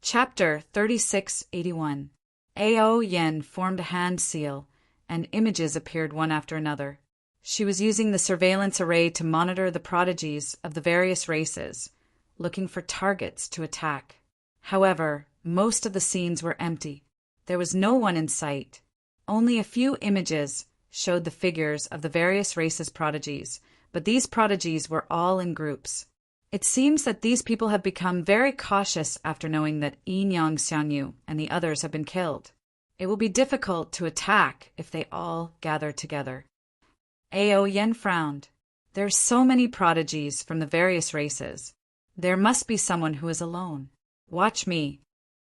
Chapter 3681. Ao Yen formed a hand seal, and images appeared one after another. She was using the surveillance array to monitor the prodigies of the various races, looking for targets to attack. However, most of the scenes were empty. There was no one in sight. Only a few images showed the figures of the various races' prodigies, but these prodigies were all in groups. It seems that these people have become very cautious after knowing that Yinyang Xiangyu and the others have been killed. It will be difficult to attack if they all gather together. Ao Yen frowned. There are so many prodigies from the various races. There must be someone who is alone. Watch me.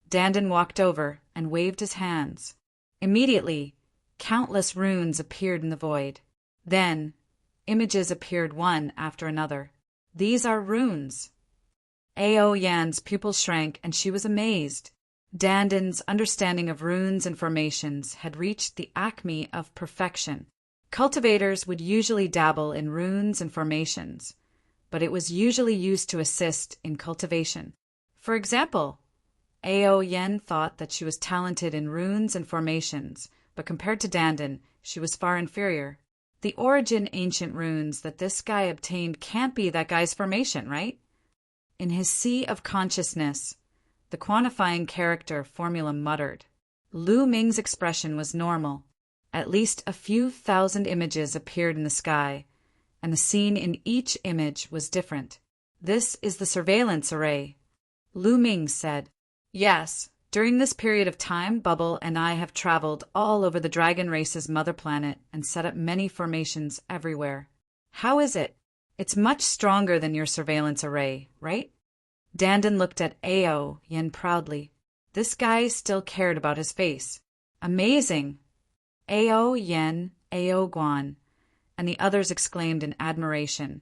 Dandan walked over and waved his hands. Immediately, countless runes appeared in the void. Then, images appeared one after another. These are runes. Ao Yan's pupils shrank and she was amazed. Dandan's understanding of runes and formations had reached the acme of perfection. Cultivators would usually dabble in runes and formations, but it was usually used to assist in cultivation. For example, Ao Yen thought that she was talented in runes and formations, but compared to Dandan, she was far inferior. The origin ancient runes that this guy obtained can't be that guy's formation, right? In his sea of consciousness, the quantifying character formula muttered. Lu Ming's expression was normal. At least a few thousand images appeared in the sky, and the scene in each image was different. This is the surveillance array. Lu Ming said, Yes, during this period of time, Bubble and I have traveled all over the dragon race's mother planet and set up many formations everywhere. How is it? It's much stronger than your surveillance array, right? Dandan looked at Ao Yen proudly. This guy still cared about his face. Amazing! Ao Yen, Ao Guan, and the others exclaimed in admiration,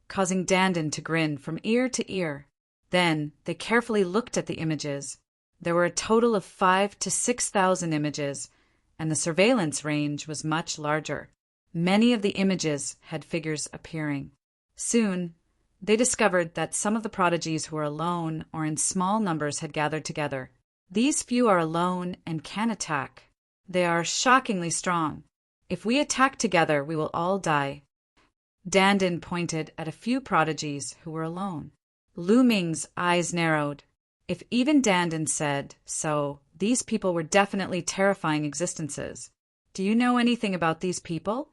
causing Dandan to grin from ear to ear. Then they carefully looked at the images. There were a total of 5,000 to 6,000 images, and the surveillance range was much larger. Many of the images had figures appearing. Soon, they discovered that some of the prodigies who were alone or in small numbers had gathered together. These few are alone and can attack. They are shockingly strong. If we attack together, we will all die. Dandan pointed at a few prodigies who were alone. Lu Ming's eyes narrowed. If even Dandan said so, these people were definitely terrifying existences. Do you know anything about these people?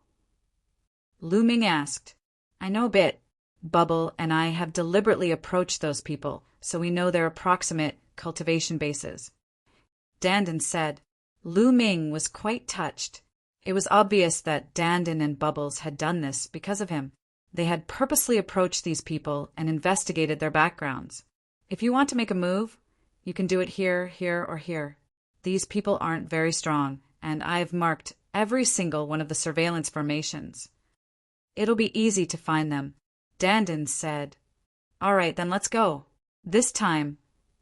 Lu Ming asked. I know a bit. Bubble and I have deliberately approached those people, so we know their approximate cultivation bases. Dandan said. Lu Ming was quite touched. It was obvious that Dandan and Bubbles had done this because of him. They had purposely approached these people and investigated their backgrounds. If you want to make a move, you can do it here, here, or here. These people aren't very strong, and I've marked every single one of the surveillance formations. It'll be easy to find them. Dandan said, All right, then let's go. This time,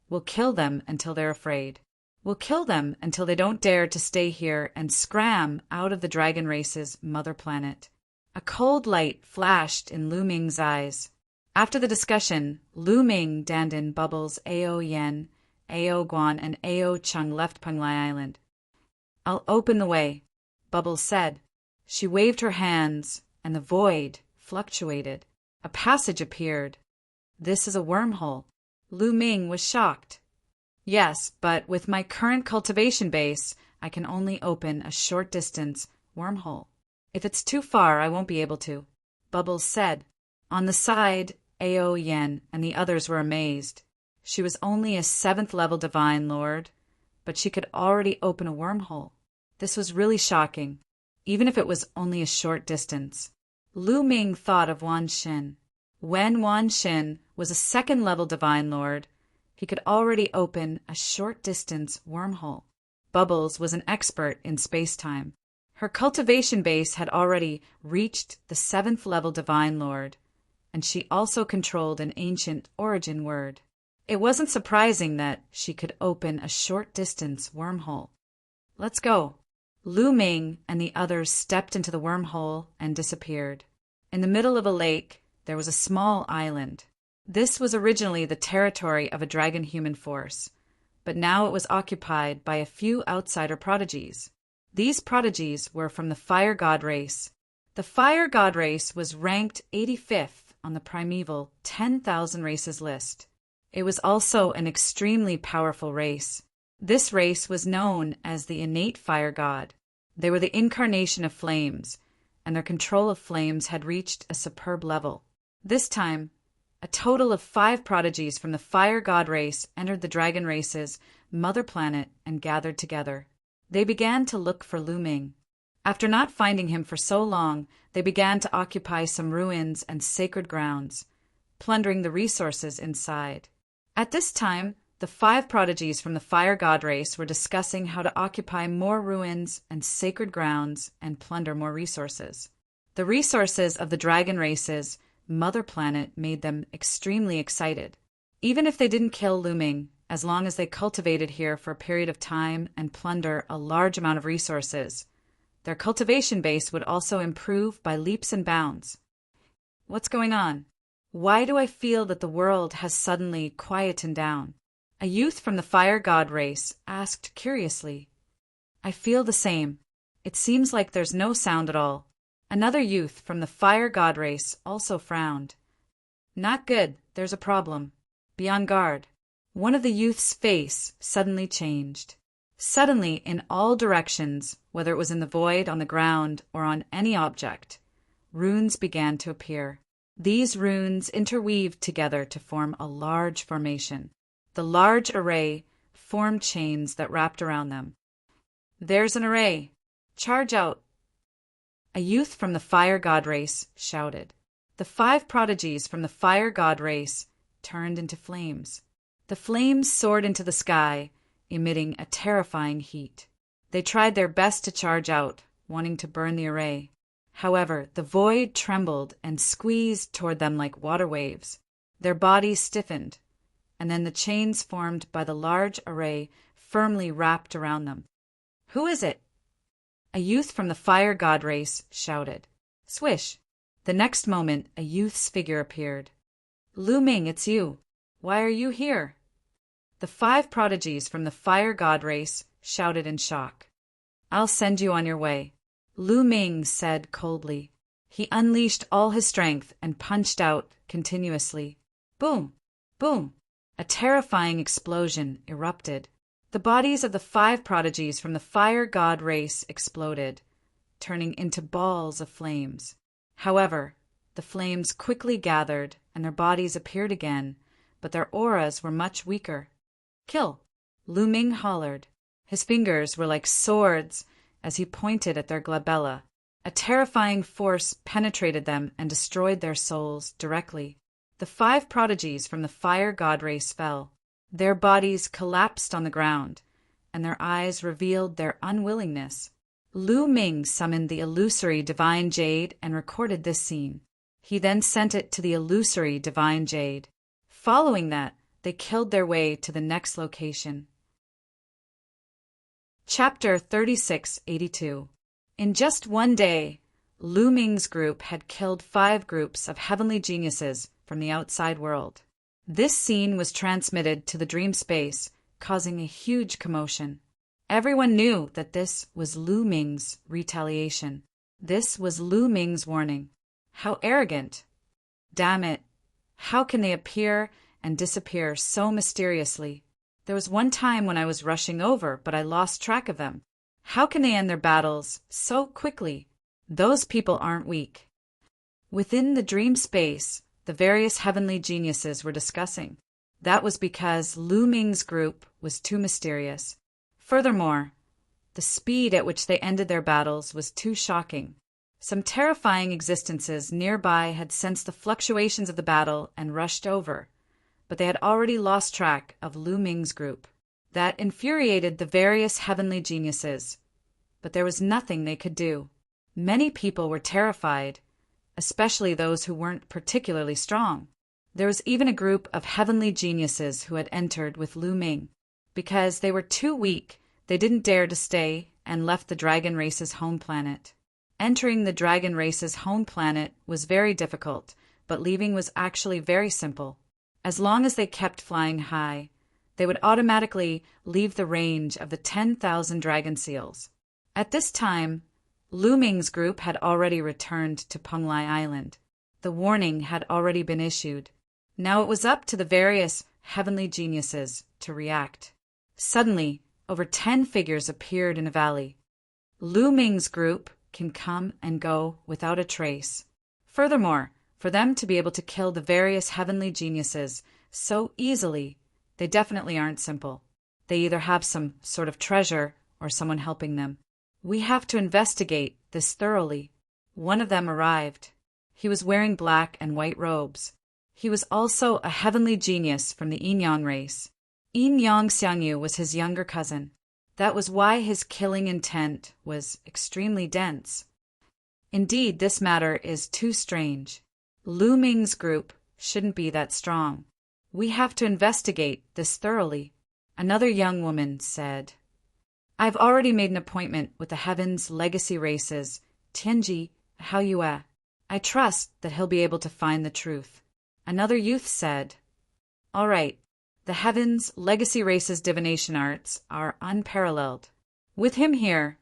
we'll kill them until they're afraid. We'll kill them until they don't dare to stay here and scram out of the dragon race's mother planet. A cold light flashed in Lu Ming's eyes. After the discussion, Lu Ming, Dandan, Bubbles, Ao Yen, Ao Guan, and Ao Chung left Penglai Island. I'll open the way, Bubbles said. She waved her hands, and the void fluctuated. A passage appeared. This is a wormhole. Lu Ming was shocked. Yes, but with my current cultivation base, I can only open a short distance wormhole. If it's too far, I won't be able to, Bubbles said. On the side, Ao Yen and the others were amazed. She was only a 7th level divine lord, but she could already open a wormhole. This was really shocking, even if it was only a short distance. Lu Ming thought of Wan Xin. When Wan Xin was a 2nd level divine lord, he could already open a short distance wormhole. Bubbles was an expert in space-time. Her cultivation base had already reached the 7th level divine lord, and she also controlled an ancient origin word. It wasn't surprising that she could open a short distance wormhole. Let's go. Lu Ming and the others stepped into the wormhole and disappeared. In the middle of a lake, there was a small island. This was originally the territory of a dragon-human force, but now it was occupied by a few outsider prodigies. These prodigies were from the fire god race. The fire god race was ranked 85th on the primeval 10,000 races list. It was also an extremely powerful race. This race was known as the innate fire god. They were the incarnation of flames, and their control of flames had reached a superb level. This time, a total of 5 prodigies from the fire god race entered the dragon race's mother planet and gathered together. They began to look for Lu Ming. After not finding him for so long, they began to occupy some ruins and sacred grounds, plundering the resources inside. At this time, the 5 prodigies from the fire god race were discussing how to occupy more ruins and sacred grounds and plunder more resources. The resources of the dragon race's mother planet made them extremely excited. Even if they didn't kill Lu Ming, as long as they cultivated here for a period of time and plunder a large amount of resources, their cultivation base would also improve by leaps and bounds. What's going on? Why do I feel that the world has suddenly quietened down? A youth from the fire god race asked curiously. I feel the same. It seems like there's no sound at all. Another youth from the fire god race also frowned. Not good, there's a problem. Be on guard. One of the youth's face suddenly changed. Suddenly, in all directions, whether it was in the void, on the ground, or on any object, runes began to appear. These runes interweaved together to form a large formation. The large array formed chains that wrapped around them. There's an array. Charge out. A youth from the fire god race shouted. The 5 prodigies from the fire god race turned into flames. The flames soared into the sky, emitting a terrifying heat. They tried their best to charge out, wanting to burn the array. However, the void trembled and squeezed toward them like water waves. Their bodies stiffened, and then the chains formed by the large array firmly wrapped around them. Who is it? A youth from the fire god race shouted. Swish! The next moment, a youth's figure appeared. Lu Ming, it's you. Why are you here? The 5 prodigies from the fire god race shouted in shock. I'll send you on your way, Lu Ming said coldly. He unleashed all his strength and punched out continuously. Boom! Boom! A terrifying explosion erupted. The bodies of the 5 prodigies from the fire god race exploded, turning into balls of flames. However, the flames quickly gathered and their bodies appeared again, but their auras were much weaker. Kill! Lu Ming hollered. His fingers were like swords as he pointed at their glabella. A terrifying force penetrated them and destroyed their souls directly. The 5 prodigies from the fire god race fell. Their bodies collapsed on the ground, and their eyes revealed their unwillingness. Lu Ming summoned the illusory divine jade and recorded this scene. He then sent it to the illusory divine jade. Following that, they killed their way to the next location. Chapter 3682. In just one day, Lu Ming's group had killed 5 groups of heavenly geniuses from the outside world. This scene was transmitted to the dream space, causing a huge commotion. Everyone knew that this was Lu Ming's retaliation. This was Lu Ming's warning. How arrogant! Damn it! How can they appear and disappear so mysteriously? There was one time when I was rushing over, but I lost track of them. How can they end their battles so quickly? Those people aren't weak. Within the dream space, the various heavenly geniuses were discussing. That was because Lu Ming's group was too mysterious. Furthermore, the speed at which they ended their battles was too shocking. Some terrifying existences nearby had sensed the fluctuations of the battle and rushed over, but they had already lost track of Lu Ming's group. That infuriated the various heavenly geniuses, but there was nothing they could do. Many people were terrified, especially those who weren't particularly strong. There was even a group of heavenly geniuses who had entered with Lu Ming. Because they were too weak, they didn't dare to stay and left the dragon race's home planet. Entering the dragon race's home planet was very difficult, but leaving was actually very simple. As long as they kept flying high, they would automatically leave the range of the 10,000 dragon seals. At this time, Lu Ming's group had already returned to Penglai Island. The warning had already been issued. Now it was up to the various heavenly geniuses to react. Suddenly, over 10 figures appeared in a valley. Lu Ming's group can come and go without a trace. Furthermore, for them to be able to kill the various heavenly geniuses so easily, they definitely aren't simple. They either have some sort of treasure or someone helping them. We have to investigate this thoroughly. One of them arrived. He was wearing black and white robes. He was also a heavenly genius from the Yin-Yang race. Yin-Yang Xiangyu was his younger cousin. That was why his killing intent was extremely dense. Indeed, this matter is too strange. Lu Ming's group shouldn't be that strong. We have to investigate this thoroughly. Another young woman said, I've already made an appointment with the Heaven's legacy races, Tianji Haoyue. I trust that he'll be able to find the truth. Another youth said, All right, the Heaven's legacy races divination arts are unparalleled. With him here,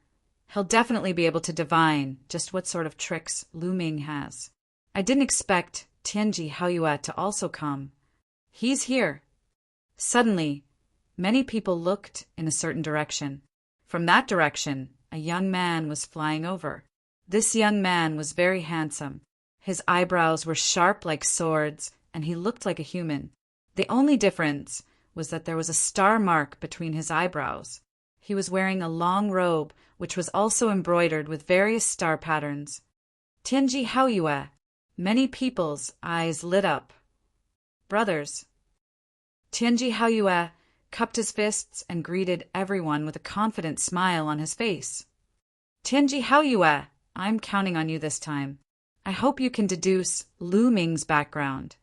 he'll definitely be able to divine just what sort of tricks Lu Ming has. I didn't expect Tianji Haoyue to also come. He's here. Suddenly, many people looked in a certain direction. From that direction, a young man was flying over. This young man was very handsome. His eyebrows were sharp like swords, and he looked like a human. The only difference was that there was a star mark between his eyebrows. He was wearing a long robe, which was also embroidered with various star patterns. Tianji Haoyue. Many people's eyes lit up. Brothers. Tianji Haoyue cupped his fists and greeted everyone with a confident smile on his face. Tianji Haoyue, I'm counting on you this time. I hope you can deduce Lu Ming's background,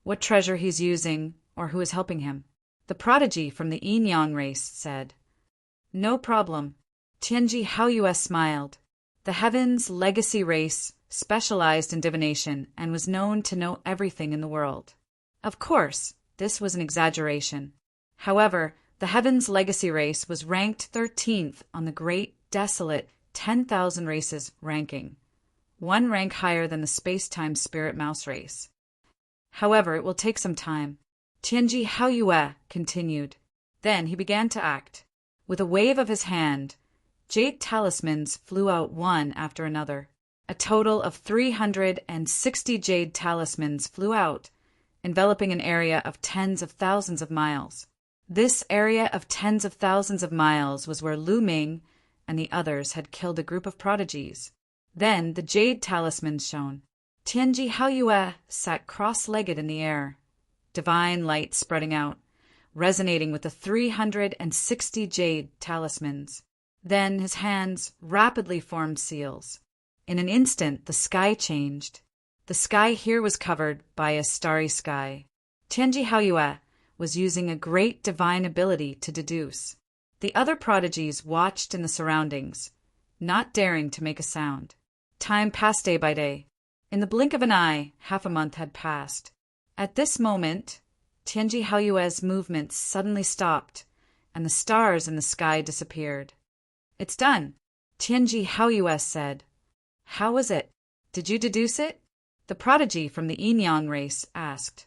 what treasure he's using, or who is helping him. The prodigy from the Yin-Yang race said. No problem. Tianji Haoyue smiled. The Heaven's legacy race specialized in divination and was known to know everything in the world. Of course, this was an exaggeration. However, the Heaven's legacy race was ranked 13th on the great, desolate 10,000 races ranking, one rank higher than the space-time spirit mouse race. However, it will take some time. Tianji Haoyue continued. Then he began to act. With a wave of his hand, jade talismans flew out one after another. A total of 360 jade talismans flew out, enveloping an area of tens of thousands of miles. This area of tens of thousands of miles was where Lu Ming and the others had killed a group of prodigies. Then the jade talismans shone. Tianji Haoyue sat cross-legged in the air, divine light spreading out, resonating with the 360 jade talismans. Then his hands rapidly formed seals. In an instant, the sky changed. The sky here was covered by a starry sky. Tianji Haoyue was using a great divine ability to deduce. The other prodigies watched in the surroundings, not daring to make a sound. Time passed day by day. In the blink of an eye, half a month had passed. At this moment, Tianji Haoyue's movements suddenly stopped, and the stars in the sky disappeared. It's done, Tianji Haoyue said. How was it? Did you deduce it? The prodigy from the Yin-Yang race asked.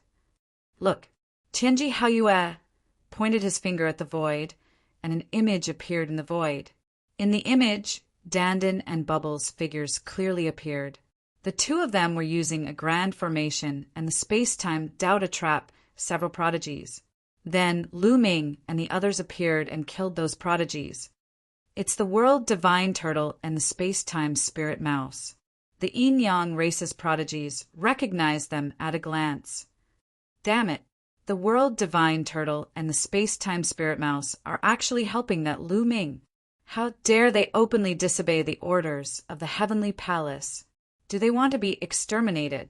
Look, Tianji Haoyue pointed his finger at the void, and an image appeared in the void. In the image, Dandan and Bubbles' figures clearly appeared. The two of them were using a grand formation, and the space-time Dao trap several prodigies. Then Lu Ming and the others appeared and killed those prodigies. It's the World Divine Turtle and the Space-Time Spirit Mouse. The Yin-Yang race's prodigies recognized them at a glance. Damn it, the World Divine Turtle and the Space-Time Spirit Mouse are actually helping that Lu Ming. How dare they openly disobey the orders of the Heavenly Palace? Do they want to be exterminated?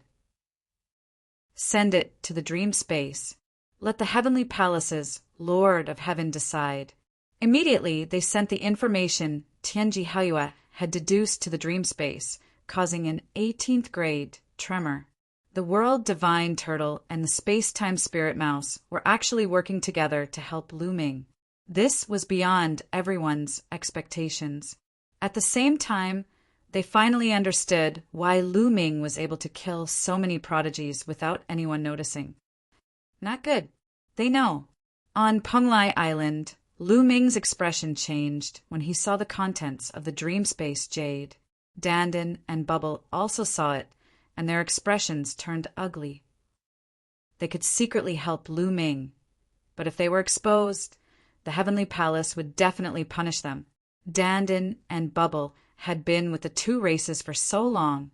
Send it to the dream space. Let the Heavenly Palace's Lord of Heaven decide. Immediately, they sent the information Tianji Haoyue had deduced to the dream space, causing an 18th grade tremor. The World Divine Turtle and the Space-Time Spirit Mouse were actually working together to help Lu Ming. This was beyond everyone's expectations. At the same time, they finally understood why Lu Ming was able to kill so many prodigies without anyone noticing. Not good. They know. On Penglai Island, Lu Ming's expression changed when he saw the contents of the Dream Space Jade. Dandan and Bubble also saw it, and their expressions turned ugly. They could secretly help Lu Ming, but if they were exposed, the Heavenly Palace would definitely punish them. Dandan and Bubble had been with the two races for so long,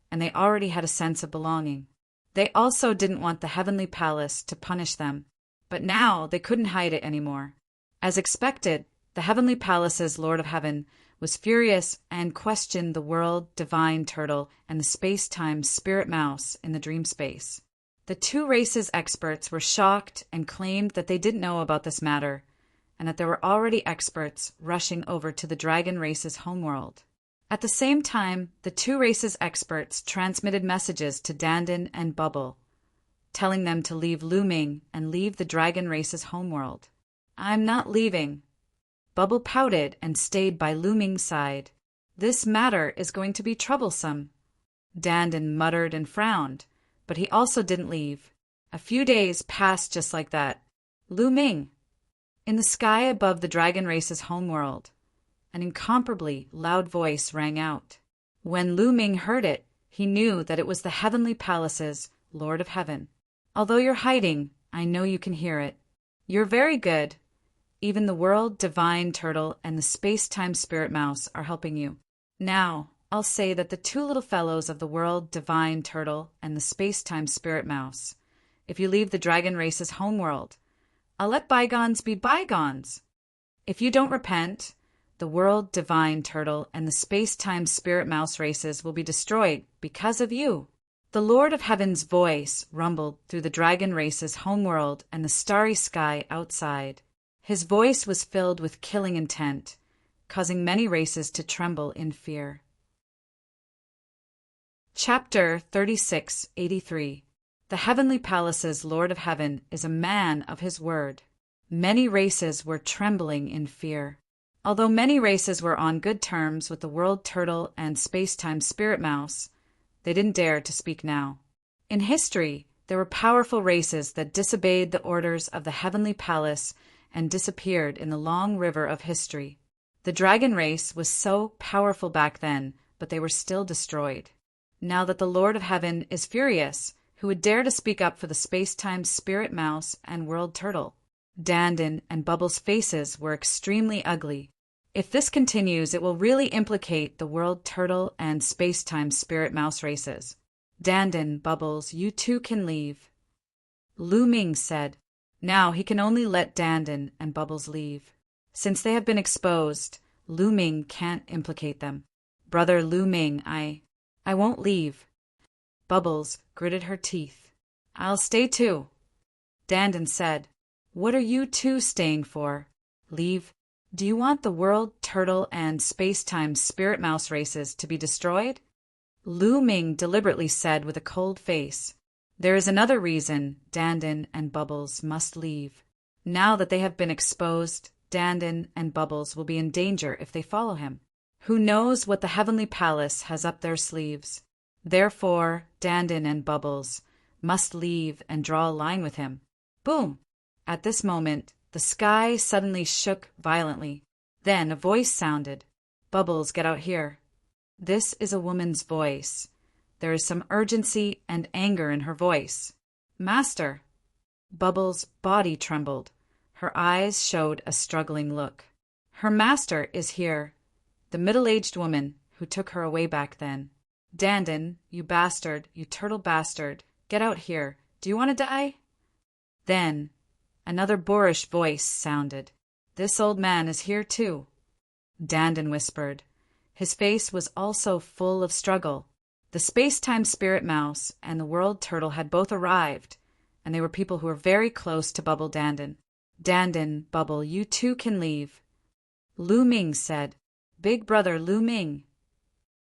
and they already had a sense of belonging. They also didn't want the Heavenly Palace to punish them, but now they couldn't hide it anymore. As expected, the Heavenly Palace's Lord of Heaven was furious and questioned the World Divine Turtle and the Space-Time Spirit Mouse in the dream space. The two races' experts were shocked and claimed that they didn't know about this matter, and that there were already experts rushing over to the dragon race's homeworld. At the same time, the two races' experts transmitted messages to Dandan and Bubble, telling them to leave Lu Ming and leave the dragon race's homeworld. "I'm not leaving." Bubble pouted and stayed by Lu Ming's side. "This matter is going to be troublesome." Dandan muttered and frowned, but he also didn't leave. A few days passed just like that. Lu Ming. In the sky above the dragon race's homeworld, an incomparably loud voice rang out. When Lu Ming heard it, he knew that it was the Heavenly Palace's Lord of Heaven. "Although you're hiding, I know you can hear it. You're very good. Even the World Divine Turtle and the Space-Time Spirit Mouse are helping you. Now, I'll say that the two little fellows of the World Divine Turtle and the Space-Time Spirit Mouse, if you leave the dragon race's homeworld, I'll let bygones be bygones. If you don't repent, the World Divine Turtle and the Space-Time Spirit Mouse races will be destroyed because of you." The Lord of Heaven's voice rumbled through the dragon race's homeworld and the starry sky outside. His voice was filled with killing intent, causing many races to tremble in fear. Chapter 3683. The Heavenly Palace's Lord of Heaven is a man of his word. Many races were trembling in fear. Although many races were on good terms with the World Turtle and Space-Time Spirit Mouse, they didn't dare to speak now. In history, there were powerful races that disobeyed the orders of the Heavenly Palace and disappeared in the long river of history. The dragon race was so powerful back then, but they were still destroyed. Now that the Lord of Heaven is furious, who would dare to speak up for the Space-Time Spirit Mouse and World Turtle? Dandan and Bubble's faces were extremely ugly. If this continues, it will really implicate the World Turtle and Space-Time Spirit Mouse races. "Dandan, Bubbles, you two can leave." Lu Ming said. Now he can only let Dandan and Bubbles leave. Since they have been exposed, Lu Ming can't implicate them. "Brother Lu Ming, I won't leave." Bubbles gritted her teeth. "I'll stay too." Dandan said, "What are you two staying for? Leave? Do you want the World Turtle and Space-Time Spirit Mouse races to be destroyed?" Lu Ming deliberately said with a cold face, "There is another reason Dandan and Bubbles must leave. Now that they have been exposed, Dandan and Bubbles will be in danger if they follow him. Who knows what the Heavenly Palace has up their sleeves? Therefore, Dandan and Bubbles must leave and draw a line with him." Boom! At this moment, the sky suddenly shook violently. Then a voice sounded. "Bubbles, get out here." This is a woman's voice. There is some urgency and anger in her voice. "Master." Bubbles' body trembled. Her eyes showed a struggling look. Her master is here, the middle-aged woman who took her away back then. "Dandan, you bastard, you turtle bastard, get out here. Do you want to die?" Then another boorish voice sounded. "This old man is here too." Dandan whispered. His face was also full of struggle. The Space-Time Spirit Mouse and the World Turtle had both arrived, and they were people who were very close to Bubble Dandan. "Dandan, Bubble, you two can leave." Lu Ming said, "Big brother Lu Ming."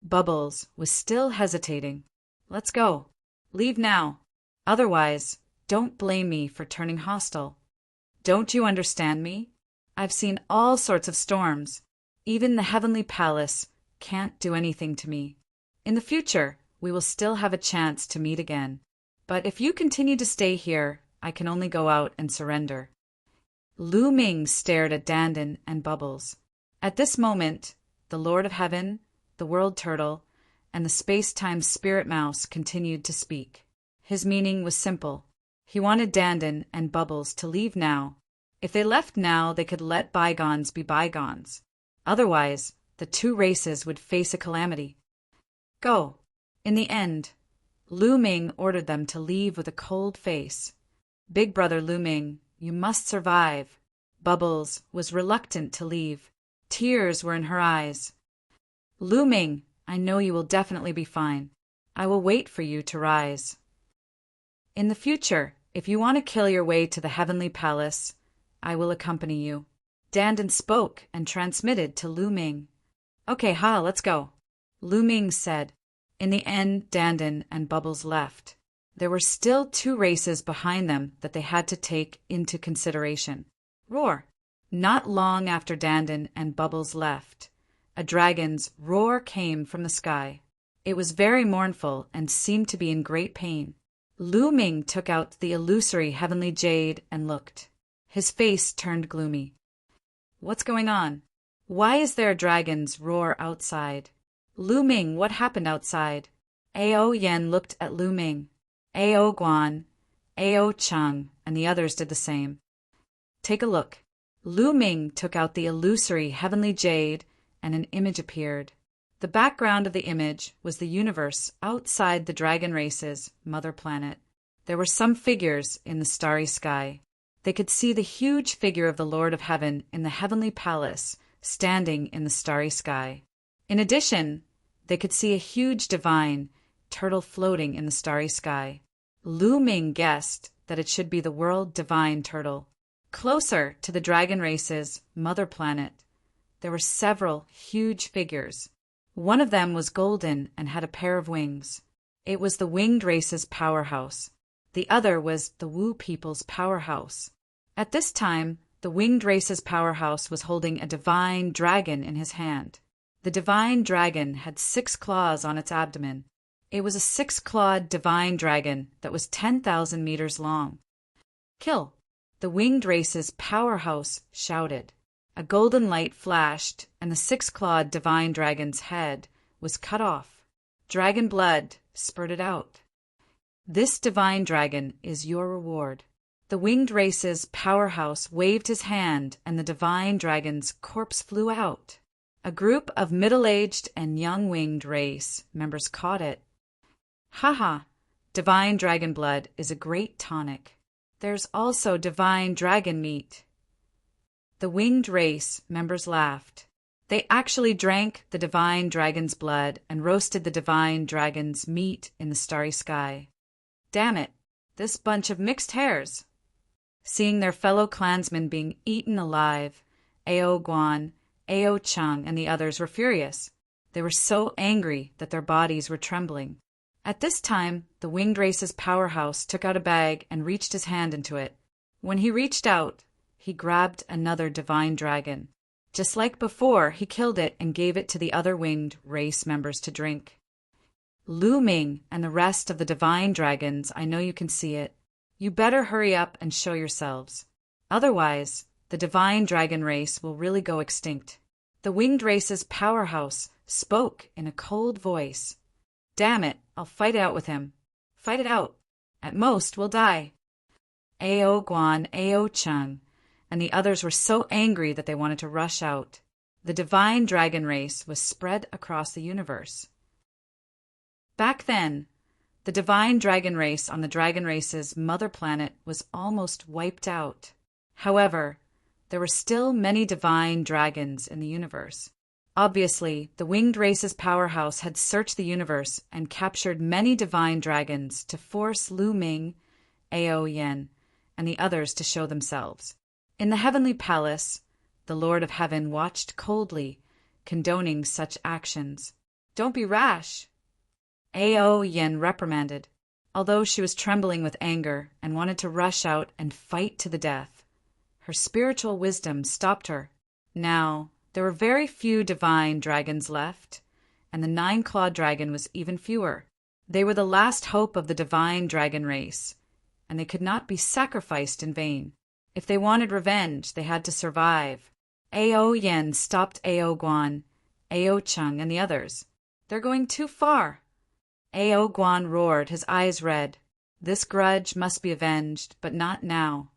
Bubbles was still hesitating. "Let's go." Leave now. Otherwise, don't blame me for turning hostile. Don't you understand me? I've seen all sorts of storms. Even the heavenly palace can't do anything to me. In the future, we will still have a chance to meet again. But if you continue to stay here, I can only go out and surrender. Lu Ming stared at Dandan and Bubbles. At this moment, the Lord of Heaven, the World Turtle, and the Space-Time Spirit Mouse continued to speak. His meaning was simple. He wanted Dandan and Bubbles to leave now. If they left now, they could let bygones be bygones. Otherwise, the two races would face a calamity. Go. In the end, Lu Ming ordered them to leave with a cold face. Big brother Lu Ming, you must survive. Bubbles was reluctant to leave. Tears were in her eyes. Lu Ming, I know you will definitely be fine. I will wait for you to rise. In the future, if you want to kill your way to the heavenly palace, I will accompany you. Dandan spoke and transmitted to Lu Ming. Okay, let's go. Lu Ming said. In the end, Dandan and Bubbles left. There were still two races behind them that they had to take into consideration. Roar. Not long after Dandan and Bubbles left, a dragon's roar came from the sky. It was very mournful and seemed to be in great pain. Lu Ming took out the illusory heavenly jade and looked. His face turned gloomy. What's going on? Why is there a dragon's roar outside? Lu Ming, what happened outside? Ao Yen looked at Lu Ming. Ao Guan, Ao Cheng, and the others did the same. Take a look. Lu Ming took out the illusory heavenly jade, and an image appeared. The background of the image was the universe outside the dragon race's mother planet. There were some figures in the starry sky. They could see the huge figure of the Lord of Heaven in the heavenly palace, standing in the starry sky. In addition, they could see a huge divine turtle floating in the starry sky. Lu Ming guessed that it should be the world divine turtle. Closer to the dragon race's mother planet, there were several huge figures. One of them was golden and had a pair of wings. It was the winged race's powerhouse. The other was the Wu people's powerhouse. At this time, the winged race's powerhouse was holding a divine dragon in his hand. The divine dragon had 6 claws on its abdomen. It was a 6-clawed divine dragon that was 10,000 meters long. Kill! The winged race's powerhouse shouted. A golden light flashed, and the 6-clawed divine dragon's head was cut off. Dragon blood spurted out. This divine dragon is your reward. The winged race's powerhouse waved his hand, and the divine dragon's corpse flew out. A group of middle-aged and young winged race members caught it. Haha, divine dragon blood is a great tonic. There's also divine dragon meat. The winged race members laughed. They actually drank the divine dragon's blood and roasted the divine dragon's meat in the starry sky. Damn it, this bunch of mixed hairs. Seeing their fellow clansmen being eaten alive, Ao Guan, Ao Cheng, and the others were furious. They were so angry that their bodies were trembling. At this time, the winged race's powerhouse took out a bag and reached his hand into it. When he reached out, he grabbed another divine dragon. Just like before, he killed it and gave it to the other winged race members to drink. Lu Ming and the rest of the divine dragons, I know you can see it. You better hurry up and show yourselves. Otherwise, the divine dragon race will really go extinct. The winged race's powerhouse spoke in a cold voice. Damn it, I'll fight it out with him. Fight it out. At most, we'll die. Ao Guan, Ao Cheng, and the others were so angry that they wanted to rush out. The divine dragon race was spread across the universe. Back then, the divine dragon race on the dragon race's mother planet was almost wiped out. However, there were still many divine dragons in the universe. Obviously, the winged race's powerhouse had searched the universe and captured many divine dragons to force Lu Ming, Ao Yen, and the others to show themselves. In the heavenly palace, the Lord of Heaven watched coldly, condoning such actions. Don't be rash, Ao Yen reprimanded. although she was trembling with anger and wanted to rush out and fight to the death. Her spiritual wisdom stopped her. Now, there were very few divine dragons left, and the 9-clawed dragon was even fewer. They were the last hope of the divine dragon race, and they could not be sacrificed in vain. If they wanted revenge, they had to survive. Ao Yen stopped Ao Guan, Ao Chung, and the others. "They're going too far." Ao Guan roared, his eyes red. "This grudge must be avenged, but not now."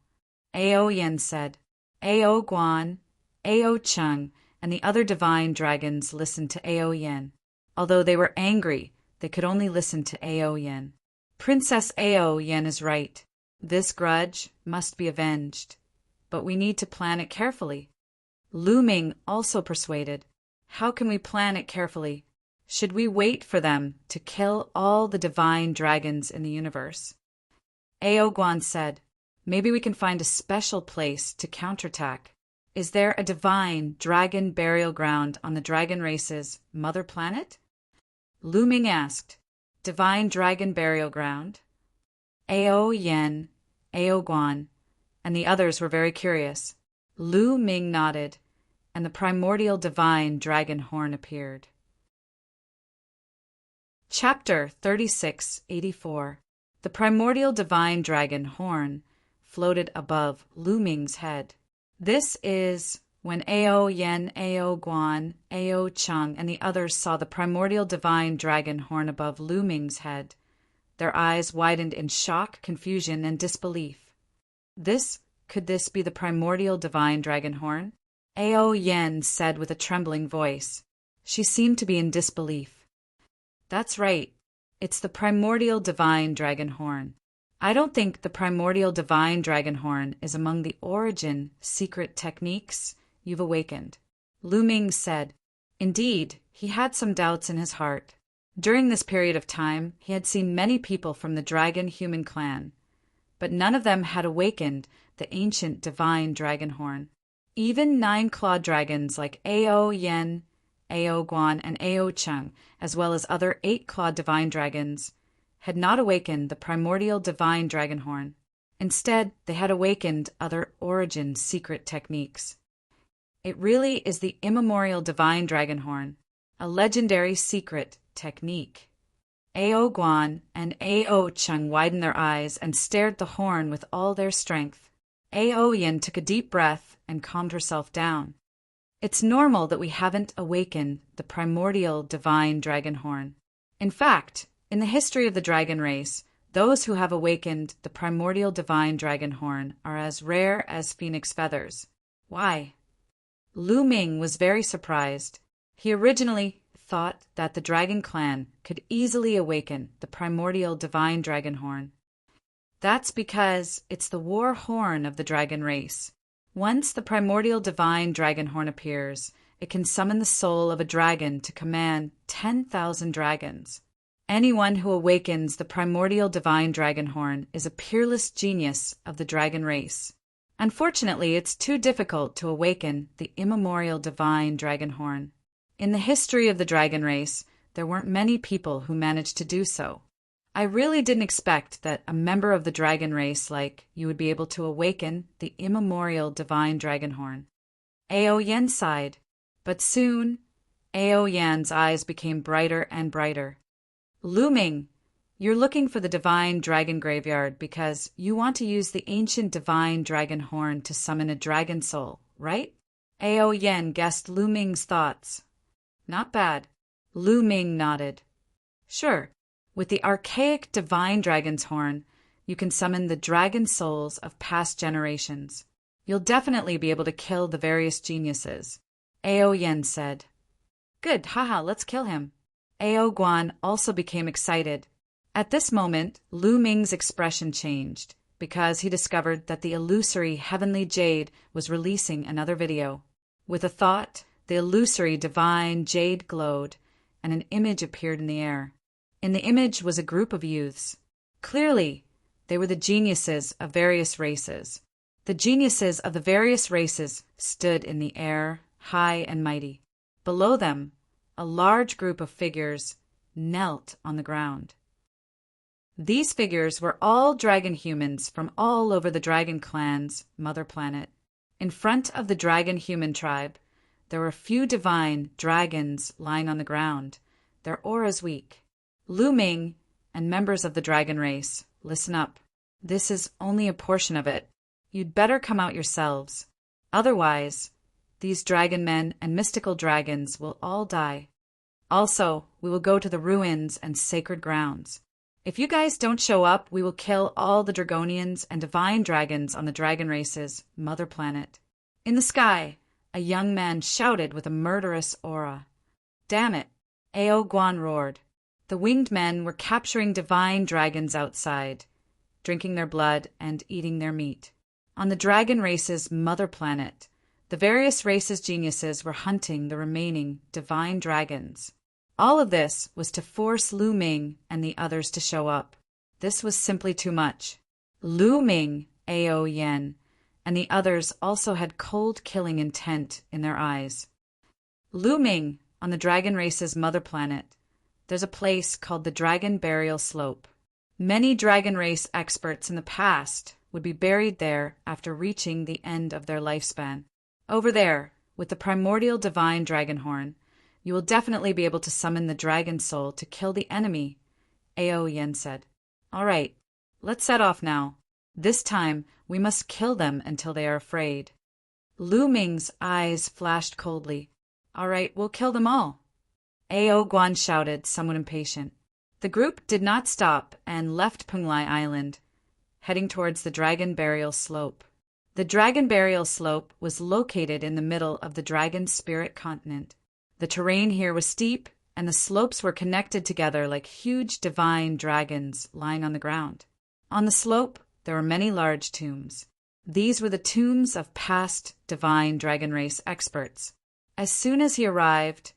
Ao Yen said. Ao Guan, Ao Chung, and the other divine dragons listened to Ao Yen. Although they were angry, they could only listen to Ao Yen. "Princess Ao Yen is right. This grudge must be avenged, but we need to plan it carefully." Lu Ming also persuaded. "How can we plan it carefully? Should we wait for them to kill all the divine dragons in the universe?" Ao Guan said, "Maybe we can find a special place to counterattack. Is there a divine dragon burial ground on the dragon race's mother planet?" Lu Ming asked, "Divine dragon burial ground?" Ao Yen, Ao Guan, and the others were very curious. Lu Ming nodded, and the primordial divine dragon horn appeared. Chapter 3684. The primordial divine dragon horn floated above Lu Ming's head. This is when Ao Yen, Ao Guan, Ao Chung, and the others saw the primordial divine dragon horn above Lu Ming's head. Their eyes widened in shock, confusion, and disbelief. Could this be the primordial divine dragon horn? Ao Yen said with a trembling voice. She seemed to be in disbelief. "That's right. It's the primordial divine dragon horn. I don't think the primordial divine dragon horn is among the origin secret techniques you've awakened." Lu Ming said. Indeed, he had some doubts in his heart. During this period of time, he had seen many people from the dragon-human clan, but none of them had awakened the ancient divine dragon horn. Even 9-clawed dragons like Ao Yen, Ao Guan, and Ao Chung, as well as other 8-clawed divine dragons, had not awakened the primordial divine dragon horn. Instead, they had awakened other origin secret techniques. It really is the immemorial divine dragon horn, a legendary secret technique. Ao Guan and Ao Chung widened their eyes and stared at the horn with all their strength. Ao Yen took a deep breath and calmed herself down. "It's normal that we haven't awakened the primordial divine dragon horn. In fact, in the history of the dragon race, those who have awakened the primordial divine dragon horn are as rare as phoenix feathers." "Why?" Lu Ming was very surprised. He originally thought that the dragon clan could easily awaken the primordial divine dragon horn. "That's because it's the war horn of the dragon race. Once the primordial divine dragon horn appears, it can summon the soul of a dragon to command 10,000 dragons. Anyone who awakens the primordial divine dragon horn is a peerless genius of the dragon race. Unfortunately, it's too difficult to awaken the immemorial divine dragon horn. In the history of the dragon race, there weren't many people who managed to do so. I really didn't expect that a member of the dragon race like you would be able to awaken the immemorial divine dragon horn." Ao Yen sighed, but soon Ao Yan's eyes became brighter and brighter. "Lu Ming, you're looking for the divine dragon graveyard because you want to use the ancient divine dragon horn to summon a dragon soul, right?" Ao Yen guessed Lu Ming's thoughts. "Not bad." Lu Ming nodded. "Sure. With the archaic divine dragon's horn, you can summon the dragon souls of past generations. You'll definitely be able to kill the various geniuses," Ao Yen said. "Good, haha, let's kill him." Ao Guan also became excited. At this moment, Lu Ming's expression changed, because he discovered that the illusory heavenly jade was releasing another video. With a thought, the illusory divine jade glowed, and an image appeared in the air. In the image was a group of youths. Clearly, they were the geniuses of various races. The geniuses of the various races stood in the air, high and mighty. Below them, a large group of figures knelt on the ground. These figures were all dragon humans from all over the Dragon Clan's mother planet. In front of the dragon human tribe, there were a few divine dragons lying on the ground, their auras weak. Lu Ming and members of the dragon race, listen up. This is only a portion of it. You'd better come out yourselves. Otherwise, these dragon men and mystical dragons will all die. Also, we will go to the ruins and sacred grounds. If you guys don't show up, we will kill all the Dragonians and divine dragons on the dragon race's mother planet. In the sky, a young man shouted with a murderous aura. Damn it, Ao Guan roared. The winged men were capturing divine dragons outside, drinking their blood and eating their meat. On the dragon race's mother planet, the various races' geniuses were hunting the remaining divine dragons. All of this was to force Lu Ming and the others to show up. This was simply too much. Lu Ming, Ao Yen, and the others also had cold killing intent in their eyes. Lu Ming, on the dragon race's mother planet, there's a place called the Dragon Burial Slope. Many dragon race experts in the past would be buried there after reaching the end of their lifespan. Over there, with the primordial divine dragon horn, you will definitely be able to summon the dragon soul to kill the enemy, Ao Yen said. All right, let's set off now. This time, we must kill them until they are afraid. Lu Ming's eyes flashed coldly. All right, we'll kill them all. Ao Guan shouted, somewhat impatient. The group did not stop and left Punglai Island, heading towards the Dragon Burial Slope. The Dragon Burial Slope was located in the middle of the Dragon Spirit Continent. The terrain here was steep, and the slopes were connected together like huge divine dragons lying on the ground. On the slope, there were many large tombs. These were the tombs of past divine dragon race experts. As soon as he arrived,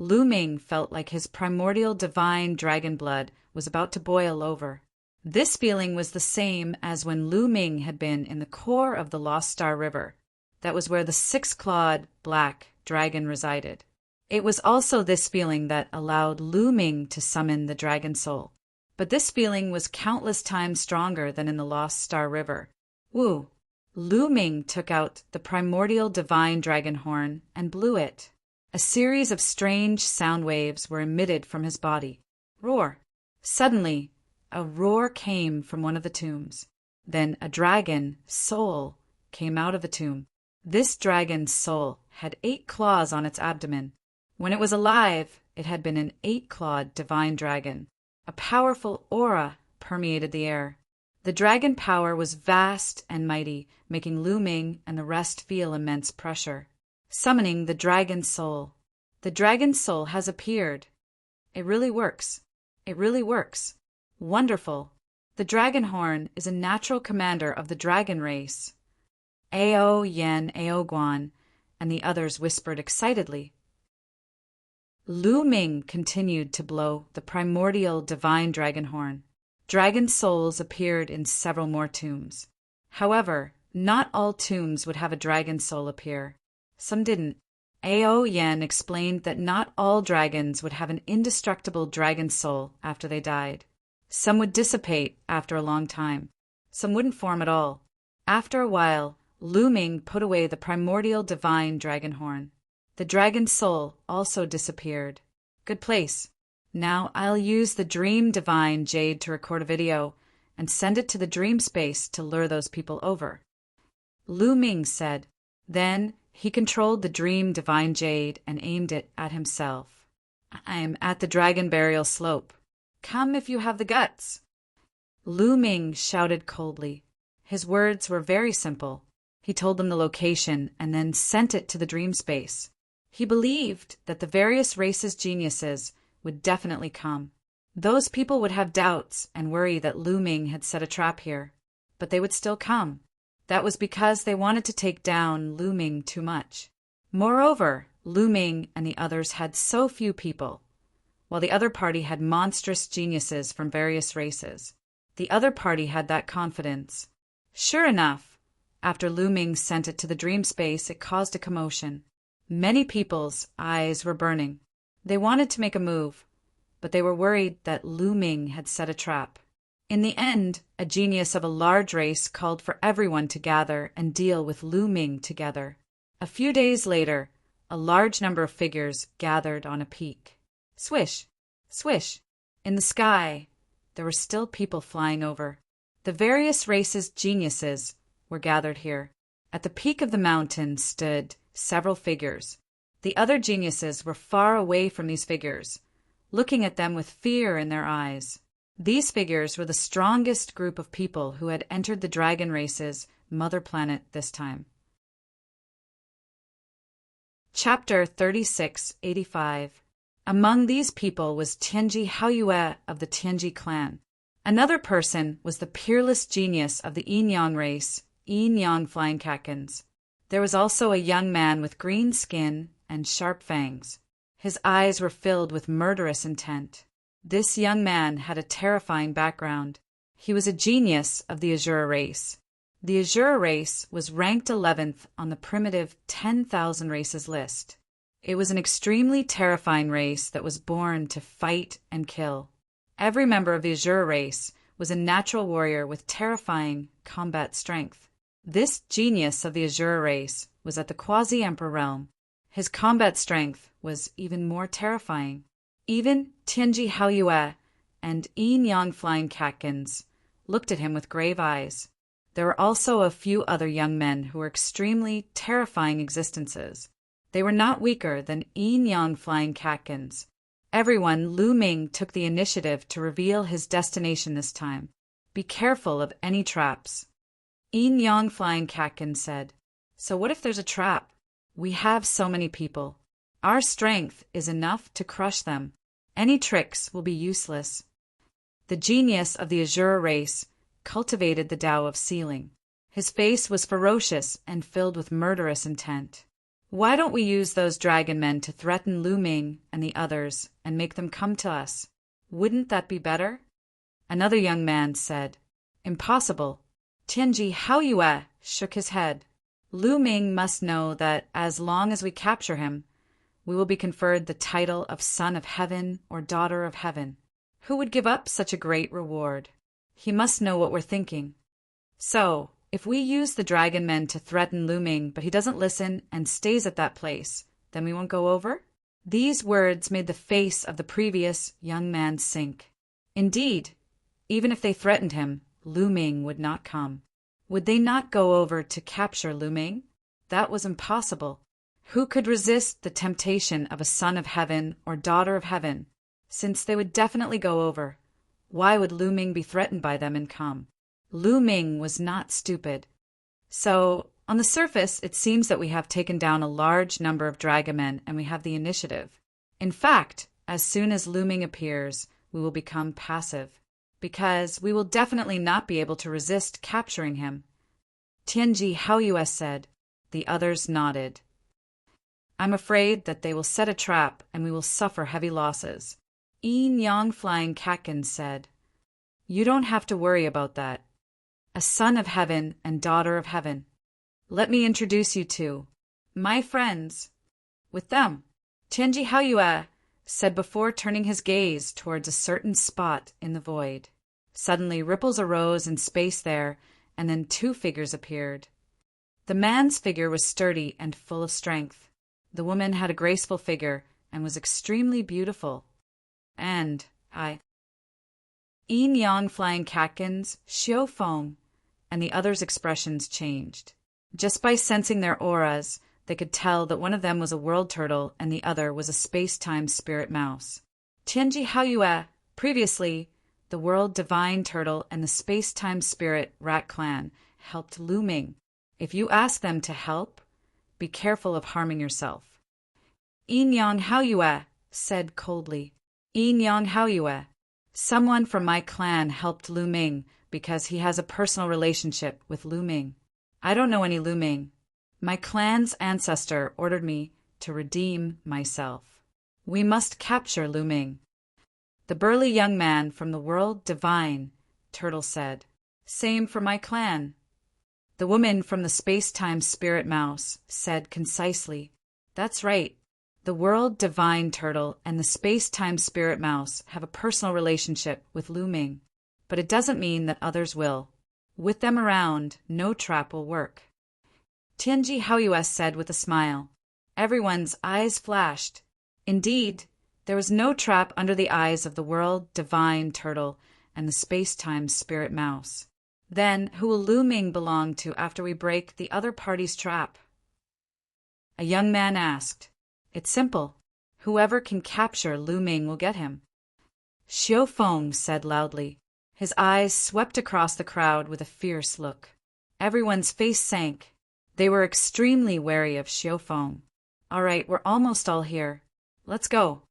Lu Ming felt like his primordial divine dragon blood was about to boil over. This feeling was the same as when Lu Ming had been in the core of the Lost Star River. That was where the six-clawed black dragon resided. It was also this feeling that allowed Lu Ming to summon the dragon soul. But this feeling was countless times stronger than in the Lost Star River. Woo! Lu Ming took out the primordial divine dragon horn and blew it. A series of strange sound waves were emitted from his body. Roar! Suddenly, a roar came from one of the tombs. Then a dragon soul came out of the tomb. This dragon's soul had 8 claws on its abdomen. When it was alive, it had been an 8-clawed divine dragon. A powerful aura permeated the air. The dragon power was vast and mighty, making Lu Ming and the rest feel immense pressure. Summoning the dragon soul. The dragon soul has appeared. It really works. It really works. Wonderful. The dragon horn is a natural commander of the dragon race. Ao Yen, Ao Guan, and the others whispered excitedly. Lu Ming continued to blow the primordial divine dragon horn. Dragon souls appeared in several more tombs. However, not all tombs would have a dragon soul appear. Some didn't. Ao Yen explained that not all dragons would have an indestructible dragon soul after they died. Some would dissipate after a long time. Some wouldn't form at all. After a while, Lu Ming put away the primordial divine dragon horn. The dragon soul also disappeared. Good place. Now I'll use the Dream Divine Jade to record a video and send it to the dream space to lure those people over. Lu Ming said. Then he controlled the Dream Divine Jade and aimed it at himself. I am at the Dragon Burial Slope. Come if you have the guts. Lu Ming shouted coldly. His words were very simple. He told them the location and then sent it to the dream space. He believed that the various races' geniuses would definitely come. Those people would have doubts and worry that Lu Ming had set a trap here, but they would still come. That was because they wanted to take down Lu Ming too much. Moreover, Lu Ming and the others had so few people, while the other party had monstrous geniuses from various races. The other party had that confidence. Sure enough, after Lu Ming sent it to the dream space, it caused a commotion. Many people's eyes were burning. They wanted to make a move, but they were worried that Lu Ming had set a trap. In the end, a genius of a large race called for everyone to gather and deal with Lu Ming together. A few days later, a large number of figures gathered on a peak. Swish, swish. In the sky, there were still people flying over. The various races' geniuses were gathered here. At the peak of the mountain stood several figures. The other geniuses were far away from these figures, looking at them with fear in their eyes. These figures were the strongest group of people who had entered the dragon race's mother planet this time. Chapter 3685. Among these people was Tianji Haoyue of the Tianji clan. Another person was the peerless genius of the Yin-Yang race, Yin-Yang Flying Catkins. There was also a young man with green skin and sharp fangs. His eyes were filled with murderous intent. This young man had a terrifying background. He was a genius of the Azura race. The Azura race was ranked 11th on the primitive 10,000 races list. It was an extremely terrifying race that was born to fight and kill. Every member of the Azura race was a natural warrior with terrifying combat strength. This genius of the Azura race was at the Quasi-Emperor realm. His combat strength was even more terrifying. Even Tianji Haoyue and Yin-Yang Flying Catkins looked at him with grave eyes. There were also a few other young men who were extremely terrifying existences. They were not weaker than Yin-Yang Flying Catkins. Everyone, Lu Ming took the initiative to reveal his destination this time. Be careful of any traps. Yin-Yang Flying Catkins said, "So what if there's a trap? We have so many people. Our strength is enough to crush them. Any tricks will be useless." The genius of the Azura race cultivated the Tao of sealing. His face was ferocious and filled with murderous intent. "Why don't we use those dragon men to threaten Lu Ming and the others and make them come to us? Wouldn't that be better?" Another young man said, "Impossible." Tianji Haoyue shook his head. "Lu Ming must know that as long as we capture him, we will be conferred the title of Son of Heaven or Daughter of Heaven. Who would give up such a great reward? He must know what we're thinking. So, if we use the dragon men to threaten Lu Ming, but he doesn't listen and stays at that place, then we won't go over?" These words made the face of the previous young man sink. Indeed, even if they threatened him, Lu Ming would not come. Would they not go over to capture Lu Ming? That was impossible. Who could resist the temptation of a son of heaven or daughter of heaven? Since they would definitely go over, why would Lu Ming be threatened by them and come? Lu Ming was not stupid. So, on the surface, it seems that we have taken down a large number of dragomen and we have the initiative. In fact, as soon as Lu Ming appears, we will become passive, because we will definitely not be able to resist capturing him. Tianji Haoyue said. The others nodded. "I'm afraid that they will set a trap and we will suffer heavy losses." Yin-Yang Flying Catkins said, "You don't have to worry about that. A son of heaven and daughter of heaven. Let me introduce you to my friends." With them, Tianji Haoyue said before turning his gaze towards a certain spot in the void. Suddenly ripples arose in space there, and then two figures appeared. The man's figure was sturdy and full of strength. The woman had a graceful figure and was extremely beautiful. And Yin-Yang Flying Catkins, Xiao Feng, and the others' expressions changed. Just by sensing their auras, they could tell that one of them was a world turtle and the other was a space-time spirit mouse. Tianji Haoyue, previously, the world divine turtle and the space-time spirit rat clan, helped Lu Ming. If you ask them to help, be careful of harming yourself. Yin-Yang Haoyue said coldly. Yin-Yang Haoyue, someone from my clan helped Lu Ming because he has a personal relationship with Lu Ming. I don't know any Lu Ming. My clan's ancestor ordered me to redeem myself. We must capture Lu Ming. The burly young man from the world divine, Turtle said. Same for my clan. The woman from the space-time spirit mouse said concisely. That's right. The world divine turtle and the space-time spirit mouse have a personal relationship with Lu Ming. but it doesn't mean that others will. With them around, no trap will work. Tianji Haoyues said with a smile. Everyone's eyes flashed. Indeed, there was no trap under the eyes of the world divine turtle and the space-time spirit mouse. Then, who will Lu Ming belong to after we break the other party's trap? A young man asked. It's simple. Whoever can capture Lu Ming will get him. Xiao Feng said loudly. His eyes swept across the crowd with a fierce look. Everyone's face sank. They were extremely wary of Xiao Feng. All right, we're almost all here. Let's go.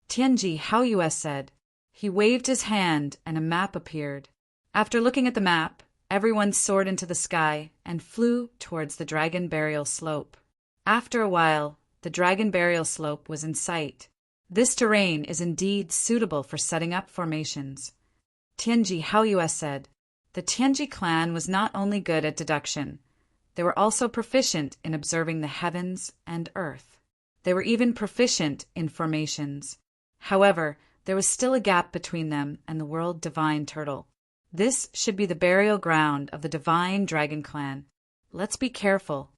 Tianji Haoyues said. He waved his hand and a map appeared. After looking at the map, everyone soared into the sky and flew towards the Dragon Burial Slope. After a while, the Dragon Burial Slope was in sight. This terrain is indeed suitable for setting up formations. Tianji Haoyues said. The Tianji clan was not only good at deduction, they were also proficient in observing the heavens and earth. They were even proficient in formations. However, there was still a gap between them and the world divine turtle. This should be the burial ground of the divine dragon clan. Let's be careful.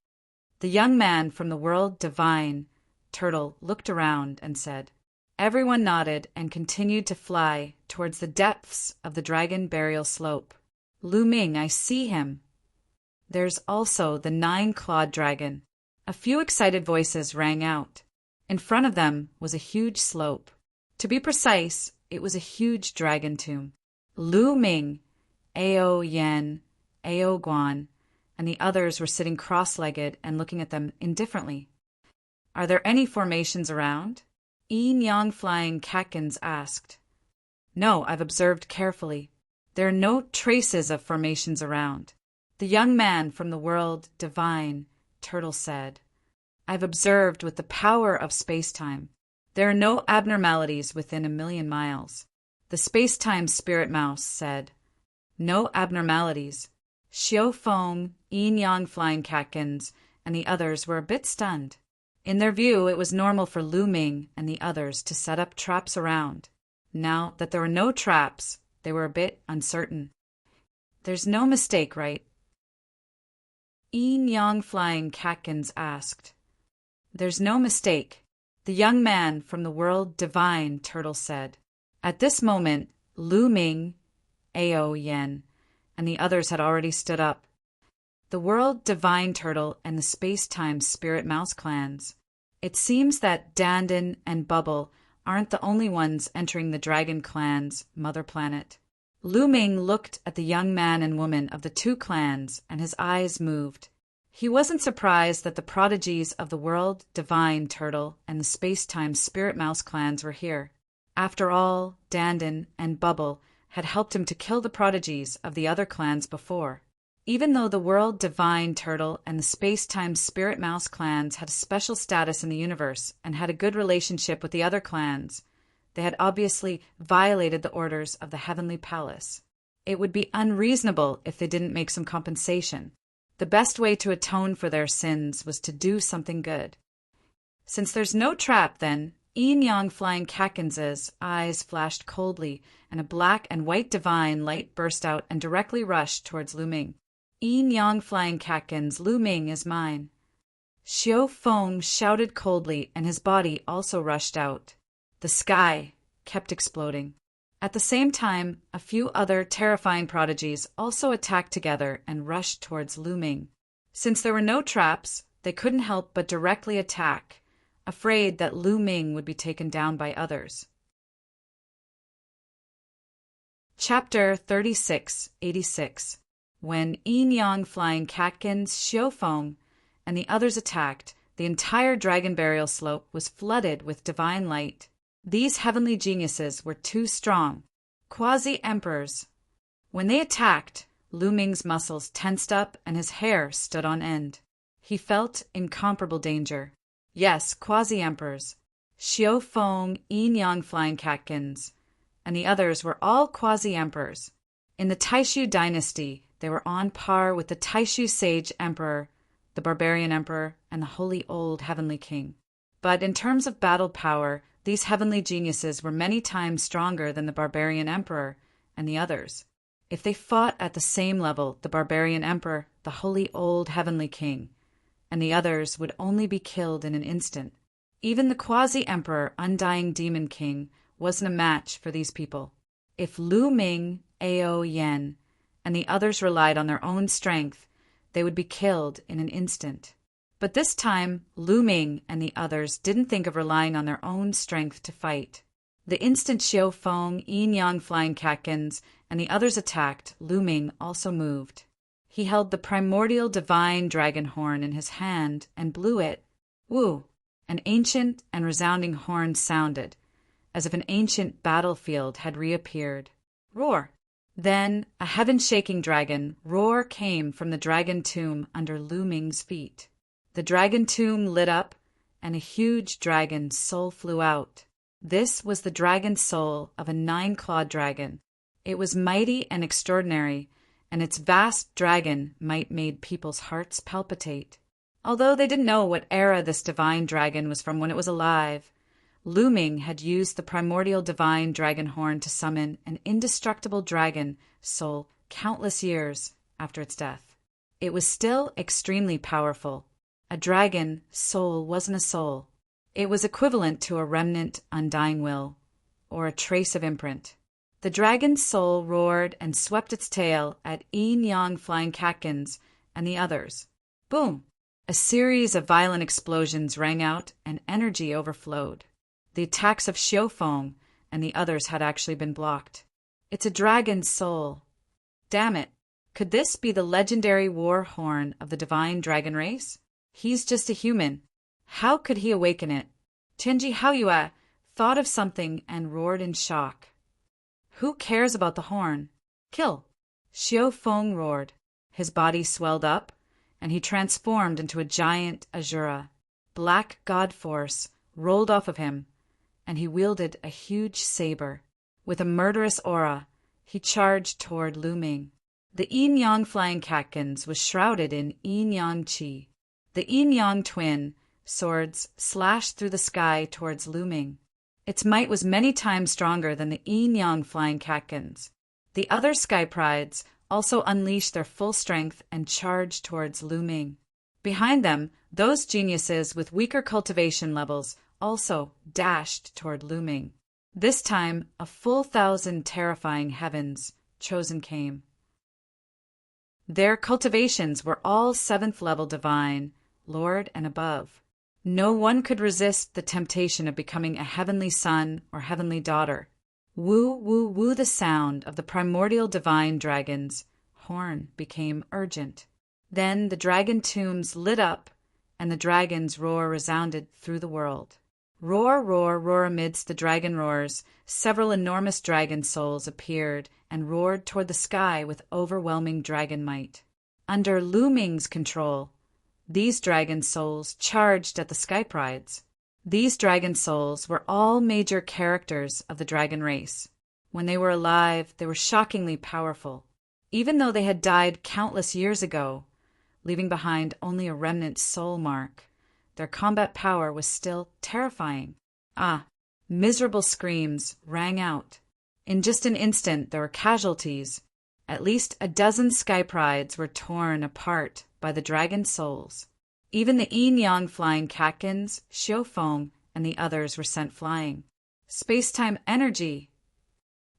The young man from the world divine turtle looked around and said. Everyone nodded and continued to fly towards the depths of the dragon burial slope. Lu Ming, I see him. There's also the 9-clawed dragon. A few excited voices rang out. In front of them was a huge slope. To be precise, it was a huge dragon tomb. Lu Ming, Ao Yan, Ao Guan, and the others were sitting cross-legged and looking at them indifferently. Are there any formations around? Yin Yang Flying Catkins asked. No, I've observed carefully. There are no traces of formations around. The young man from the world divine turtle said. I've observed with the power of space-time. There are no abnormalities within 1,000,000 miles. The space-time spirit mouse said. No abnormalities. Xiao Feng, Yin Yang Flying Catkins, and the others were a bit stunned. In their view, it was normal for Lu Ming and the others to set up traps around. Now that there were no traps, they were a bit uncertain. There's no mistake, right? Yin Yang Flying Catkins asked. There's no mistake. The young man from the world divine turtle said. At this moment, Lu Ming, Ao Yan, and the others had already stood up. The world divine turtle and the space-time spirit mouse clans. It seems that Dandan and Bubble aren't the only ones entering the dragon clan's mother planet. Lu Ming looked at the young man and woman of the two clans, and his eyes moved. He wasn't surprised that the prodigies of the world divine turtle and the space-time spirit mouse clans were here. After all, Dandan and Bubble had helped him to kill the prodigies of the other clans before. Even though the world divine turtle and the space-time spirit mouse clans had a special status in the universe and had a good relationship with the other clans, they had obviously violated the orders of the Heavenly Palace. It would be unreasonable if they didn't make some compensation. The best way to atone for their sins was to do something good. Since there's no trap, then, Yin Yang Flying Catkins's eyes flashed coldly, and a black and white divine light burst out and directly rushed towards Lu Ming. Yin Yang Flying Catkins, Lu Ming is mine. Xiao Feng shouted coldly, and his body also rushed out. The sky kept exploding. At the same time, a few other terrifying prodigies also attacked together and rushed towards Lu Ming. Since there were no traps, they couldn't help but directly attack, afraid that Lu Ming would be taken down by others. Chapter 3686. When Yin Yang Flying Catkins, Xiao Feng, and the others attacked, the entire dragon burial slope was flooded with divine light. These heavenly geniuses were too strong, quasi-emperors. When they attacked, Lu Ming's muscles tensed up and his hair stood on end. He felt incomparable danger. Yes, quasi-emperors. Xiao Feng, Yin Yang Flying Catkins, and the others were all quasi-emperors. In the Taishu dynasty, they were on par with the Taishu sage emperor, the barbarian emperor, and the holy old heavenly king. But in terms of battle power, these heavenly geniuses were many times stronger than the barbarian emperor and the others. If they fought at the same level, the barbarian emperor, the holy old heavenly king, and the others would only be killed in an instant. Even the quasi-emperor, undying demon king, wasn't a match for these people. If Lu Ming, Ao Yen, and the others relied on their own strength, they would be killed in an instant. But this time, Lu Ming and the others didn't think of relying on their own strength to fight. The instant Xiao Feng, Yin Yang flying catkins, and the others attacked, Lu Ming also moved. He held the primordial divine dragon horn in his hand and blew it. Woo! An ancient and resounding horn sounded, as if an ancient battlefield had reappeared. Roar! Then a heaven-shaking dragon roar came from the dragon tomb under Lu Ming's feet. The dragon tomb lit up, and a huge dragon soul flew out. This was the dragon soul of a 9-clawed dragon. It was mighty and extraordinary, and its vast dragon might made people's hearts palpitate. Although they didn't know what era this divine dragon was from when it was alive, Lu Ming had used the primordial divine dragon horn to summon an indestructible dragon soul countless years after its death. It was still extremely powerful. A dragon soul wasn't a soul. It was equivalent to a remnant undying will, or a trace of imprint. The dragon's soul roared and swept its tail at Yin Yang flying catkins and the others. Boom! A series of violent explosions rang out and energy overflowed. The attacks of Xiao Feng and the others had actually been blocked. It's a dragon's soul. Damn it! Could this be the legendary war horn of the divine dragon race? He's just a human. How could he awaken it? Tianji Haoyue thought of something and roared in shock. Who cares about the horn? Kill! Xiao Feng roared. His body swelled up, and he transformed into a giant Azura. Black god force rolled off of him, and he wielded a huge saber. With a murderous aura, he charged toward Lu Ming. The Yin Yang flying catkins was shrouded in Yin Yang chi. The Yin Yang twin swords slashed through the sky towards Lu Ming. Its might was many times stronger than the Yin Yang flying catkins. The other sky prides also unleashed their full strength and charged towards Lu Ming. Behind them, those geniuses with weaker cultivation levels also dashed toward Lu Ming. This time, a full 1,000 terrifying heavens chosen came. Their cultivations were all 7th level divine, Lord and above. No one could resist the temptation of becoming a heavenly son or heavenly daughter. Woo, woo, woo, the sound of the primordial divine dragon's horn became urgent. Then the dragon tombs lit up, and the dragon's roar resounded through the world. Roar, roar, roar amidst the dragon roars, several enormous dragon souls appeared and roared toward the sky with overwhelming dragon might. Under Lu Ming's control, these dragon souls charged at the sky prides. These dragon souls were all major characters of the dragon race. When they were alive, they were shockingly powerful. Even though they had died countless years ago, leaving behind only a remnant soul mark, their combat power was still terrifying. Miserable screams rang out. In just an instant, there were casualties. At least a dozen sky prides were torn apart by the dragon souls. Even the Yin Yang flying catkins, Xiao Feng, and the others were sent flying. Space-time energy.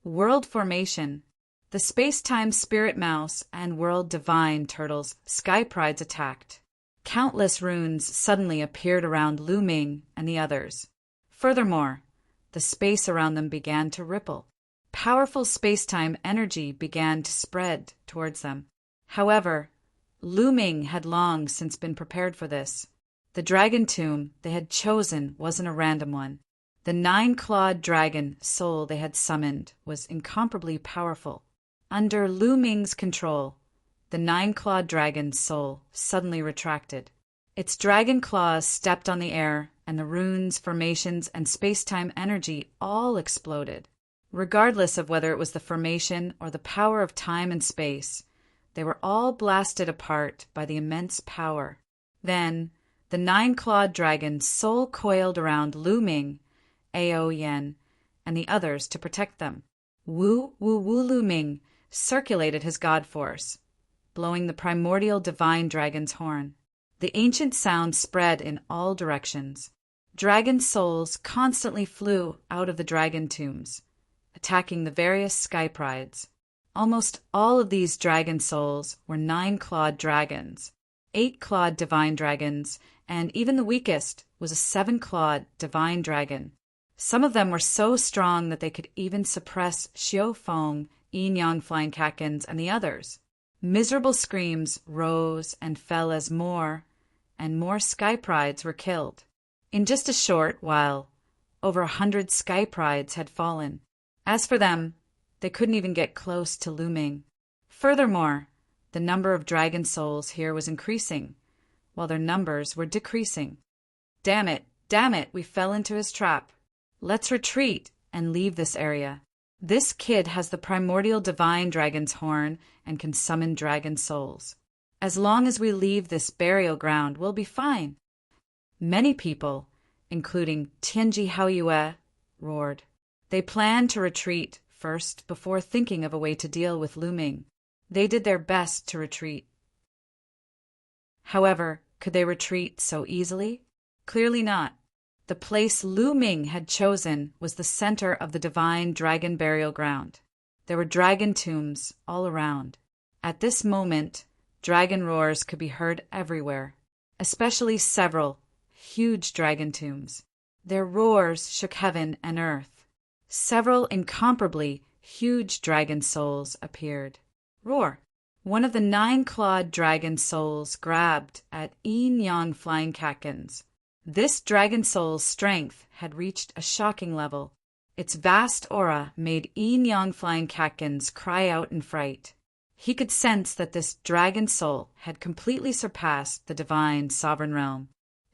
World formation. The space-time spirit mouse and world divine turtles, sky prides attacked. Countless runes suddenly appeared around Lu Ming and the others. Furthermore, the space around them began to ripple. Powerful space-time energy began to spread towards them. However, Lu Ming had long since been prepared for this. The dragon tomb they had chosen wasn't a random one. The 9-clawed dragon soul they had summoned was incomparably powerful. Under Lu Ming's control, the 9-clawed dragon's soul suddenly retracted. Its dragon claws stepped on the air, and the runes, formations, and space-time energy all exploded. Regardless of whether it was the formation or the power of time and space, they were all blasted apart by the immense power. Then, the 9-clawed dragon soul coiled around Lu Ming, Ao Yen, and the others to protect them. Woo, woo, woo, Lu Ming circulated his god force, blowing the primordial divine dragon's horn. The ancient sound spread in all directions. Dragon souls constantly flew out of the dragon tombs, attacking the various sky prides. Almost all of these dragon souls were 9-clawed dragons, 8-clawed divine dragons, and even the weakest was a 7-clawed divine dragon. Some of them were so strong that they could even suppress Xiao Feng, Yin Yang Flying Katkins, and the others. Miserable screams rose and fell as more and more sky prides were killed. In just a short while, over 100 sky prides had fallen. As for them, they couldn't even get close to Lu Ming. Furthermore, the number of dragon souls here was increasing, while their numbers were decreasing. Damn it, we fell into his trap. Let's retreat and leave this area. This kid has the primordial divine dragon's horn and can summon dragon souls. As long as we leave this burial ground, we'll be fine. Many people, including Tianji Haoyue, roared. They planned to retreat first before thinking of a way to deal with Lu Ming. They did their best to retreat. However, could they retreat so easily? Clearly not. The place Lu Ming had chosen was the center of the divine dragon burial ground. There were dragon tombs all around. At this moment, dragon roars could be heard everywhere, especially several huge dragon tombs. Their roars shook heaven and earth. Several incomparably huge dragon souls appeared. Roar! One of the 9-clawed dragon souls grabbed at Yin Yang Flying Katkins. This dragon soul's strength had reached a shocking level. Its vast aura made Yin Yang Flying Katkins cry out in fright. He could sense that this dragon soul had completely surpassed the divine sovereign realm.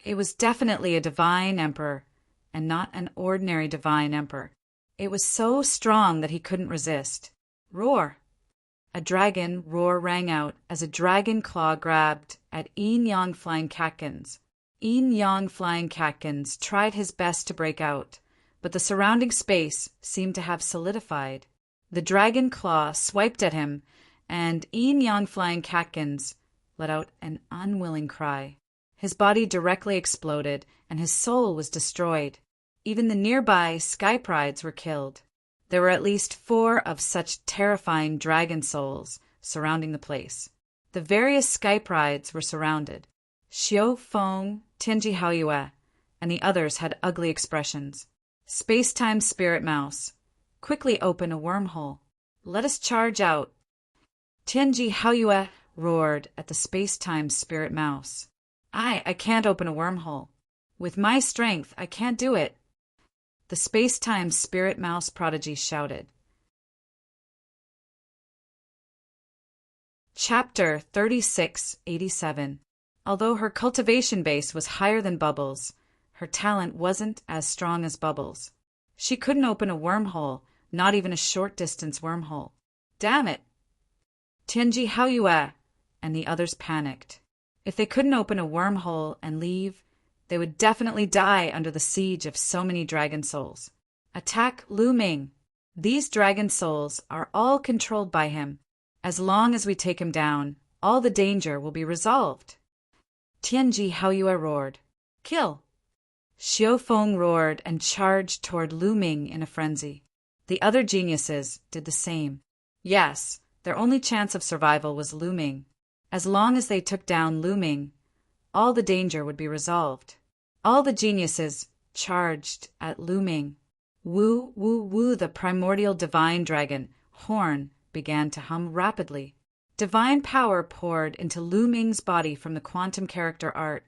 It was definitely a divine emperor, and not an ordinary divine emperor. It was so strong that he couldn't resist. Roar! A dragon roar rang out as a dragon claw grabbed at Yin Yang Flying Katkins. Yin Yang Flying Katkins tried his best to break out, but the surrounding space seemed to have solidified. The dragon claw swiped at him, and Yin Yang Flying Katkins let out an unwilling cry. His body directly exploded, and his soul was destroyed. Even the nearby sky prides were killed. There were at least 4 of such terrifying dragon souls surrounding the place. The various sky prides were surrounded. Xiao Feng, Tianji Haoyue, and the others had ugly expressions. Space-time spirit mouse, quickly open a wormhole. Let us charge out. Tianji Haoyue roared at the space-time spirit mouse. I can't open a wormhole. With my strength, I can't do it. The space-time spirit mouse prodigy shouted. Chapter 3687. Although her cultivation base was higher than Bubbles, her talent wasn't as strong as Bubbles. She couldn't open a wormhole, not even a short-distance wormhole. Damn it! Tianji Haoyue and the others panicked. If they couldn't open a wormhole and leave, they would definitely die under the siege of so many dragon souls. Attack Lu Ming. These dragon souls are all controlled by him. As long as we take him down, all the danger will be resolved. Tianji Haoyue roared. Kill! Xiao Feng roared and charged toward Lu Ming in a frenzy. The other geniuses did the same. Yes, their only chance of survival was Lu Ming. As long as they took down Lu Ming, all the danger would be resolved. All the geniuses charged at Lu Ming. Woo, woo, woo, the primordial divine dragon horn began to hum rapidly. Divine power poured into Lu Ming's body from the quantum character art,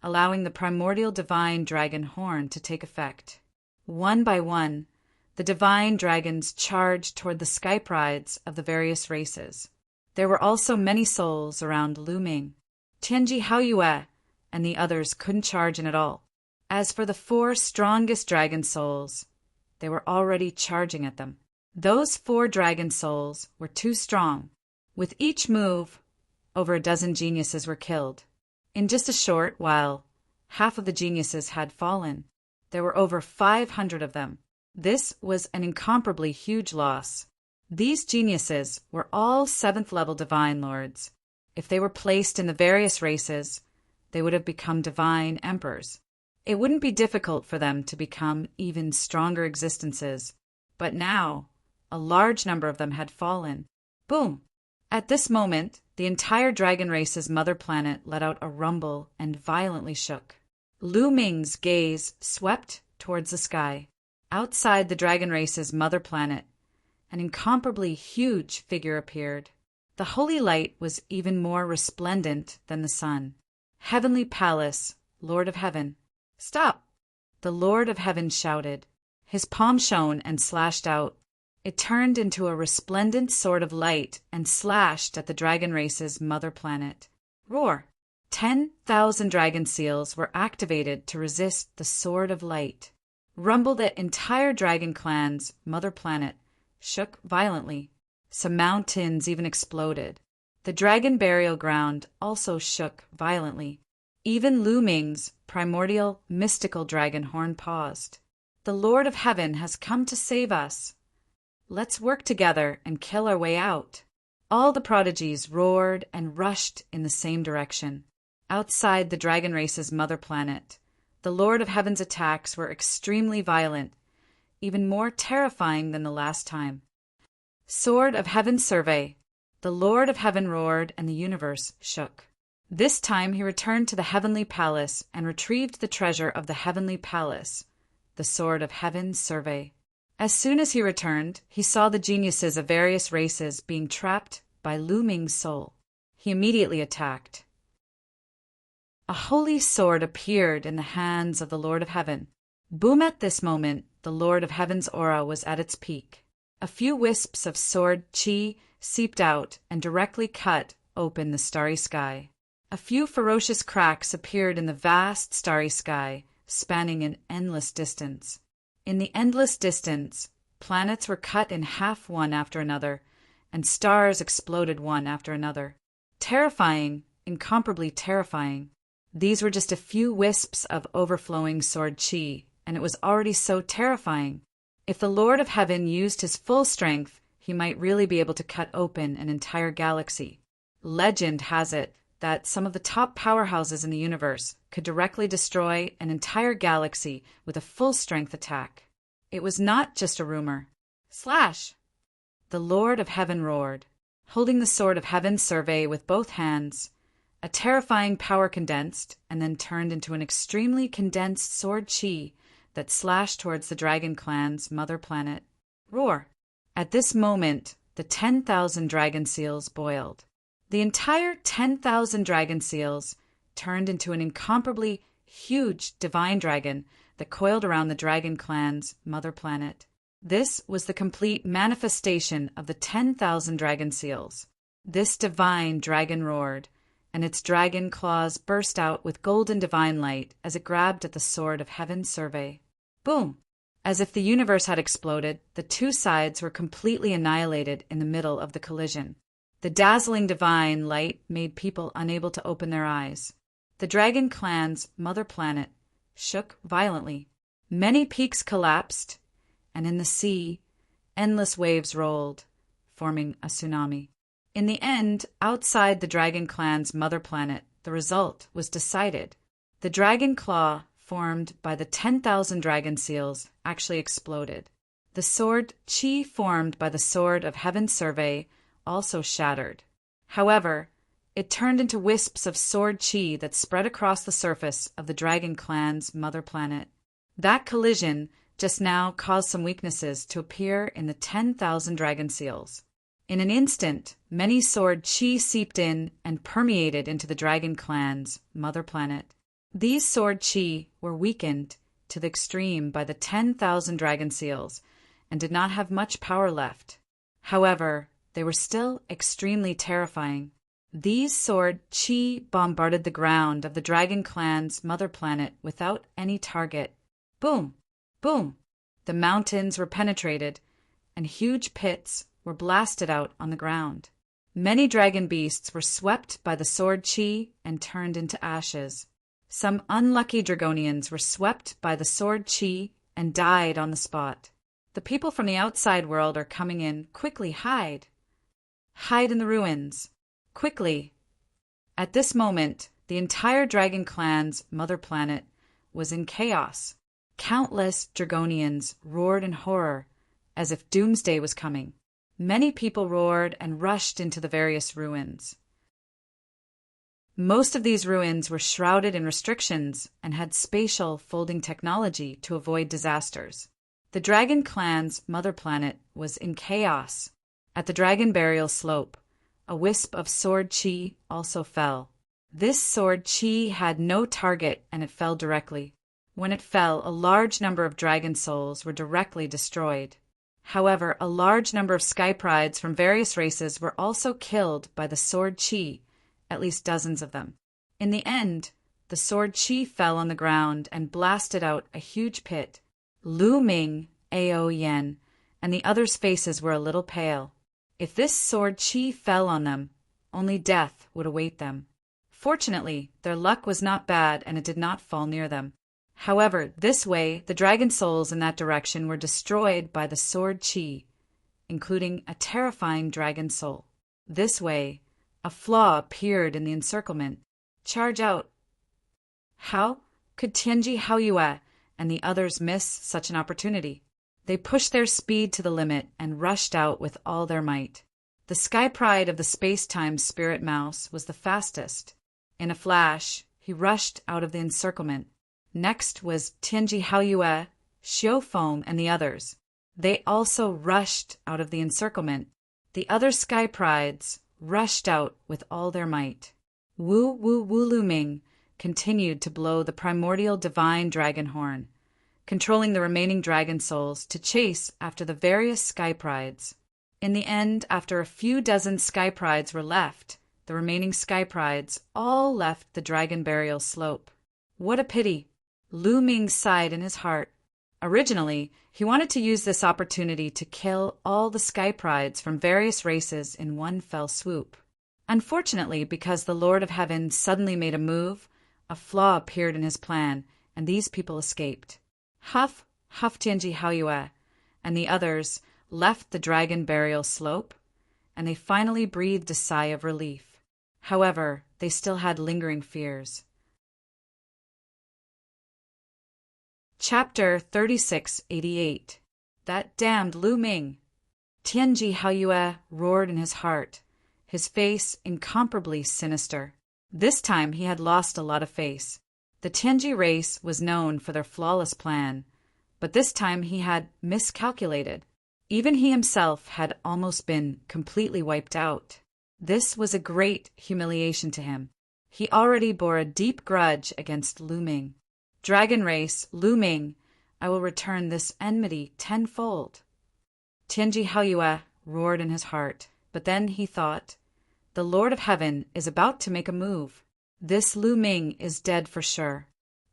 allowing the primordial divine dragon horn to take effect. One by one, the divine dragons charged toward the sky prides of the various races. There were also many souls around Lu Ming. Tianji Haoyue and the others couldn't charge in at all. As for the 4 strongest dragon souls, they were already charging at them. Those 4 dragon souls were too strong. With each move, over a dozen geniuses were killed. In just a short while, half of the geniuses had fallen. There were over 500 of them. This was an incomparably huge loss. These geniuses were all 7th-level divine lords. If they were placed in the various races, they would have become divine emperors. It wouldn't be difficult for them to become even stronger existences, but now a large number of them had fallen. Boom! At this moment, the entire dragon race's mother planet let out a rumble and violently shook. Lu Ming's gaze swept towards the sky. Outside the dragon race's mother planet, an incomparably huge figure appeared. The holy light was even more resplendent than the sun. Heavenly Palace, Lord of Heaven. Stop! The Lord of Heaven shouted. His palm shone and slashed out. It turned into a resplendent sword of light and slashed at the dragon race's mother planet. Roar! 10,000 dragon seals were activated to resist the sword of light. Rumble, the entire dragon clan's mother planet shook violently. Some mountains even exploded. The dragon burial ground also shook violently. Even Lu Ming's primordial mystical dragon horn paused. The Lord of Heaven has come to save us. Let's work together and kill our way out. All the prodigies roared and rushed in the same direction. Outside the dragon race's mother planet, the Lord of Heaven's attacks were extremely violent, even more terrifying than the last time. Sword of Heaven survey. The Lord of Heaven roared and the universe shook. This time he returned to the heavenly palace and retrieved the treasure of the heavenly palace, the Sword of Heaven survey. As soon as he returned, he saw the geniuses of various races being trapped by Lu Ming's soul. He immediately attacked. A holy sword appeared in the hands of the Lord of Heaven. Boom! At this moment, the Lord of Heaven's aura was at its peak. A few wisps of sword chi seeped out and directly cut open the starry sky. A few ferocious cracks appeared in the vast starry sky, spanning an endless distance. In the endless distance, planets were cut in half one after another, and stars exploded one after another. Terrifying, incomparably terrifying. These were just a few wisps of overflowing sword chi, and it was already so terrifying. If the Lord of Heaven used his full strength, he might really be able to cut open an entire galaxy. Legend has it that some of the top powerhouses in the universe could directly destroy an entire galaxy with a full-strength attack. It was not just a rumor. Slash! The Lord of Heaven roared, holding the Sword of Heaven survey with both hands. A terrifying power condensed and then turned into an extremely condensed sword chi that slashed towards the Dragon Clan's mother planet. Roar! At this moment, the 10,000 dragon seals boiled. The entire 10,000 dragon seals turned into an incomparably huge divine dragon that coiled around the Dragon Clan's mother planet. This was the complete manifestation of the 10,000 dragon seals. This divine dragon roared, and its dragon claws burst out with golden divine light as it grabbed at the Sword of Heaven survey. Boom! As if the universe had exploded, the two sides were completely annihilated in the middle of the collision. The dazzling divine light made people unable to open their eyes. The Dragon Clan's mother planet shook violently. Many peaks collapsed, and in the sea, endless waves rolled, forming a tsunami. In the end, outside the Dragon Clan's mother planet, the result was decided. The dragon claw formed by the 10,000 dragon seals actually exploded. The sword chi formed by the Sword of Heaven survey also shattered. However, it turned into wisps of sword chi that spread across the surface of the Dragon Clan's mother planet. That collision just now caused some weaknesses to appear in the 10,000 dragon seals. In an instant, many sword chi seeped in and permeated into the Dragon Clan's mother planet. These sword chi were weakened to the extreme by the 10,000 dragon seals and did not have much power left. However, they were still extremely terrifying. These sword chi bombarded the ground of the Dragon Clan's mother planet without any target. Boom! Boom! The mountains were penetrated, and huge pits were blasted out on the ground. Many dragon beasts were swept by the sword chi and turned into ashes. Some unlucky Dragonians were swept by the sword chi and died on the spot. The people from the outside world are coming in. Quickly, hide! Hide in the ruins! Quickly!" At this moment, the entire dragon clan's mother planet was in chaos. Countless Dragonians roared in horror, as if doomsday was coming. Many people roared and rushed into the various ruins. Most of these ruins were shrouded in restrictions and had spatial folding technology to avoid disasters. The Dragon Clan's mother planet was in chaos. At the Dragon Burial Slope, a wisp of sword chi also fell. This sword chi had no target and it fell directly. When it fell, a large number of dragon souls were directly destroyed. However, a large number of sky prides from various races were also killed by the sword chi, at least dozens of them. In the end, the sword chi fell on the ground and blasted out a huge pit. Lu Ming, Ao Yen, and the others' faces were a little pale. If this sword chi fell on them, only death would await them. Fortunately, their luck was not bad and it did not fall near them. However, this way, the dragon souls in that direction were destroyed by the sword chi, including a terrifying dragon soul. This way, a flaw appeared in the encirclement. Charge out! How could Tianji Haoyue and the others miss such an opportunity? They pushed their speed to the limit and rushed out with all their might. The sky pride of the space-time spirit mouse was the fastest. In a flash, he rushed out of the encirclement. Next was Tianji Haoyue, Xiu Foam, and the others. They also rushed out of the encirclement. The other sky prides rushed out with all their might. Wu Wu Wu Lu Ming continued to blow the primordial divine dragon horn, controlling the remaining dragon souls to chase after the various sky prides. In the end, after a few dozen sky prides were left, the remaining sky prides all left the dragon burial slope. What a pity! Lu Ming sighed in his heart. Originally, he wanted to use this opportunity to kill all the sky prides from various races in one fell swoop. Unfortunately, because the Lord of Heaven suddenly made a move, a flaw appeared in his plan, and these people escaped. Huff Tianji Haoyue, and the others left the dragon burial slope, and they finally breathed a sigh of relief. However, they still had lingering fears. Chapter 3688. That damned Lu Ming! Tianji Haoyue roared in his heart, his face incomparably sinister. This time he had lost a lot of face. The Tianji race was known for their flawless plan, but this time he had miscalculated. Even he himself had almost been completely wiped out. This was a great humiliation to him. He already bore a deep grudge against Lu Ming. Dragon race, Lu Ming, I will return this enmity tenfold. Tianji Haoyue roared in his heart, but then he thought, the Lord of Heaven is about to make a move. This Lu Ming is dead for sure.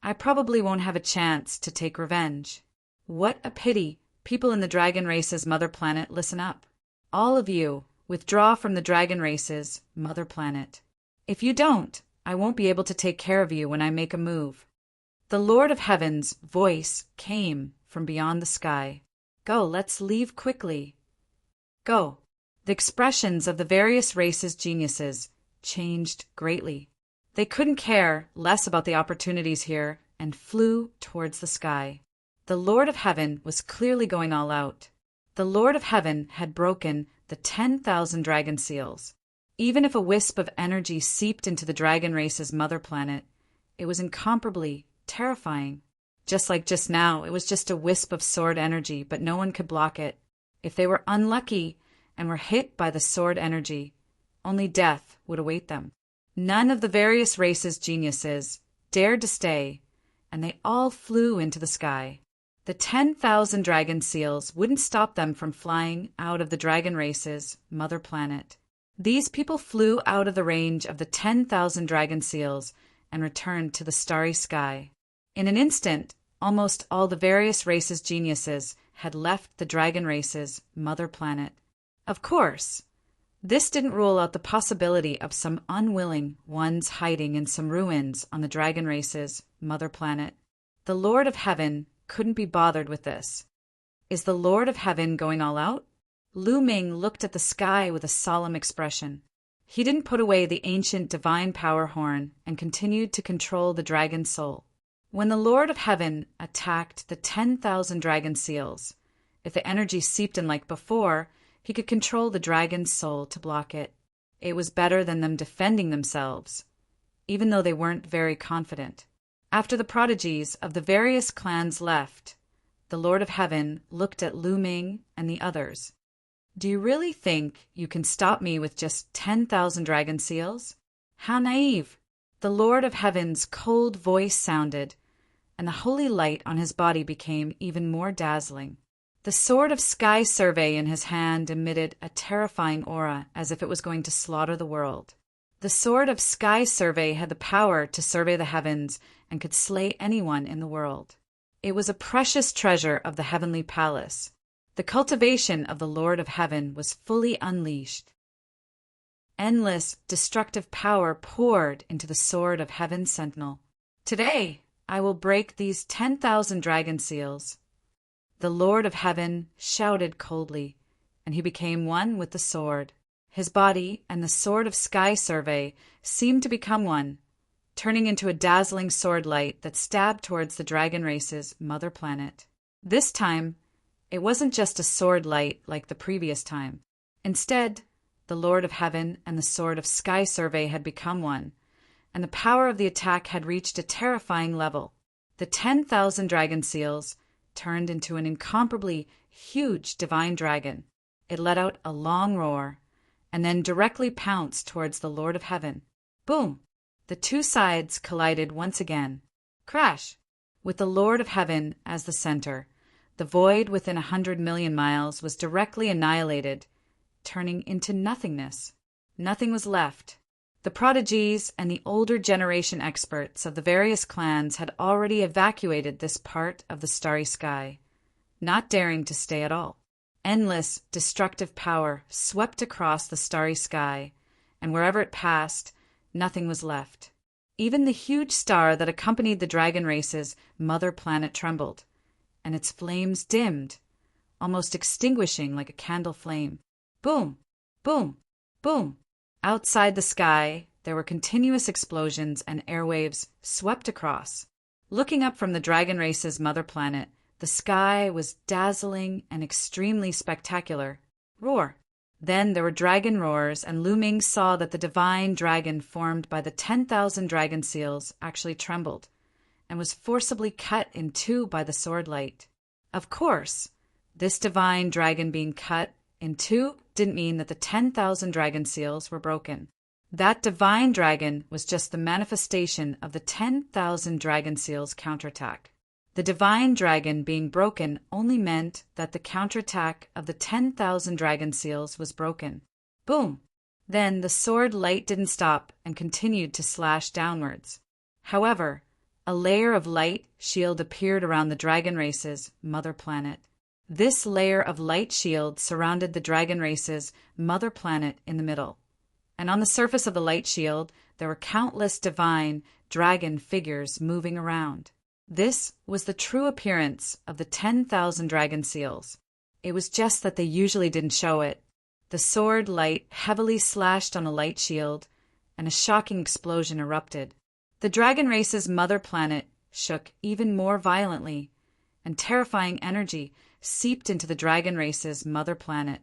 I probably won't have a chance to take revenge. What a pity! People in the dragon race's mother planet, listen up. All of you, withdraw from the dragon race's mother planet. If you don't, I won't be able to take care of you when I make a move. The Lord of Heaven's voice came from beyond the sky. Go, let's leave quickly. Go. The expressions of the various races' geniuses changed greatly. They couldn't care less about the opportunities here and flew towards the sky. The Lord of Heaven was clearly going all out. The Lord of Heaven had broken the 10,000 dragon seals. Even if a wisp of energy seeped into the dragon race's mother planet, it was incomparably terrifying. Just like just now, it was just a wisp of sword energy, but no one could block it. If they were unlucky and were hit by the sword energy, only death would await them. None of the various races' geniuses dared to stay, and they all flew into the sky. The 10,000 dragon seals wouldn't stop them from flying out of the dragon race's mother planet. These people flew out of the range of the 10,000 dragon seals and returned to the starry sky. In an instant, almost all the various races' geniuses had left the dragon race's mother planet. Of course, this didn't rule out the possibility of some unwilling ones hiding in some ruins on the dragon race's mother planet. The Lord of Heaven couldn't be bothered with this. Is the Lord of Heaven going all out? Lu Ming looked at the sky with a solemn expression. He didn't put away the ancient divine power horn and continued to control the dragon's soul. When the Lord of Heaven attacked the 10,000 dragon seals, if the energy seeped in like before, he could control the dragon's soul to block it. It was better than them defending themselves, even though they weren't very confident. After the prodigies of the various clans left, the Lord of Heaven looked at Lu Ming and the others. Do you really think you can stop me with just 10,000 dragon seals? How naive! The Lord of Heaven's cold voice sounded, and the holy light on his body became even more dazzling. The sword of sky survey in his hand emitted a terrifying aura as if it was going to slaughter the world. The sword of sky survey had the power to survey the heavens and could slay anyone in the world. It was a precious treasure of the heavenly palace. The cultivation of the Lord of Heaven was fully unleashed. Endless, destructive power poured into the sword of Heaven's sentinel. Today, I will break these 10,000 dragon seals. The Lord of Heaven shouted coldly, and he became one with the sword. His body and the sword of sky survey seemed to become one, turning into a dazzling sword light that stabbed towards the dragon race's mother planet. This time, it wasn't just a sword light like the previous time. Instead, the Lord of Heaven and the sword of sky survey had become one, and the power of the attack had reached a terrifying level. The 10,000 dragon seals turned into an incomparably huge divine dragon. It let out a long roar, and then directly pounced towards the Lord of Heaven. Boom! The two sides collided once again. Crash! With the Lord of Heaven as the center, the void within 100 million miles was directly annihilated, turning into nothingness. Nothing was left. The prodigies and the older generation experts of the various clans had already evacuated this part of the starry sky, not daring to stay at all. Endless, destructive power swept across the starry sky, and wherever it passed, nothing was left. Even the huge star that accompanied the dragon race's mother planet trembled, and its flames dimmed, almost extinguishing like a candle flame. Boom! Boom! Boom! Outside the sky, there were continuous explosions and airwaves swept across. Looking up from the dragon race's mother planet, the sky was dazzling and extremely spectacular. Roar! Then there were dragon roars, and Lu Ming saw that the divine dragon formed by the 10,000 dragon seals actually trembled, and was forcibly cut in two by the sword light. Of course, this divine dragon being cut in two didn't mean that the 10,000 dragon seals were broken. That divine dragon was just the manifestation of the 10,000 dragon seals' counterattack. The divine dragon being broken only meant that the counterattack of the 10,000 dragon seals was broken. Boom! Then the sword light didn't stop and continued to slash downwards. However, a layer of light shield appeared around the dragon race's mother planet. This layer of light shield surrounded the dragon race's mother planet in the middle, and on the surface of the light shield there were countless divine dragon figures moving around. This was the true appearance of the 10,000 dragon seals. It was just that they usually didn't show it. The sword light heavily slashed on a light shield, and a shocking explosion erupted. The dragon race's mother planet shook even more violently, and terrifying energy seeped into the dragon race's mother planet,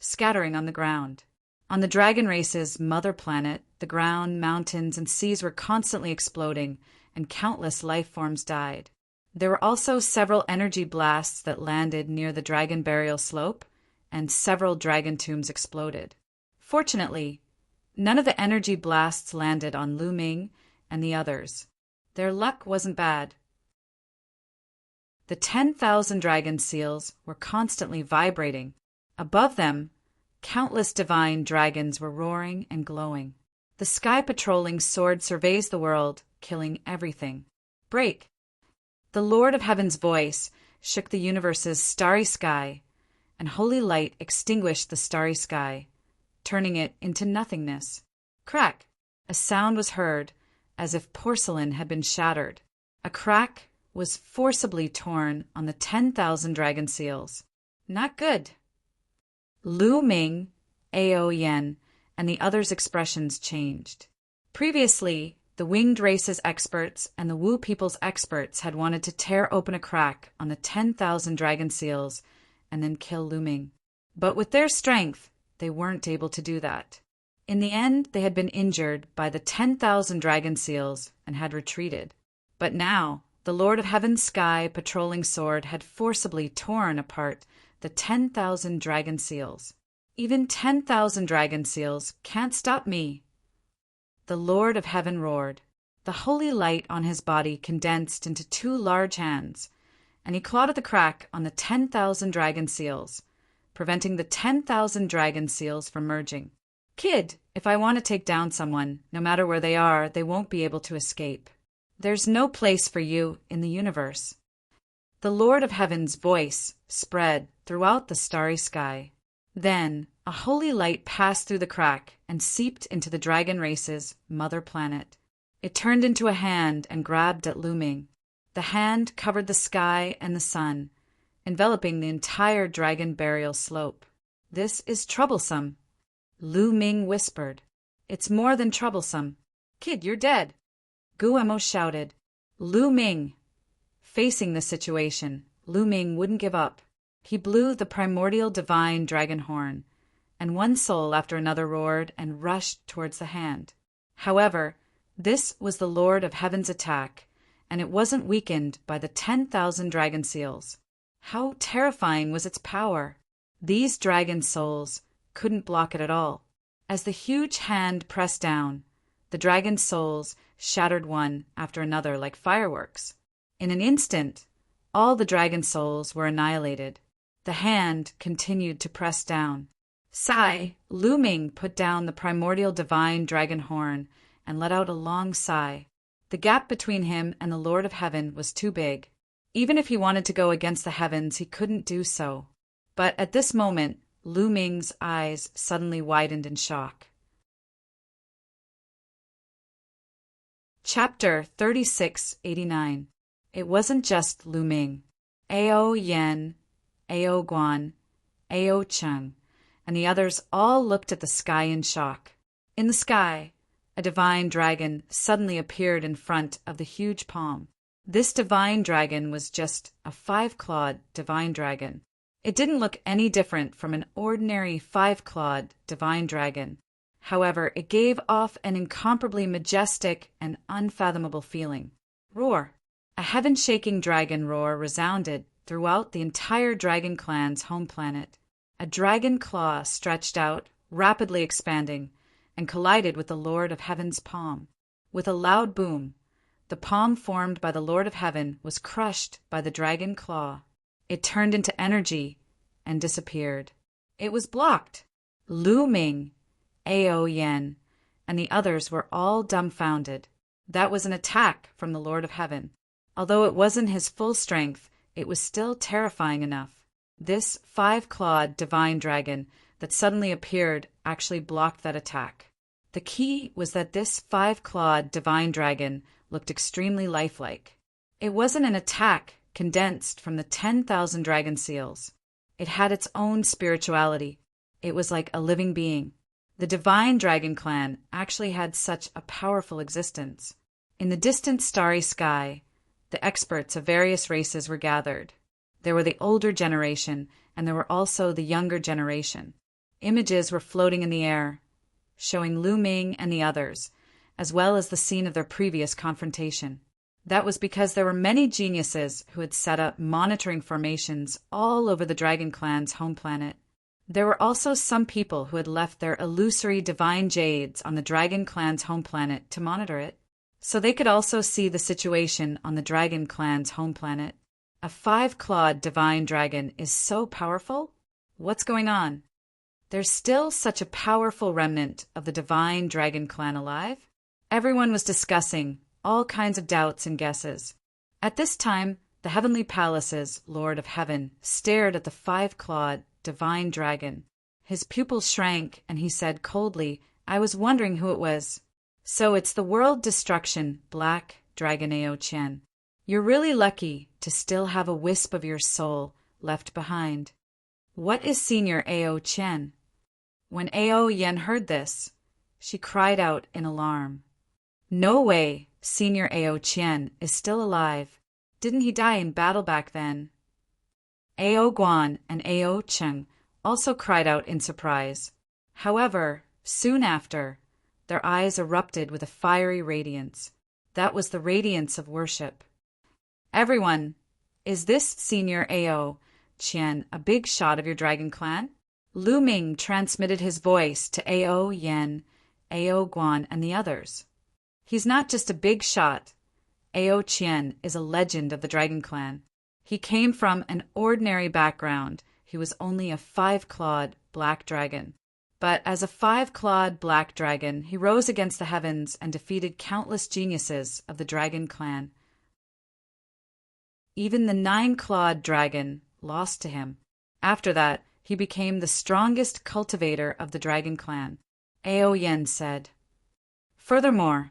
scattering on the ground. On the dragon race's mother planet, the ground, mountains, and seas were constantly exploding, and countless life forms died. There were also several energy blasts that landed near the dragon burial slope, and several dragon tombs exploded. Fortunately, none of the energy blasts landed on Lu Ming and the others. Their luck wasn't bad. The 10,000 dragon seals were constantly vibrating. Above them, countless divine dragons were roaring and glowing. The sky-patrolling sword surveys the world, killing everything. Break! The Lord of Heaven's voice shook the universe's starry sky, and holy light extinguished the starry sky, turning it into nothingness. Crack! A sound was heard, as if porcelain had been shattered. A crack was forcibly torn on the 10,000 dragon seals. Not good. Lu Ming, Ao Yen, and the others' expressions changed. Previously, the winged race's experts and the Wu people's experts had wanted to tear open a crack on the 10,000 dragon seals and then kill Lu Ming. But with their strength, they weren't able to do that. In the end, they had been injured by the 10,000 dragon seals and had retreated. But now, the Lord of Heaven's Sky patrolling sword had forcibly torn apart the 10,000 dragon seals. Even 10,000 dragon seals can't stop me. The Lord of Heaven roared. The holy light on his body condensed into 2 large hands, and he clawed at the crack on the 10,000 dragon seals, preventing the 10,000 dragon seals from merging. Kid, if I want to take down someone, no matter where they are, they won't be able to escape. There's no place for you in the universe. The Lord of Heaven's voice spread throughout the starry sky. Then, a holy light passed through the crack and seeped into the dragon race's mother planet. It turned into a hand and grabbed at Lu Ming. The hand covered the sky and the sun, enveloping the entire dragon burial slope. This is troublesome. Lu Ming whispered. It's more than troublesome. Kid, you're dead. Guemo shouted. Lu Ming. Facing the situation, Lu Ming wouldn't give up. He blew the primordial divine dragon horn, and one soul after another roared and rushed towards the hand. However, this was the Lord of Heaven's attack, and it wasn't weakened by the 10,000 dragon seals. How terrifying was its power! These dragon souls couldn't block it at all. As the huge hand pressed down, the dragon souls shattered one after another like fireworks. In an instant, all the dragon souls were annihilated. The hand continued to press down. Sigh! Lu Ming put down the primordial divine dragon horn and let out a long sigh. The gap between him and the Lord of Heaven was too big. Even if he wanted to go against the heavens, he couldn't do so. But at this moment, Lu Ming's eyes suddenly widened in shock. Chapter 3689. It wasn't just Lu Ming. Ao Yen, Ao Guan, Ao Cheng, and the others all looked at the sky in shock. In the sky, a divine dragon suddenly appeared in front of the huge palm. This divine dragon was just a 5-clawed divine dragon. It didn't look any different from an ordinary 5-clawed divine dragon. However, it gave off an incomparably majestic and unfathomable feeling. Roar! A heaven-shaking dragon roar resounded throughout the entire dragon clan's home planet. A dragon claw stretched out, rapidly expanding, and collided with the Lord of Heaven's palm. With a loud boom, the palm formed by the Lord of Heaven was crushed by the dragon claw. It turned into energy and disappeared. It was blocked. Lu Ming, Ao Yen, and the others were all dumbfounded. That was an attack from the Lord of Heaven. Although it wasn't his full strength, it was still terrifying enough. This 5-clawed divine dragon that suddenly appeared actually blocked that attack. The key was that this 5-clawed divine dragon looked extremely lifelike. It wasn't an attack condensed from the 10,000 dragon seals. It had its own spirituality. It was like a living being. The divine dragon clan actually had such a powerful existence. In the distant starry sky, the experts of various races were gathered. There were the older generation, and there were also the younger generation. Images were floating in the air, showing Lu Ming and the others, as well as the scene of their previous confrontation. That was because there were many geniuses who had set up monitoring formations all over the Dragon Clan's home planet. There were also some people who had left their illusory divine jades on the Dragon Clan's home planet to monitor it, so they could also see the situation on the Dragon Clan's home planet. A 5-clawed divine dragon is so powerful? What's going on? There's still such a powerful remnant of the divine Dragon Clan alive? Everyone was discussing all kinds of doubts and guesses. At this time, the Heavenly Palace's Lord of Heaven stared at the 5-clawed divine dragon. His pupils shrank, and he said coldly, "I was wondering who it was." "So it's the world destruction, Black Dragon Ao Chen. You're really lucky to still have a wisp of your soul left behind. What is Senior Ao Chen? When Ao Yen heard this, she cried out in alarm. No way, Senior Ao Chen is still alive. Didn't he die in battle back then? Ao Guan and Ao Cheng also cried out in surprise. However, soon after, their eyes erupted with a fiery radiance. That was the radiance of worship. Everyone, is this Senior Ao Chen a big shot of your dragon clan? Lu Ming transmitted his voice to Ao Yen, Ao Guan, and the others. He's not just a big shot. Ao Chen is a legend of the dragon clan. He came from an ordinary background. He was only a 5-clawed black dragon. But as a 5-clawed black dragon, he rose against the heavens and defeated countless geniuses of the dragon clan. Even the 9-clawed dragon lost to him. After that, he became the strongest cultivator of the dragon clan. Ao Yen said. Furthermore,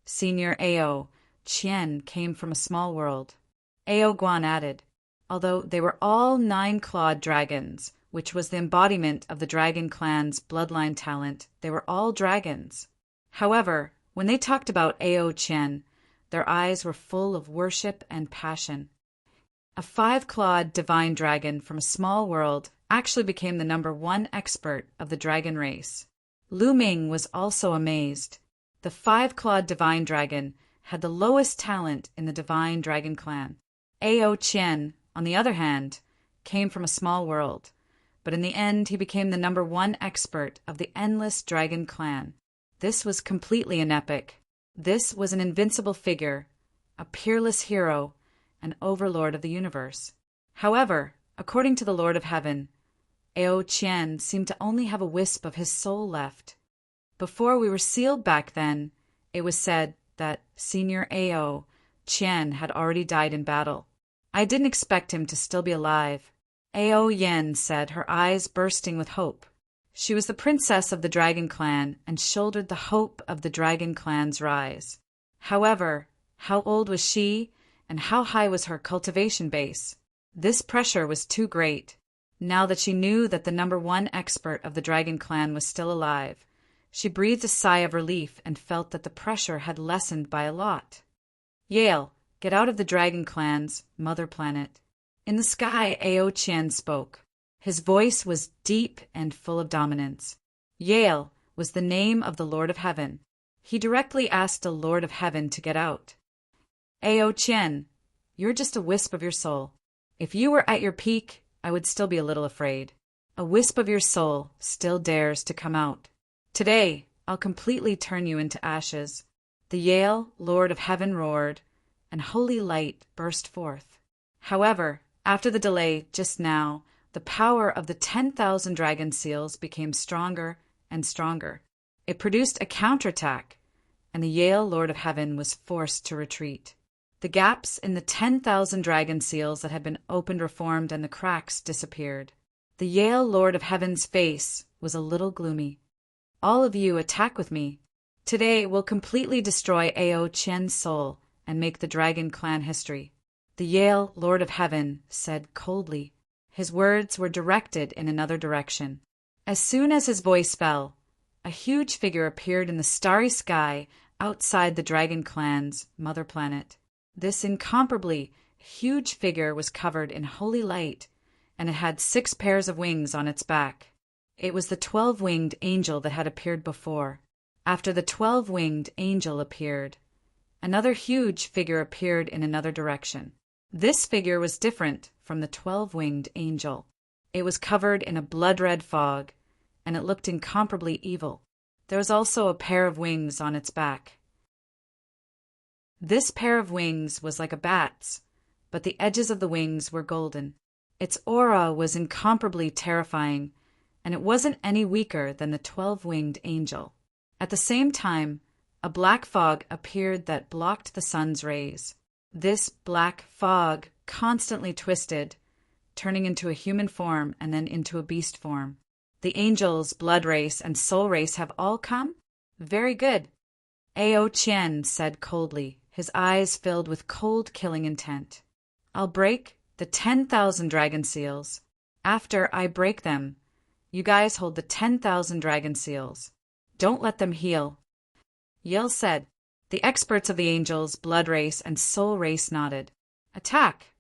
Senior Ao Chen came from a small world. Ao Guan added, although they were all 9-clawed dragons, which was the embodiment of the dragon clan's bloodline talent, they were all dragons. However, when they talked about Ao Chen, their eyes were full of worship and passion. A 5-clawed divine dragon from a small world actually became the #1 expert of the dragon race. Lu Ming was also amazed. The 5-clawed divine dragon had the lowest talent in the divine dragon clan. Ao Chen, on the other hand, came from a small world, but in the end he became the #1 expert of the endless dragon clan. This was completely an epic. This was an invincible figure, a peerless hero, an overlord of the universe. However, according to the Lord of Heaven, Ao Chen seemed to only have a wisp of his soul left. Before we were sealed back then, it was said that Senior Ao Chen had already died in battle. I didn't expect him to still be alive. Ao Yen said, her eyes bursting with hope. She was the princess of the dragon clan and shouldered the hope of the dragon clan's rise. However, how old was she, and how high was her cultivation base? This pressure was too great. Now that she knew that the #1 expert of the dragon clan was still alive, she breathed a sigh of relief and felt that the pressure had lessened by a lot. Yale, get out of the dragon clan's mother planet. In the sky, Ao Chen spoke. His voice was deep and full of dominance. Yale was the name of the Lord of Heaven. He directly asked the Lord of Heaven to get out. Ao Chen, you're just a wisp of your soul. If you were at your peak, I would still be a little afraid. A wisp of your soul still dares to come out. Today, I'll completely turn you into ashes. The Yale Lord of Heaven roared, and holy light burst forth. However, after the delay just now, the power of the 10,000 dragon seals became stronger and stronger. It produced a counterattack, and the Yale Lord of Heaven was forced to retreat. The gaps in the 10,000 dragon seals that had been opened reformed, and the cracks disappeared. The Yale Lord of Heaven's face was a little gloomy. All of you attack with me. Today we'll completely destroy Ao Chen's soul and make the dragon clan history. The Yale Lord of Heaven said coldly. His words were directed in another direction. As soon as his voice fell, a huge figure appeared in the starry sky outside the dragon clan's mother planet. This incomparably huge figure was covered in holy light, and it had 6 pairs of wings on its back. It was the 12-winged angel that had appeared before. After the 12-winged angel appeared, another huge figure appeared in another direction. This figure was different from the 12-winged angel. It was covered in a blood-red fog, and it looked incomparably evil. There was also a pair of wings on its back. This pair of wings was like a bat's, but the edges of the wings were golden. Its aura was incomparably terrifying, and it wasn't any weaker than the 12-winged angel. At the same time, a black fog appeared that blocked the sun's rays. This black fog constantly twisted, turning into a human form and then into a beast form. The angel's blood race and soul race have all come? Very good. Ao Chen said coldly, his eyes filled with cold, killing intent. "I'll break the 10,000 dragon seals. After I break them, you guys hold the 10,000 dragon seals. Don't let them heal." Yale said. The experts of the angels, blood race, and soul race nodded. "Attack!"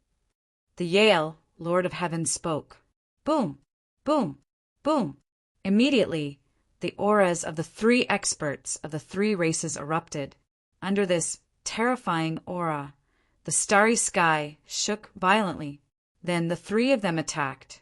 The Yale, Lord of Heaven, spoke. Boom! Boom! Boom! Immediately, the auras of the three experts of the three races erupted. Under this terrifying aura, the starry sky shook violently. Then the three of them attacked.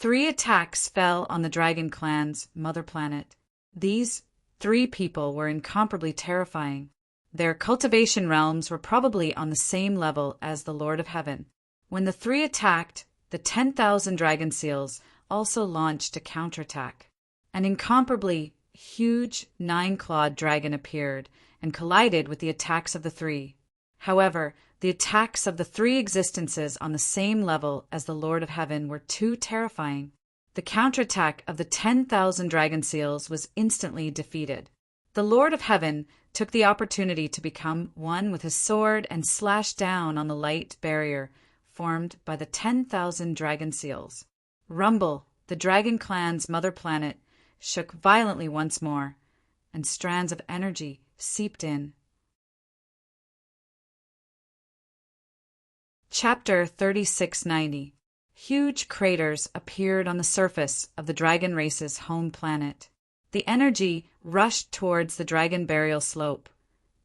3 attacks fell on the Dragon Clan's mother planet. These 3 people were incomparably terrifying. Their cultivation realms were probably on the same level as the Lord of Heaven. When the 3 attacked, the 10,000 dragon seals also launched a counterattack. An incomparably huge 9-clawed dragon appeared and collided with the attacks of the 3. However, the attacks of the 3 existences on the same level as the Lord of Heaven were too terrifying. The counterattack of the 10,000 dragon seals was instantly defeated. The Lord of Heaven took the opportunity to become one with his sword and slashed down on the light barrier formed by the 10,000 dragon seals. Rumble, the Dragon Clan's mother planet, shook violently once more, and strands of energy seeped in. Chapter 3690. Huge craters appeared on the surface of the dragon race's home planet. The energy rushed towards the dragon burial slope,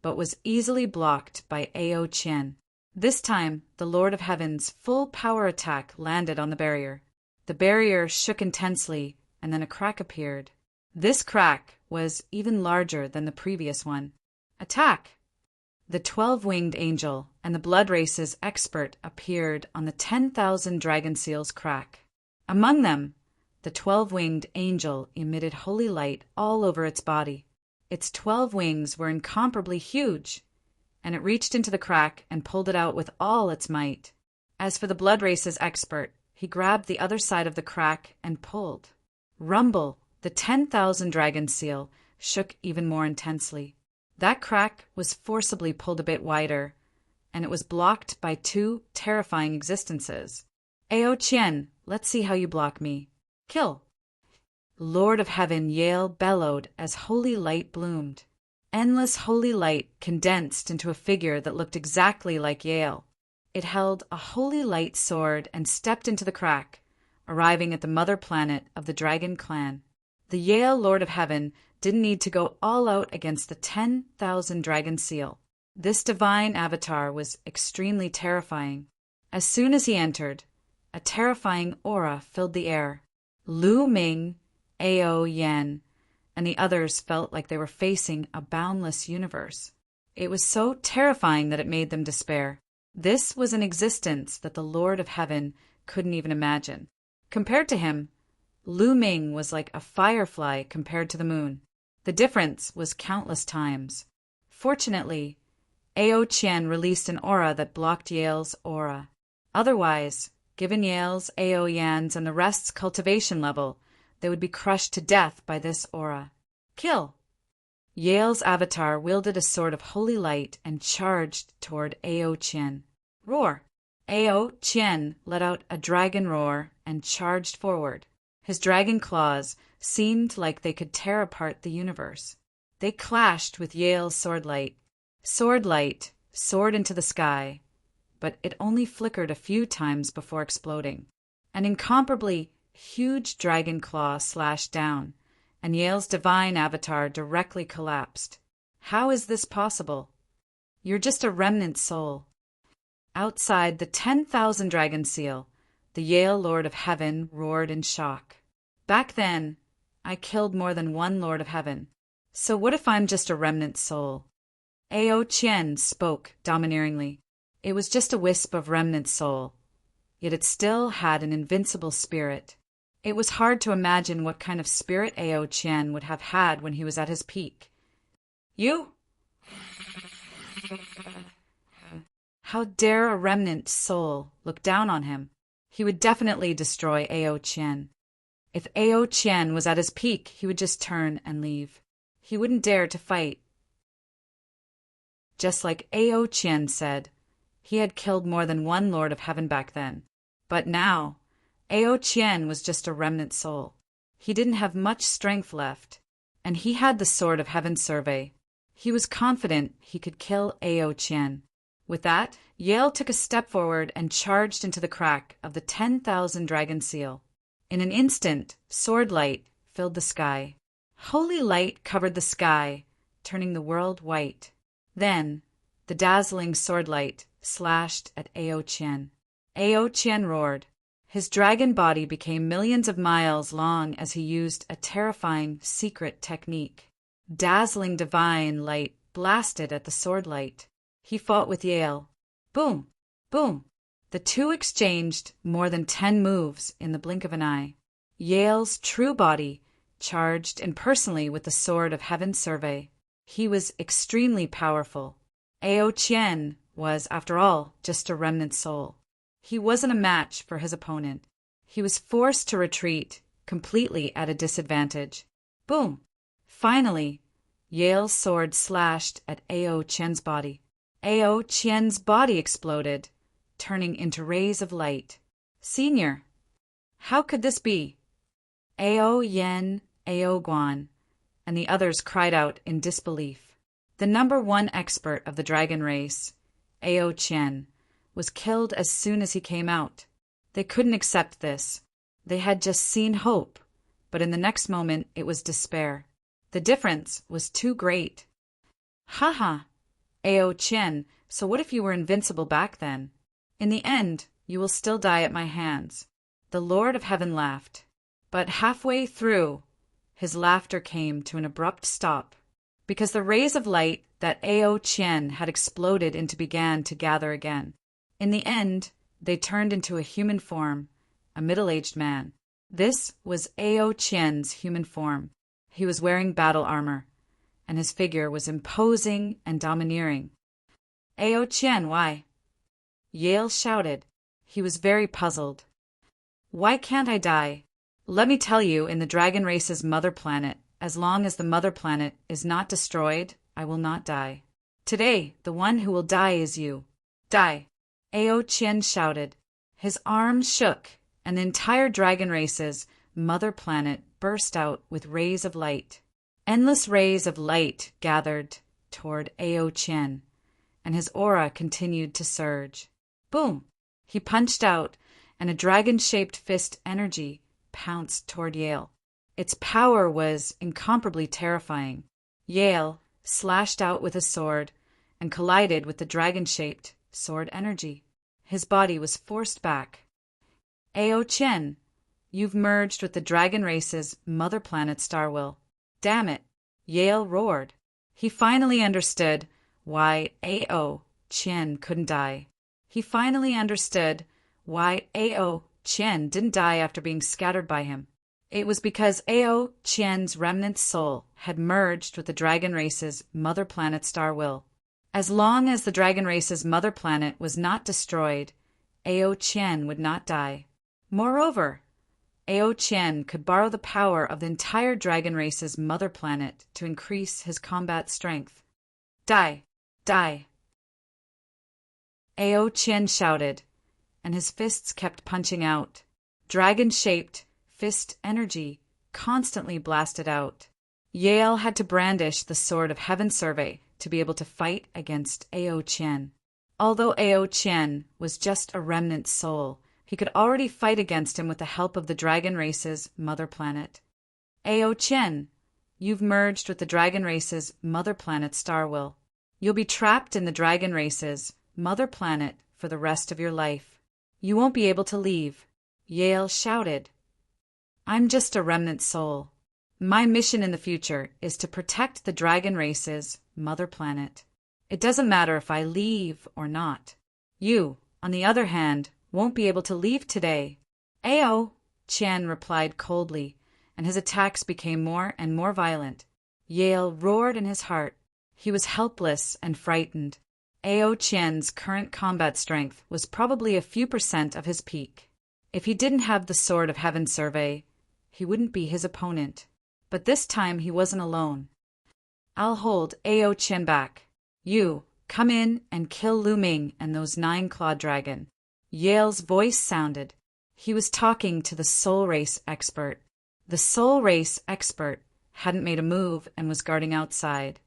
but was easily blocked by Ao Qian. This time, the Lord of Heaven's full power attack landed on the barrier. The barrier shook intensely, and then a crack appeared. This crack was even larger than the previous one. Attack! The 12-winged angel and the blood race's expert appeared on the 10,000 dragon seals' crack. Among them, the 12-winged angel emitted holy light all over its body. Its 12 wings were incomparably huge, and it reached into the crack and pulled it out with all its might. As for the blood race's expert, he grabbed the other side of the crack and pulled. Rumble, the 10,000 dragon seal, shook even more intensely. That crack was forcibly pulled a bit wider, and it was blocked by 2 terrifying existences. Ao Qian, let's see how you block me. Kill! Lord of Heaven Yale bellowed as holy light bloomed. Endless holy light condensed into a figure that looked exactly like Yale. It held a holy light sword and stepped into the crack, arriving at the mother planet of the Dragon Clan. The Yale Lord of Heaven didn't need to go all out against the 10,000 dragon seal. This divine avatar was extremely terrifying. As soon as he entered, a terrifying aura filled the air. Lu Ming, Ao Yan, and the others felt like they were facing a boundless universe. It was so terrifying that it made them despair. This was an existence that the Lord of Heaven couldn't even imagine. Compared to him, Lu Ming was like a firefly compared to the moon. The difference was countless times. Fortunately, Ao Qian released an aura that blocked Yale's aura. Otherwise, given Yale's, Ao Yan's, and the rest's cultivation level, they would be crushed to death by this aura. Kill! Yale's avatar wielded a sword of holy light and charged toward Ao Qian. Roar! Ao Qian let out a dragon roar and charged forward. His dragon claws seemed like they could tear apart the universe. They clashed with Yale's sword light. Sword light soared into the sky, but it only flickered a few times before exploding. An incomparably huge dragon claw slashed down, and Yale's divine avatar directly collapsed. How is this possible? You're just a remnant soul. Outside the 10,000 dragon seal, the Yale Lord of Heaven roared in shock. Back then, I killed more than one Lord of Heaven. So what if I'm just a remnant soul? Ao Qian spoke domineeringly. It was just a wisp of remnant soul, yet it still had an invincible spirit. It was hard to imagine what kind of spirit Ao Qian would have had when he was at his peak. You? How dare a remnant soul look down on him? He would definitely destroy Ao Qian. If Ao Qian was at his peak, he would just turn and leave. He wouldn't dare to fight. Just like Ao Qian said, he had killed more than one Lord of Heaven back then. But now, Ao Qian was just a remnant soul. He didn't have much strength left, and he had the Sword of Heaven survey. He was confident he could kill Ao Qian. With that, Yale took a step forward and charged into the crack of the 10,000 dragon seal. In an instant, sword light filled the sky. Holy light covered the sky, turning the world white. Then, the dazzling sword light slashed at Ao Qian. Ao Qian roared. His dragon body became millions of miles long as he used a terrifying secret technique. Dazzling divine light blasted at the sword light. He fought with Yale. Boom! Boom! The two exchanged more than 10 moves in the blink of an eye. Yale's true body charged impersonally with the Sword of Heaven survey. He was extremely powerful. Ao Qian was, after all, just a remnant soul. He wasn't a match for his opponent. He was forced to retreat, completely at a disadvantage. Boom! Finally, Yale's sword slashed at Ao Qian's body. Ao Qian's body exploded, turning into rays of light. Senior, how could this be? Ao Yen, Ao Guan, and the others cried out in disbelief. The number one expert of the dragon race, Ao Qian, was killed as soon as he came out. They couldn't accept this. They had just seen hope, but in the next moment it was despair. The difference was too great. Haha, Ao Qian, so what if you were invincible back then? In the end, you will still die at my hands. The Lord of Heaven laughed. But halfway through, his laughter came to an abrupt stop, because the rays of light that Ao Qian had exploded into began to gather again. In the end, they turned into a human form, a middle-aged man. This was Ao Qian's human form. He was wearing battle armor, and his figure was imposing and domineering. Ao Qian, why? Yale shouted. He was very puzzled. Why can't I die? Let me tell you, in the dragon race's mother planet, as long as the mother planet is not destroyed, I will not die. Today, the one who will die is you. Die! Ao Qian shouted. His arms shook, and the entire dragon race's mother planet burst out with rays of light. Endless rays of light gathered toward Ao Qian, and his aura continued to surge. Boom! He punched out, and a dragon-shaped fist energy pounced toward Yale. Its power was incomparably terrifying. Yale slashed out with a sword and collided with the dragon-shaped sword energy. His body was forced back. Ao Qian, you've merged with the dragon race's mother planet Starwill. Damn it! Yale roared. He finally understood why Ao Qian couldn't die. He finally understood why Ao Qian didn't die after being scattered by him. It was because Ao Qian's remnant soul had merged with the dragon race's mother planet Starwill. As long as the dragon race's mother planet was not destroyed, Ao Qian would not die. Moreover, Ao Qian could borrow the power of the entire dragon race's mother planet to increase his combat strength. Die! Die! Ao Qian shouted, and his fists kept punching out. Dragon-shaped fist energy constantly blasted out. Yale had to brandish the Sword of Heaven survey to be able to fight against Ao Qian. Although Ao Qian was just a remnant soul, he could already fight against him with the help of the dragon race's mother planet. Ao Qian, you've merged with the dragon race's mother planet Starwill. You'll be trapped in the dragon race's mother planet for the rest of your life. You won't be able to leave. Yale shouted. I'm just a remnant soul. My mission in the future is to protect the dragon race's mother planet. It doesn't matter if I leave or not. You, on the other hand, won't be able to leave today. Ao Qian replied coldly, and his attacks became more and more violent. Yale roared in his heart. He was helpless and frightened. Ao Qian's current combat strength was probably a few % of his peak. If he didn't have the Sword of Heaven survey, he wouldn't be his opponent. But this time he wasn't alone. I'll hold Ao Qian back. You, Come in and kill Lu Ming and those 9-clawed dragon. Yale's voice sounded. He was talking to the soul race expert. The soul race expert hadn't made a move and was guarding outside.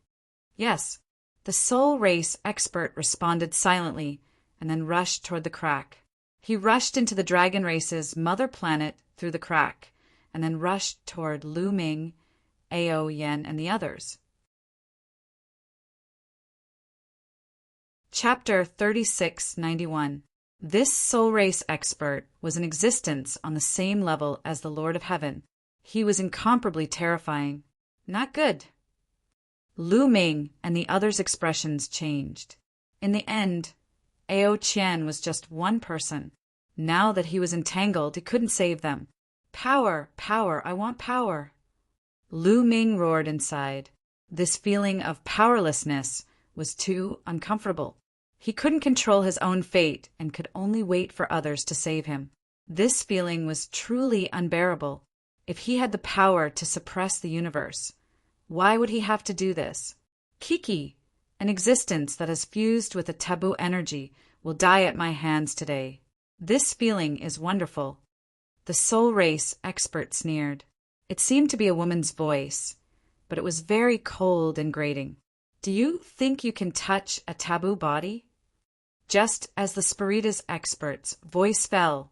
Yes, the soul race expert responded silently and then rushed toward the crack. He rushed into the dragon race's mother planet through the crack and then rushed toward Lu Ming, Ao Yen, and the others. Chapter 3691. This soul race expert was in existence on the same level as the Lord of Heaven. He was incomparably terrifying. Not good. Lu Ming and the others' expressions changed. In the end, Ao Qian was just one person. Now that he was entangled, he couldn't save them. Power, power, I want power. Lu Ming roared inside. This feeling of powerlessness was too uncomfortable. He couldn't control his own fate and could only wait for others to save him. This feeling was truly unbearable. If he had the power to suppress the universe, why would he have to do this? Kiki, an existence that has fused with a taboo energy, will die at my hands today. This feeling is wonderful. The soul race expert sneered. It seemed to be a woman's voice, but it was very cold and grating. Do you think you can touch a taboo body? Just as the Spiritus expert's voice fell,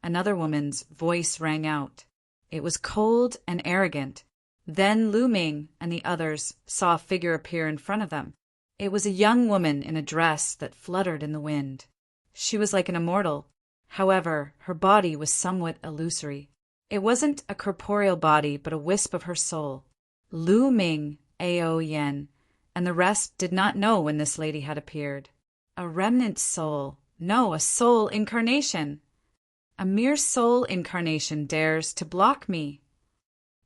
another woman's voice rang out. It was cold and arrogant. Then Lu Ming and the others saw a figure appear in front of them. It was a young woman in a dress that fluttered in the wind. She was like an immortal. However, her body was somewhat illusory. It wasn't a corporeal body, but a wisp of her soul. Lu Ming, Ao Yen, and the rest did not know when this lady had appeared. A remnant soul. No, a soul incarnation. A mere soul incarnation dares to block me.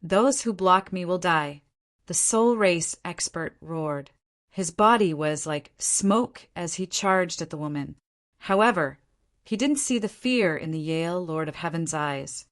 Those who block me will die. The soul race expert roared. His body was like smoke as he charged at the woman. However, he didn't see the fear in the Yale Lord of Heaven's eyes.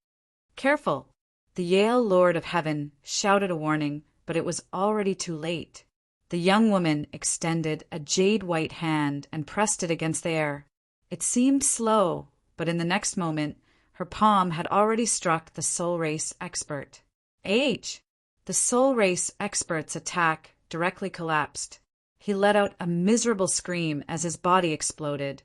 Careful! The Yale Lord of Heaven shouted a warning, but it was already too late. The young woman extended a jade-white hand and pressed it against the air. It seemed slow, but in the next moment, her palm had already struck the soul race expert. The soul race expert's attack directly collapsed. He let out a miserable scream as his body exploded,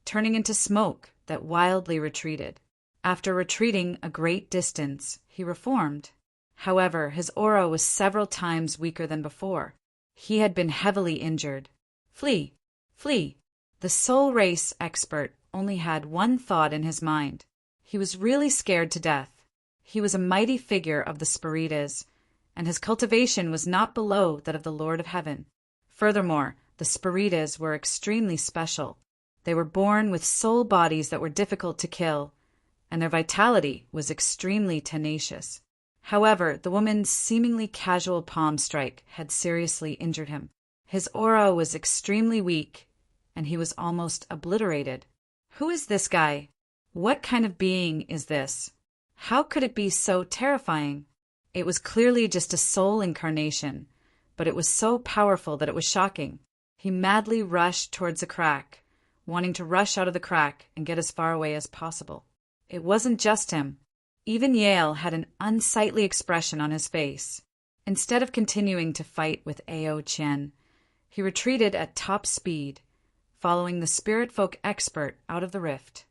turning into smoke that wildly retreated. After retreating a great distance, he reformed. However, his aura was several times weaker than before. He had been heavily injured. Flee! Flee! The soul race expert only had one thought in his mind. He was really scared to death. He was a mighty figure of the Spiritas, and his cultivation was not below that of the Lord of Heaven. Furthermore, the Spiritas were extremely special. They were born with soul bodies that were difficult to kill, and their vitality was extremely tenacious. However, the woman's seemingly casual palm strike had seriously injured him. His aura was extremely weak, and he was almost obliterated. Who is this guy? What kind of being is this? How could it be so terrifying? It was clearly just a soul incarnation, but it was so powerful that it was shocking. He madly rushed towards a crack, wanting to rush out of the crack and get as far away as possible. It wasn't just him. Even Yale had an unsightly expression on his face. Instead of continuing to fight with Ao Qian, he retreated at top speed, following the spirit folk expert out of the rift.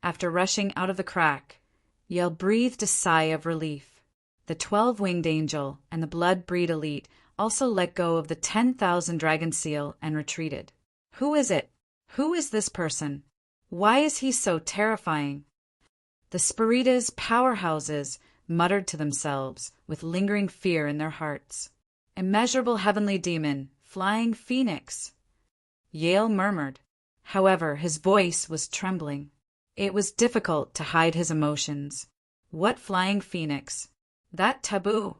After rushing out of the crack, Yale breathed a sigh of relief. The 12-winged angel and the blood-breed elite also let go of the 10,000 dragon seal and retreated. Who is it? Who is this person? Why is he so terrifying? The Spiritas' powerhouses muttered to themselves with lingering fear in their hearts. Immeasurable heavenly demon, flying phoenix. Yale murmured. However, his voice was trembling. It was difficult to hide his emotions. What flying phoenix? That taboo.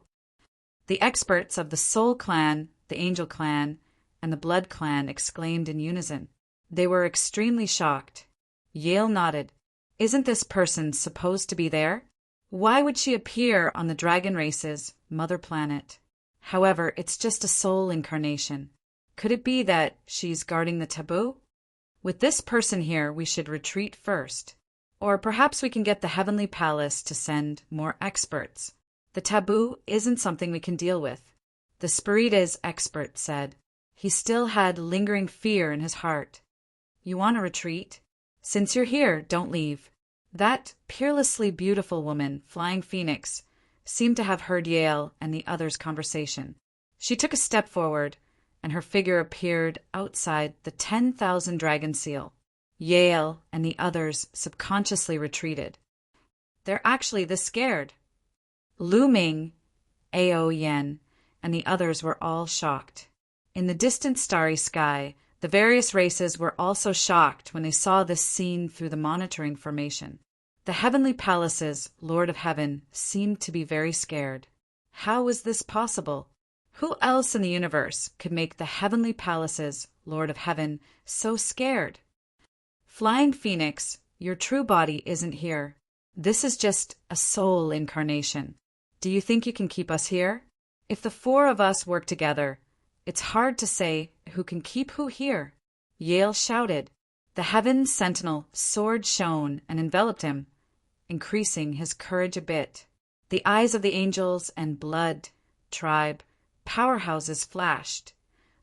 The experts of the Soul Clan, the Angel Clan, and the Blood Clan exclaimed in unison. They were extremely shocked. Yale nodded. Isn't this person supposed to be there? Why would she appear on the dragon race's mother planet? However, it's just a soul incarnation. Could it be that she's guarding the taboo? With this person here, we should retreat first. Or perhaps we can get the Heavenly Palace to send more experts. The taboo isn't something we can deal with. The Spirites expert said. He still had lingering fear in his heart. You want to retreat? Since you're here, don't leave. That peerlessly beautiful woman, Flying Phoenix, seemed to have heard Yale and the others' conversation. She took a step forward, and her figure appeared outside the 10,000 dragon seal. Yale and the others subconsciously retreated. They're actually this scared. Looming, Ao Yen and the others were all shocked. In the distant starry sky, the various races were also shocked when they saw this scene through the monitoring formation. The Heavenly Palace's Lord of Heaven seemed to be very scared. How was this possible? Who else in the universe could make the Heavenly Palace's Lord of Heaven so scared? Flying Phoenix, your true body isn't here. This is just a soul incarnation. Do you think you can keep us here? If the four of us work together, it's hard to say who can keep who here. Yale shouted. The Heaven's sentinel sword shone and enveloped him, increasing his courage a bit. The eyes of the angels and blood, tribe, powerhouses flashed,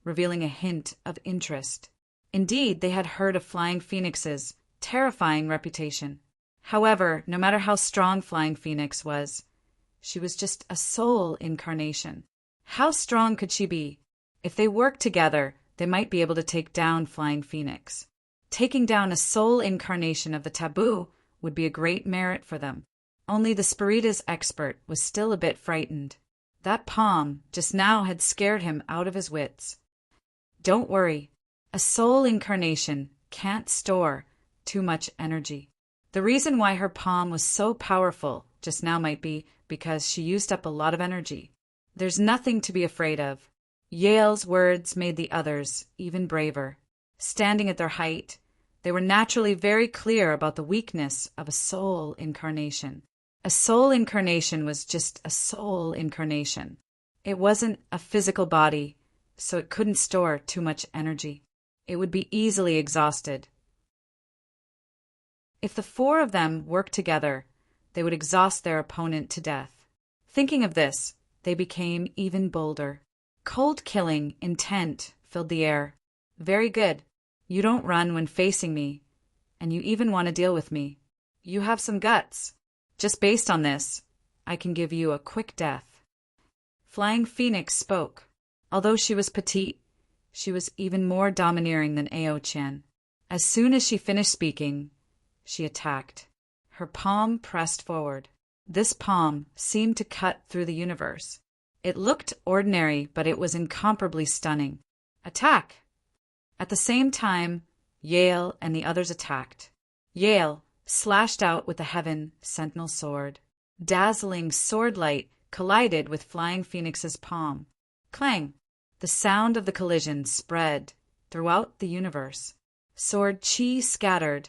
revealing a hint of interest. Indeed, they had heard of Flying Phoenix's terrifying reputation. However, no matter how strong Flying Phoenix was, she was just a soul incarnation. How strong could she be? If they worked together, they might be able to take down Flying Phoenix. Taking down a soul incarnation of the taboo would be a great merit for them. Only the Spirites expert was still a bit frightened. That palm just now had scared him out of his wits. Don't worry. A soul incarnation can't store too much energy. The reason why her palm was so powerful just now might be because she used up a lot of energy. There's nothing to be afraid of. Yale's words made the others even braver. Standing at their height, they were naturally very clear about the weakness of a soul incarnation. A soul incarnation was just a soul incarnation. It wasn't a physical body, so it couldn't store too much energy. It would be easily exhausted. If the four of them worked together, they would exhaust their opponent to death. Thinking of this, they became even bolder. Cold killing intent filled the air. Very good. You don't run when facing me, and you even want to deal with me. You have some guts. Just based on this, I can give you a quick death. Flying Phoenix spoke. Although she was petite, she was even more domineering than Ao Chen. As soon as she finished speaking, she attacked. Her palm pressed forward. This palm seemed to cut through the universe. It looked ordinary, but it was incomparably stunning. Attack! At the same time, Yale and the others attacked. Yale slashed out with the Heaven Sentinel sword. Dazzling sword light collided with Flying Phoenix's palm. Clang! The sound of the collision spread throughout the universe. Sword chi scattered,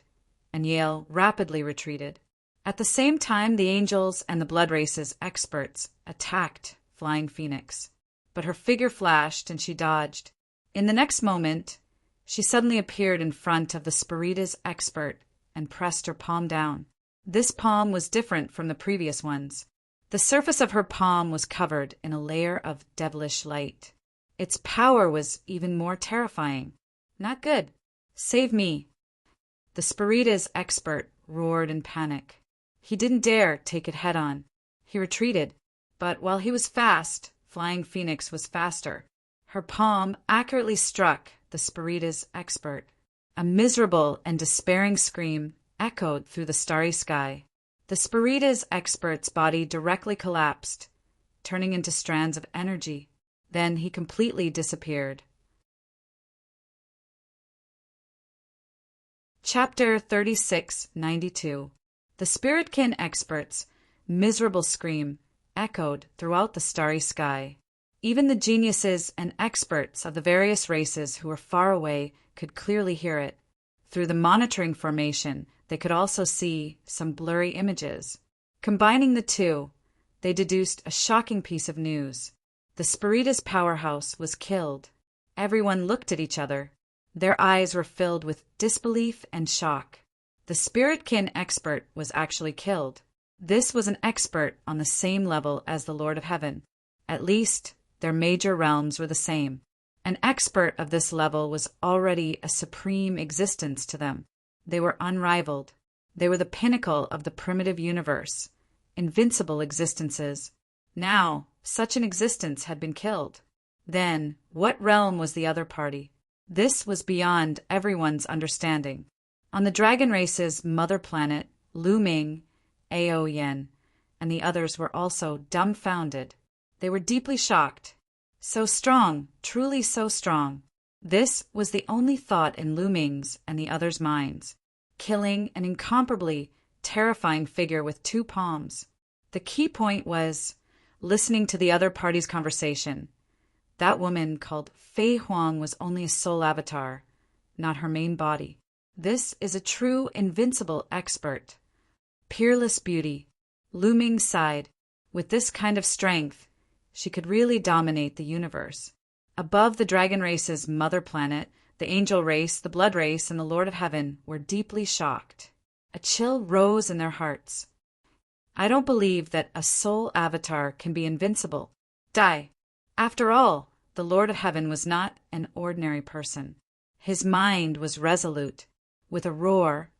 and Yale rapidly retreated. At the same time, the angels and the blood races experts attacked Flying Phoenix. But her figure flashed and she dodged. In the next moment, she suddenly appeared in front of the Spirites expert and pressed her palm down. This palm was different from the previous ones. The surface of her palm was covered in a layer of devilish light. Its power was even more terrifying. Not good. Save me. The Spirites expert roared in panic. He didn't dare take it head-on. He retreated, but while he was fast, Flying Phoenix was faster. Her palm accurately struck the Spirites expert. A miserable and despairing scream echoed through the starry sky. The Spirites expert's body directly collapsed, turning into strands of energy. Then he completely disappeared. Chapter 3692. The Spiritkin expert's miserable scream echoed throughout the starry sky. Even the geniuses and experts of the various races who were far away could clearly hear it. Through the monitoring formation, they could also see some blurry images. Combining the two, they deduced a shocking piece of news. The Spirites powerhouse was killed. Everyone looked at each other. Their eyes were filled with disbelief and shock. The spirit-kin expert was actually killed. This was an expert on the same level as the Lord of Heaven. At least, their major realms were the same. An expert of this level was already a supreme existence to them. They were unrivaled. They were the pinnacle of the primitive universe, invincible existences. Now, such an existence had been killed. Then, what realm was the other party? This was beyond everyone's understanding. On the dragon race's mother planet, Lu Ming, Ao Yen, and the others were also dumbfounded. They were deeply shocked. So strong, truly so strong. This was the only thought in Lu Ming's and the others' minds. Killing an incomparably terrifying figure with 2 palms. The key point was listening to the other party's conversation. That woman called Fei Huang was only a soul avatar, not her main body. This is a true invincible expert. Peerless beauty. Lu Ming sighed. With this kind of strength, she could really dominate the universe. Above the dragon race's mother planet, the angel race, the blood race, and the Lord of Heaven were deeply shocked. A chill rose in their hearts. I don't believe that a soul avatar can be invincible. Die. After all, the Lord of Heaven was not an ordinary person. His mind was resolute. With a roar,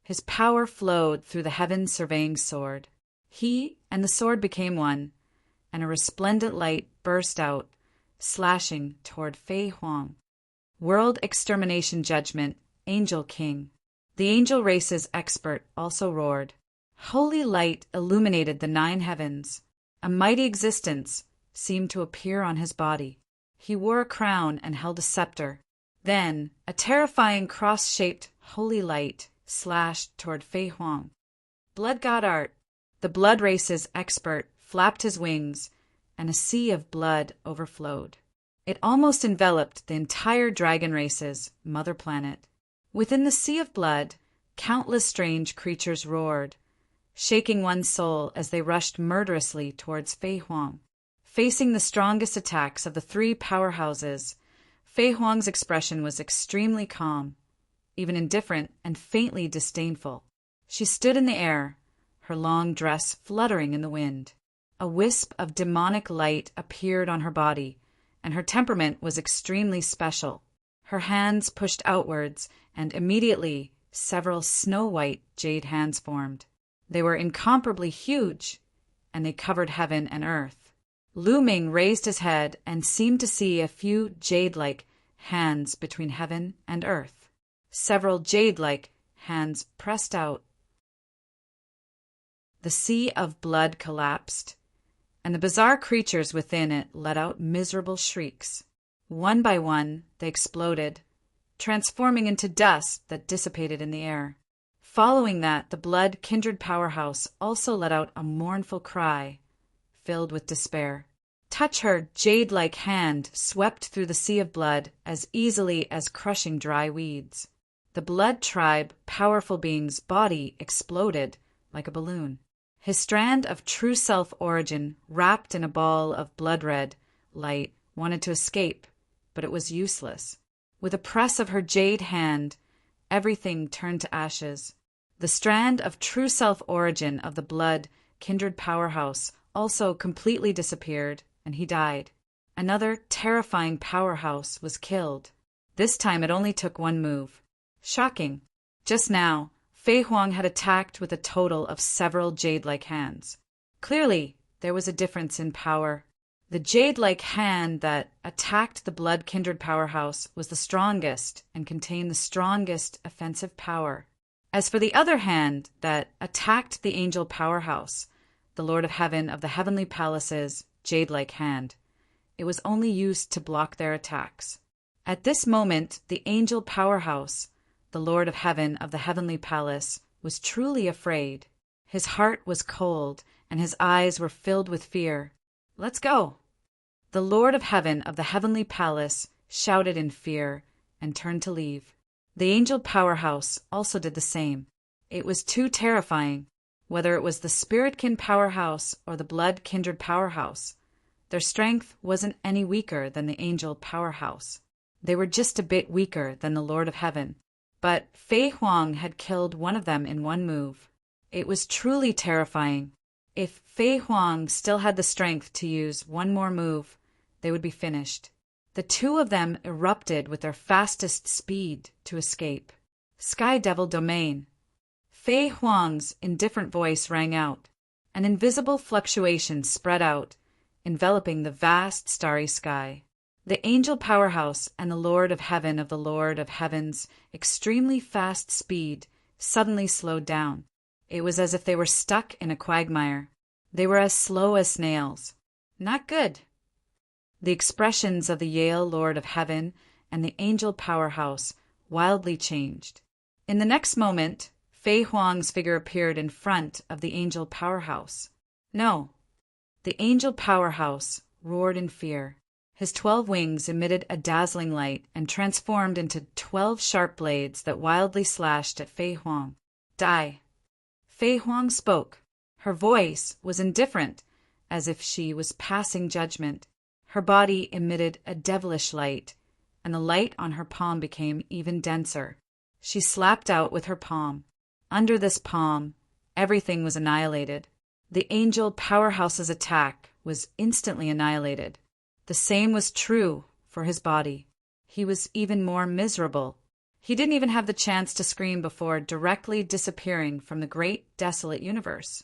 his power flowed through the heavens surveying sword. He and the sword became one, and a resplendent light burst out, slashing toward Fei Huang. World Extermination Judgment, Angel King. The angel race's expert also roared. Holy light illuminated the 9 heavens. A mighty existence seemed to appear on his body. He wore a crown and held a scepter. Then, a terrifying cross-shaped holy light slashed toward Fei Huang. Blood God Art. The blood race's expert flapped his wings, and a sea of blood overflowed. It almost enveloped the entire dragon race's mother planet. Within the sea of blood, countless strange creatures roared, shaking one's soul as they rushed murderously towards Fei Huang. Facing the strongest attacks of the 3 powerhouses, Fei Huang's expression was extremely calm, even indifferent and faintly disdainful. She stood in the air, her long dress fluttering in the wind. A wisp of demonic light appeared on her body, and her temperament was extremely special. Her hands pushed outwards, and immediately several snow-white jade hands formed. They were incomparably huge, and they covered heaven and earth. Lu Ming raised his head and seemed to see a few jade-like hands between heaven and earth. Several jade-like hands pressed out. The sea of blood collapsed, and the bizarre creatures within it let out miserable shrieks. One by one, they exploded, transforming into dust that dissipated in the air. Following that, the blood kindred powerhouse also let out a mournful cry, filled with despair. Touch Her jade-like hand swept through the sea of blood as easily as crushing dry weeds. The blood tribe, powerful being's body exploded like a balloon. His strand of true self origin, wrapped in a ball of blood-red light, wanted to escape, but it was useless. With a press of her jade hand, everything turned to ashes. The strand of true self origin of the blood kindred powerhouse also completely disappeared, and he died. Another terrifying powerhouse was killed. This time it only took one move. Shocking. Just now, Fei Huang had attacked with a total of several jade-like hands. Clearly, there was a difference in power. The jade-like hand that attacked the blood kindred powerhouse was the strongest and contained the strongest offensive power. As for the other hand that attacked the angel powerhouse, the Lord of Heaven of the Heavenly Palace's jade-like hand, it was only used to block their attacks. At this moment, the angel powerhouse, the Lord of Heaven of the Heavenly Palace, was truly afraid. His heart was cold, and his eyes were filled with fear. Let's go! The Lord of Heaven of the Heavenly Palace shouted in fear and turned to leave. The angel powerhouse also did the same. It was too terrifying. Whether it was the spirit-kin powerhouse or the blood-kindred powerhouse, their strength wasn't any weaker than the angel powerhouse. They were just a bit weaker than the Lord of Heaven. But Fei Huang had killed one of them in one move. It was truly terrifying. If Fei Huang still had the strength to use one more move, they would be finished. The two of them erupted with their fastest speed to escape. Sky Devil Domain. Fei Huang's indifferent voice rang out. An invisible fluctuation spread out, enveloping the vast starry sky. The angel powerhouse and the Lord of Heaven of the Lord of Heaven's extremely fast speed suddenly slowed down. It was as if they were stuck in a quagmire. They were as slow as snails. Not good. The expressions of the Yale Lord of Heaven and the angel powerhouse wildly changed. In the next moment, Fei Huang's figure appeared in front of the angel powerhouse. No. The angel powerhouse roared in fear. His 12 wings emitted a dazzling light and transformed into 12 sharp blades that wildly slashed at Fei Huang. Die. Fei Huang spoke. Her voice was indifferent, as if she was passing judgment. Her body emitted a devilish light, and the light on her palm became even denser. She slapped out with her palm. Under this palm, everything was annihilated. The angel powerhouse's attack was instantly annihilated. The same was true for his body. He was even more miserable. He didn't even have the chance to scream before directly disappearing from the great desolate universe.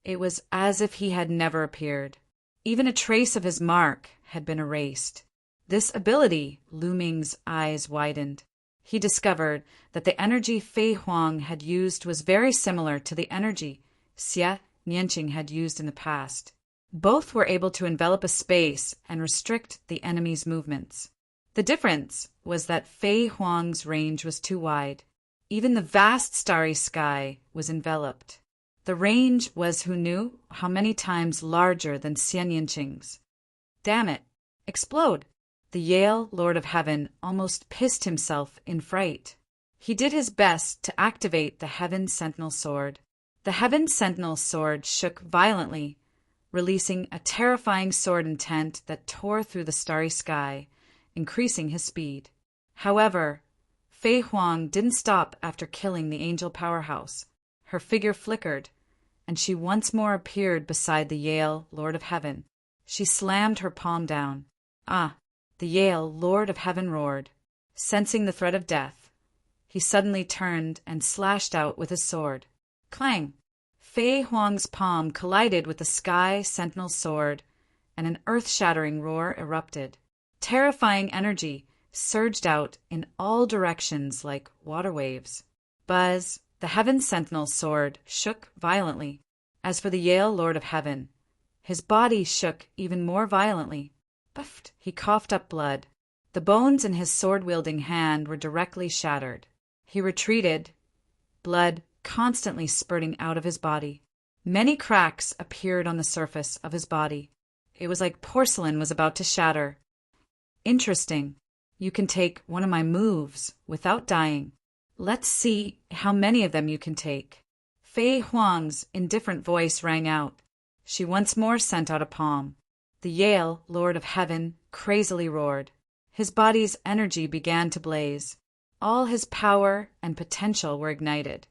It was as if he had never appeared. Even a trace of his mark had been erased. This ability, Lu Ming's eyes widened. He discovered that the energy Fei Huang had used was very similar to the energy Xie Nianqing had used in the past. Both were able to envelop a space and restrict the enemy's movements. The difference was that Fei Huang's range was too wide. Even the vast starry sky was enveloped. The range was who knew how many times larger than Xie Nianqing's. Damn it! Explode! The Yale Lord of Heaven almost pissed himself in fright. He did his best to activate the Heaven Sentinel Sword. The Heaven Sentinel Sword shook violently, releasing a terrifying sword intent that tore through the starry sky, increasing his speed. However, Fei Huang didn't stop after killing the angel powerhouse. Her figure flickered, and she once more appeared beside the Yale Lord of Heaven. She slammed her palm down. Ah! The Yale Lord of Heaven roared. Sensing the threat of death, he suddenly turned and slashed out with his sword. Clang! Fei Huang's palm collided with the Sky Sentinel sword, and an earth-shattering roar erupted. Terrifying energy surged out in all directions like water waves. Buzz! The Heaven Sentinel sword shook violently. As for the Yale Lord of Heaven, his body shook even more violently. Puffed! He coughed up blood. The bones in his sword-wielding hand were directly shattered. He retreated, blood constantly spurting out of his body. Many cracks appeared on the surface of his body. It was like porcelain was about to shatter. Interesting. You can take one of my moves without dying. Let's see how many of them you can take. Fei Huang's indifferent voice rang out. She once more sent out a palm. The Yale Lord of Heaven crazily roared. His body's energy began to blaze. All his power and potential were ignited.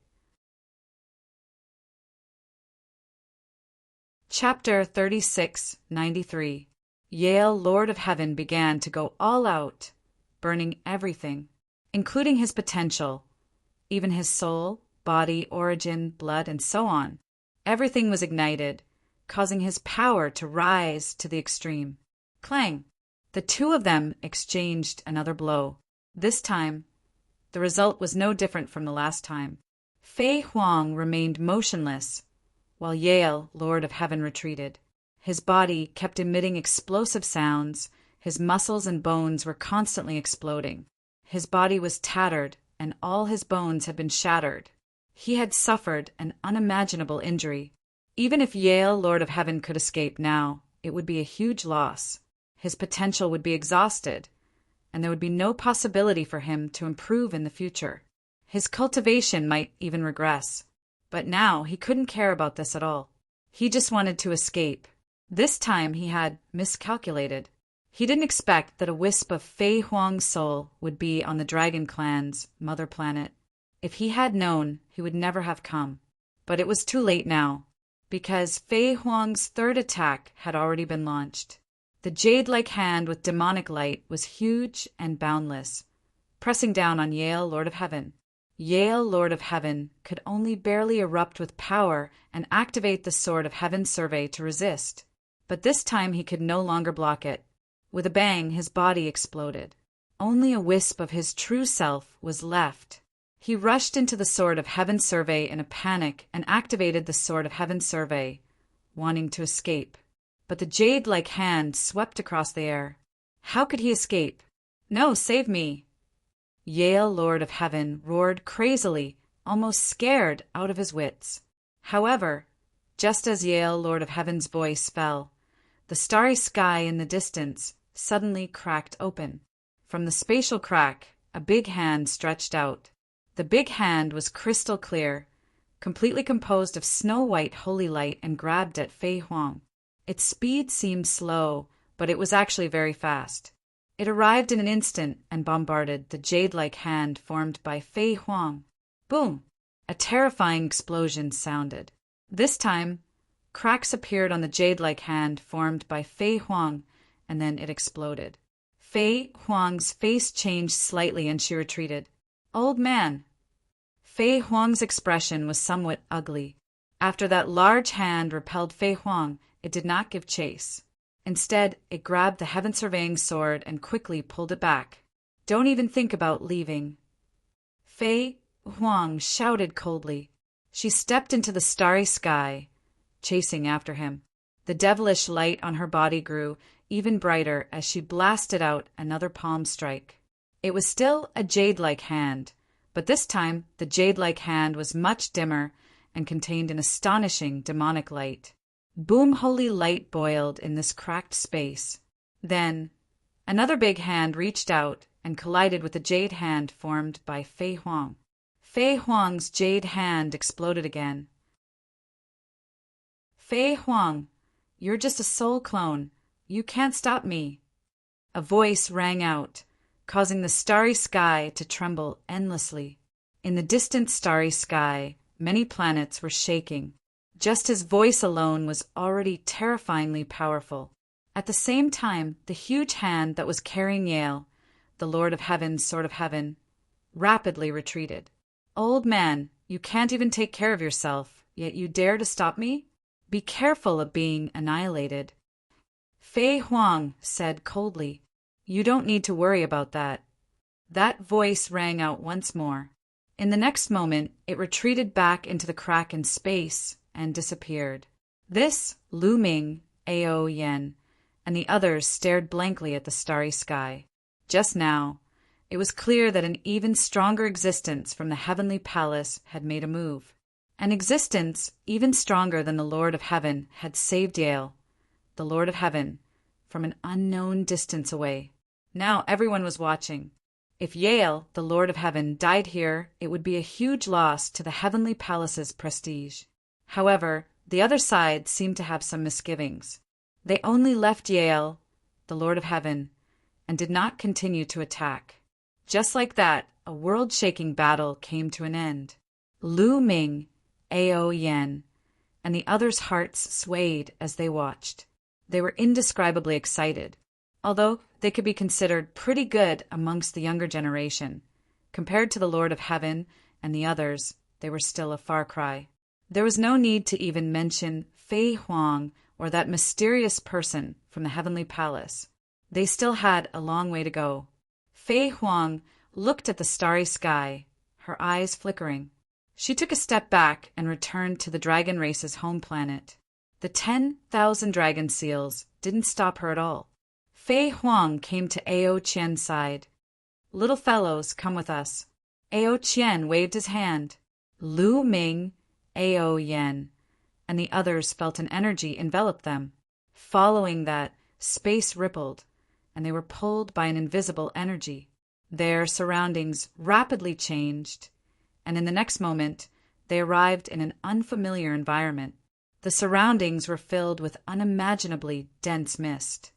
Chapter 3693. Yale Lord of Heaven began to go all out, burning everything, including his potential, even his soul, body, origin, blood, and so on. Everything was ignited, causing his power to rise to the extreme. Clang! The two of them exchanged another blow. This time, the result was no different from the last time. Fei Huang remained motionless, while Yale, Lord of Heaven, retreated. His body kept emitting explosive sounds. His muscles and bones were constantly exploding. His body was tattered, and all his bones had been shattered. He had suffered an unimaginable injury. Even if Yale, Lord of Heaven, could escape now, it would be a huge loss. His potential would be exhausted, and there would be no possibility for him to improve in the future. His cultivation might even regress. But now he couldn't care about this at all. He just wanted to escape. This time he had miscalculated. He didn't expect that a wisp of Fei Huang's soul would be on the Dragon Clan's mother planet. If he had known, he would never have come. But it was too late now, because Fei Huang's third attack had already been launched. The jade-like hand with demonic light was huge and boundless, pressing down on Yale, Lord of Heaven. Yale, Lord of Heaven, could only barely erupt with power and activate the Sword of Heaven survey to resist. But this time he could no longer block it. With a bang, his body exploded. Only a wisp of his true self was left. He rushed into the Sword of Heaven survey in a panic and activated the Sword of Heaven survey, wanting to escape. But the jade-like hand swept across the air. How could he escape? No, save me! Yale, Lord of Heaven, roared crazily, almost scared out of his wits. However, just as Yale, Lord of Heaven's voice fell, the starry sky in the distance suddenly cracked open. From the spatial crack, a big hand stretched out. The big hand was crystal clear, completely composed of snow-white holy light, and grabbed at Fei Huang. Its speed seemed slow, but it was actually very fast. It arrived in an instant and bombarded the jade-like hand formed by Fei Huang. Boom! A terrifying explosion sounded. This time, cracks appeared on the jade-like hand formed by Fei Huang, and then it exploded. Fei Huang's face changed slightly and she retreated. Old man! Fei Huang's expression was somewhat ugly. After that large hand repelled Fei Huang, it did not give chase. Instead, it grabbed the heaven surveying sword and quickly pulled it back. Don't even think about leaving. Fei Huang shouted coldly. She stepped into the starry sky, chasing after him. The devilish light on her body grew even brighter as she blasted out another palm strike. It was still a jade-like hand, but this time the jade-like hand was much dimmer and contained an astonishing demonic light. Boom, holy light boiled in this cracked space. Then, another big hand reached out and collided with the jade hand formed by Fei Huang. Fei Huang's jade hand exploded again. Fei Huang, you're just a soul clone. You can't stop me. A voice rang out, causing the starry sky to tremble endlessly. In the distant starry sky, many planets were shaking. Just his voice alone was already terrifyingly powerful. At the same time, the huge hand that was carrying Yale, the Lord of Heaven's Sword of Heaven, rapidly retreated. Old man, you can't even take care of yourself, yet you dare to stop me? Be careful of being annihilated. Fei Huang said coldly, You don't need to worry about that. That voice rang out once more. In the next moment, it retreated back into the crack in space and disappeared. This, Lu Ming, Ao Yen, and the others stared blankly at the starry sky. Just now, it was clear that an even stronger existence from the heavenly palace had made a move. An existence even stronger than the Lord of Heaven had saved Yale, the Lord of Heaven, from an unknown distance away. Now everyone was watching. If Yale, the Lord of Heaven, died here, it would be a huge loss to the heavenly palace's prestige. However, the other side seemed to have some misgivings. They only left Yale, the Lord of Heaven, and did not continue to attack. Just like that, a world-shaking battle came to an end. Lu Ming, Ao Yen, and the others' hearts swayed as they watched. They were indescribably excited, although they could be considered pretty good amongst the younger generation. Compared to the Lord of Heaven and the others, they were still a far cry. There was no need to even mention Fei Huang or that mysterious person from the heavenly palace. They still had a long way to go. Fei Huang looked at the starry sky, her eyes flickering. She took a step back and returned to the dragon race's home planet. The 10,000 dragon seals didn't stop her at all. Fei Huang came to Ao Qian's side. Little fellows, come with us. Ao Qian waved his hand. Lu Ming, Ao Yen, and the others felt an energy envelop them. Following that, space rippled, and they were pulled by an invisible energy. Their surroundings rapidly changed, and in the next moment, they arrived in an unfamiliar environment. The surroundings were filled with unimaginably dense mist.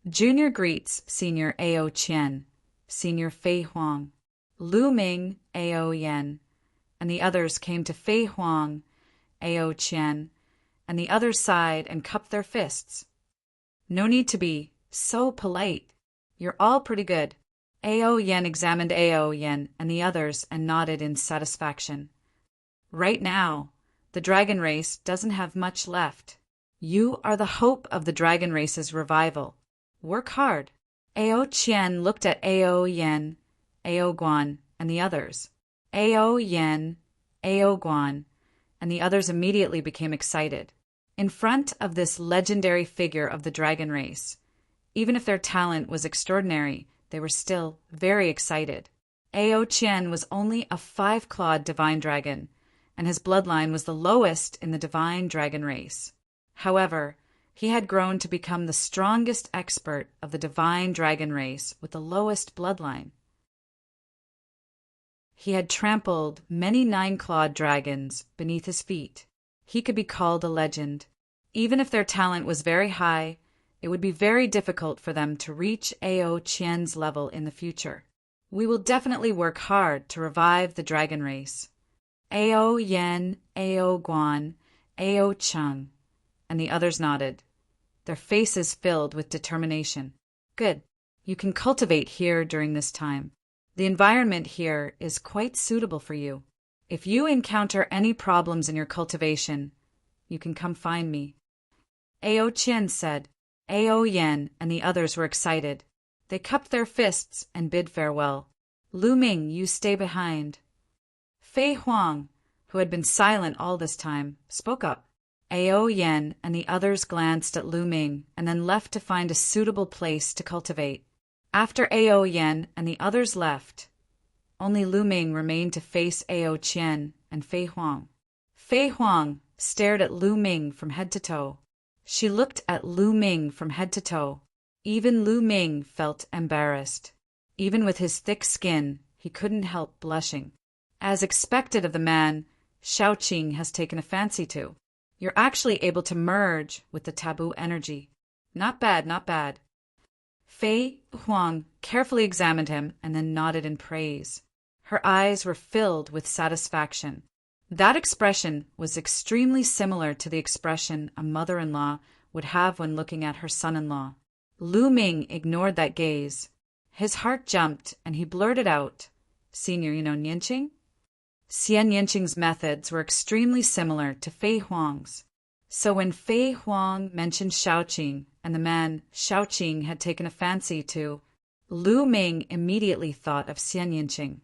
Junior greets Senior Ao Qian, Senior Fei Huang. Lu Ming, Ao Yan, and the others came to Fei Huang, Ao Qian, and the others sighed and cupped their fists. No need to be so polite. You're all pretty good. Ao Yan examined Ao Yan and the others and nodded in satisfaction. Right now, the dragon race doesn't have much left. You are the hope of the dragon race's revival. Work hard. Ao Qian looked at Ao Yan, Ao Guan, and the others. Ao Yan, Ao Guan, and the others immediately became excited. In front of this legendary figure of the dragon race, even if their talent was extraordinary, they were still very excited. Ao Qian was only a 5-clawed divine dragon, and his bloodline was the lowest in the divine dragon race. However, he had grown to become the strongest expert of the divine dragon race with the lowest bloodline. He had trampled many 9-clawed dragons beneath his feet. He could be called a legend. Even if their talent was very high, it would be very difficult for them to reach Ao Qian's level in the future. We will definitely work hard to revive the dragon race. Ao Yan, Ao Guan, Ao Cheng, and the others nodded, their faces filled with determination. Good. You can cultivate here during this time. The environment here is quite suitable for you. If you encounter any problems in your cultivation, you can come find me. Ao Qian said. Ao Yan and the others were excited. They cupped their fists and bid farewell. Lu Ming, you stay behind. Fei Huang, who had been silent all this time, spoke up. Ao Yan and the others glanced at Lu Ming and then left to find a suitable place to cultivate. After Ao Yan and the others left, only Lu Ming remained to face Ao Qian and Fei Huang. Fei Huang stared at Lu Ming from head to toe. She looked at Lu Ming from head to toe. Even Lu Ming felt embarrassed. Even with his thick skin, he couldn't help blushing. As expected of the man Shaoqing has taken a fancy to. You're actually able to merge with the taboo energy. Not bad, not bad. Fei Huang carefully examined him and then nodded in praise. Her eyes were filled with satisfaction. That expression was extremely similar to the expression a mother-in-law would have when looking at her son-in-law. Lu Ming ignored that gaze. His heart jumped and he blurted out, Senior, Nianqing? Xian Yanqing's methods were extremely similar to Fei Huang's. So when Fei Huang mentioned Shaoqing and the man Shaoqing had taken a fancy to, Lu Ming immediately thought of Xian Yanqing.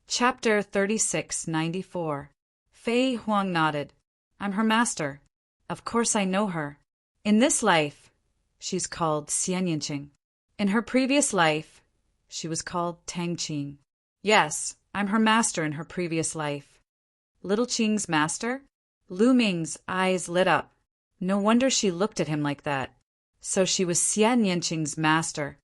Chapter 3694. Fei Huang nodded. I'm her master. Of course I know her. In this life, she's called Xian Yanqing. In her previous life, she was called Tang Qing. Yes, I'm her master in her previous life. Little Qing's master? Lu Ming's eyes lit up. No wonder she looked at him like that. So she was Xian Yanqing's master.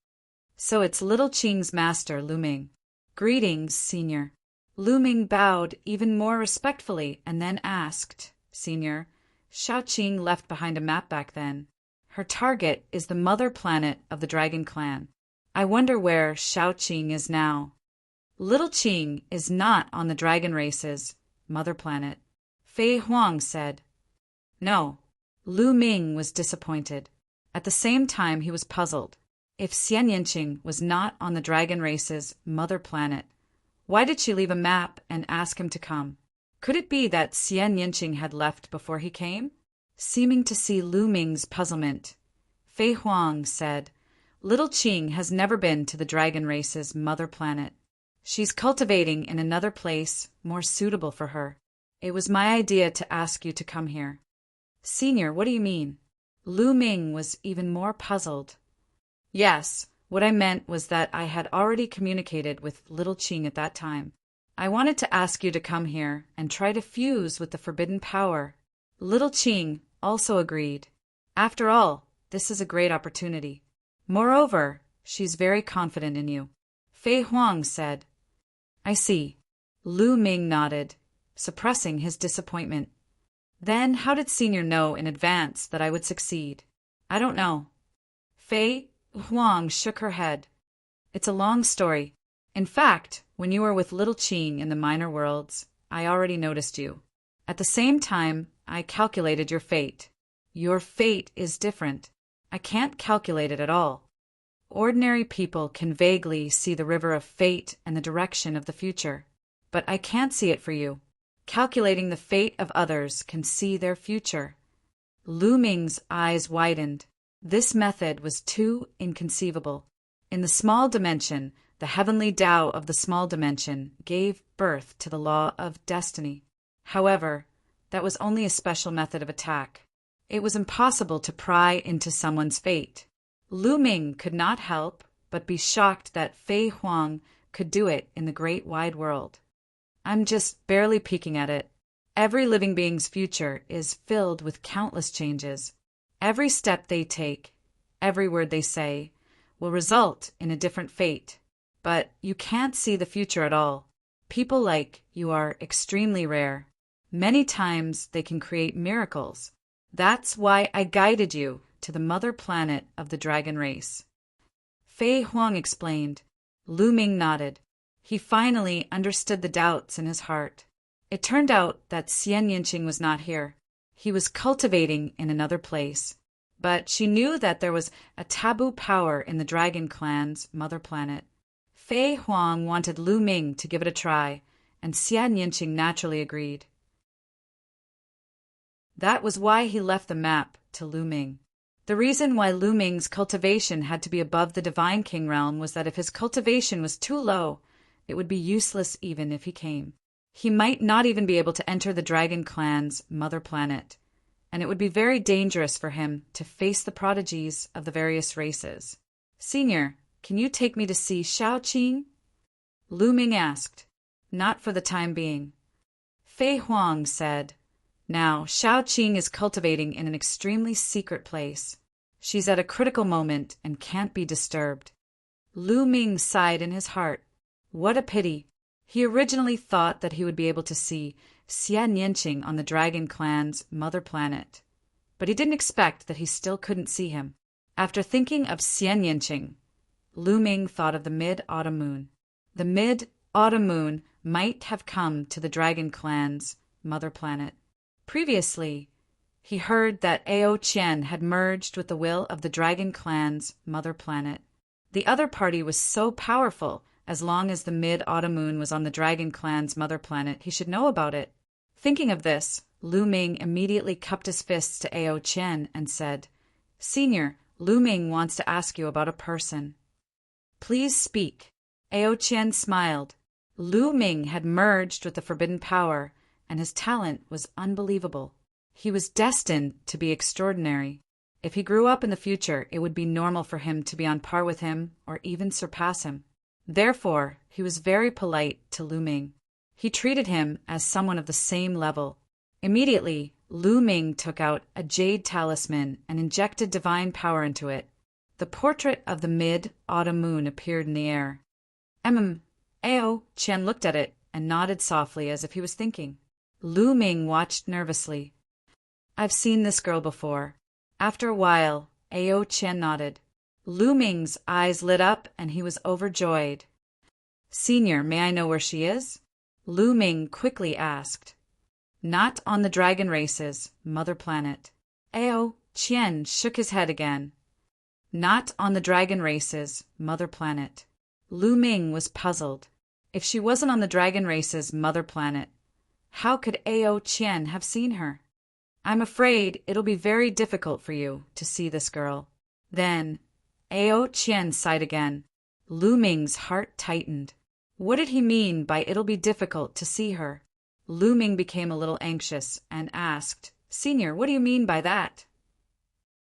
So it's Little Qing's master, Lu Ming. Greetings, Senior. Lu Ming bowed even more respectfully and then asked, Senior, Shaoqing left behind a map back then. Her target is the mother planet of the Dragon Clan. I wonder where Shaoqing is now. Little Qing is not on the dragon race's mother planet, Fei Huang said. No. Lu Ming was disappointed. At the same time, he was puzzled. If Xian Yanqing was not on the dragon race's mother planet, why did she leave a map and ask him to come? Could it be that Xian Yanqing had left before he came? Seeming to see Lu Ming's puzzlement, Fei Huang said, Little Qing has never been to the dragon race's mother planet. She's cultivating in another place more suitable for her. It was my idea to ask you to come here. Senior, what do you mean? Lu Ming was even more puzzled. Yes, what I meant was that I had already communicated with Little Qing at that time. I wanted to ask you to come here and try to fuse with the forbidden power. Little Qing also agreed. After all, this is a great opportunity. Moreover, she's very confident in you. Fei Huang said. I see. Lu Ming nodded, suppressing his disappointment. Then how did Senior know in advance that I would succeed? I don't know. Fei Huang shook her head. It's a long story. In fact, when you were with Little Qing in the minor worlds, I already noticed you. At the same time, I calculated your fate. Your fate is different. I can't calculate it at all. Ordinary people can vaguely see the river of fate and the direction of the future, but I can't see it for you. Calculating the fate of others can see their future. Lu Ming's eyes widened. This method was too inconceivable. In the small dimension, the heavenly Tao of the small dimension gave birth to the law of destiny. However, that was only a special method of attack. It was impossible to pry into someone's fate. Lu Ming could not help but be shocked that Fei Huang could do it in the great wide world. I'm just barely peeking at it. Every living being's future is filled with countless changes. Every step they take, every word they say, will result in a different fate. But you can't see the future at all. People like you are extremely rare. Many times they can create miracles. That's why I guided you to the mother planet of the dragon race. Fei Huang explained. Lu Ming nodded. He finally understood the doubts in his heart. It turned out that Xian Yinqing was not here. He was cultivating in another place. But she knew that there was a taboo power in the dragon clan's mother planet. Fei Huang wanted Lu Ming to give it a try, and Xian Yinqing naturally agreed. That was why he left the map to Lu Ming. The reason why Lu Ming's cultivation had to be above the Divine King realm was that if his cultivation was too low, it would be useless even if he came. He might not even be able to enter the Dragon Clan's mother planet, and it would be very dangerous for him to face the prodigies of the various races. Senior, can you take me to see Shao Qing? Lu Ming asked. Not for the time being. Fei Huang said. Now, Shao Qing is cultivating in an extremely secret place. She's at a critical moment and can't be disturbed. Lu Ming sighed in his heart. What a pity. He originally thought that he would be able to see Xian Yinqing on the Dragon Clan's mother planet, but he didn't expect that he still couldn't see him. After thinking of Xian Yinqing, Lu Ming thought of the mid-autumn moon. The mid-autumn moon might have come to the Dragon Clan's mother planet. Previously, he heard that Ao Qian had merged with the will of the Dragon Clan's mother planet. The other party was so powerful, as long as the mid-autumn moon was on the Dragon Clan's mother planet, he should know about it. Thinking of this, Lu Ming immediately cupped his fists to Ao Qian and said, Senior, Lu Ming wants to ask you about a person. Please speak. Ao Qian smiled. Lu Ming had merged with the forbidden power, and his talent was unbelievable. He was destined to be extraordinary. If he grew up in the future, it would be normal for him to be on par with him or even surpass him. Therefore, he was very polite to Lu Ming. He treated him as someone of the same level. Immediately, Lu Ming took out a jade talisman and injected divine power into it. The portrait of the mid-autumn moon appeared in the air. Ao Qian looked at it and nodded softly as if he was thinking. Lu Ming watched nervously. I've seen this girl before. After a while, Ao Qian nodded. Lu Ming's eyes lit up and he was overjoyed. Senior, may I know where she is? Lu Ming quickly asked. Not on the dragon race's mother planet. Ao Qian shook his head again. Not on the dragon race's mother planet. Lu Ming was puzzled. If she wasn't on the dragon race's mother planet, how could Ao Qian have seen her? I'm afraid it'll be very difficult for you to see this girl. Then, Ao Qian sighed again. Lu Ming's heart tightened. What did he mean by it'll be difficult to see her? Lu Ming became a little anxious and asked, Senior, what do you mean by that?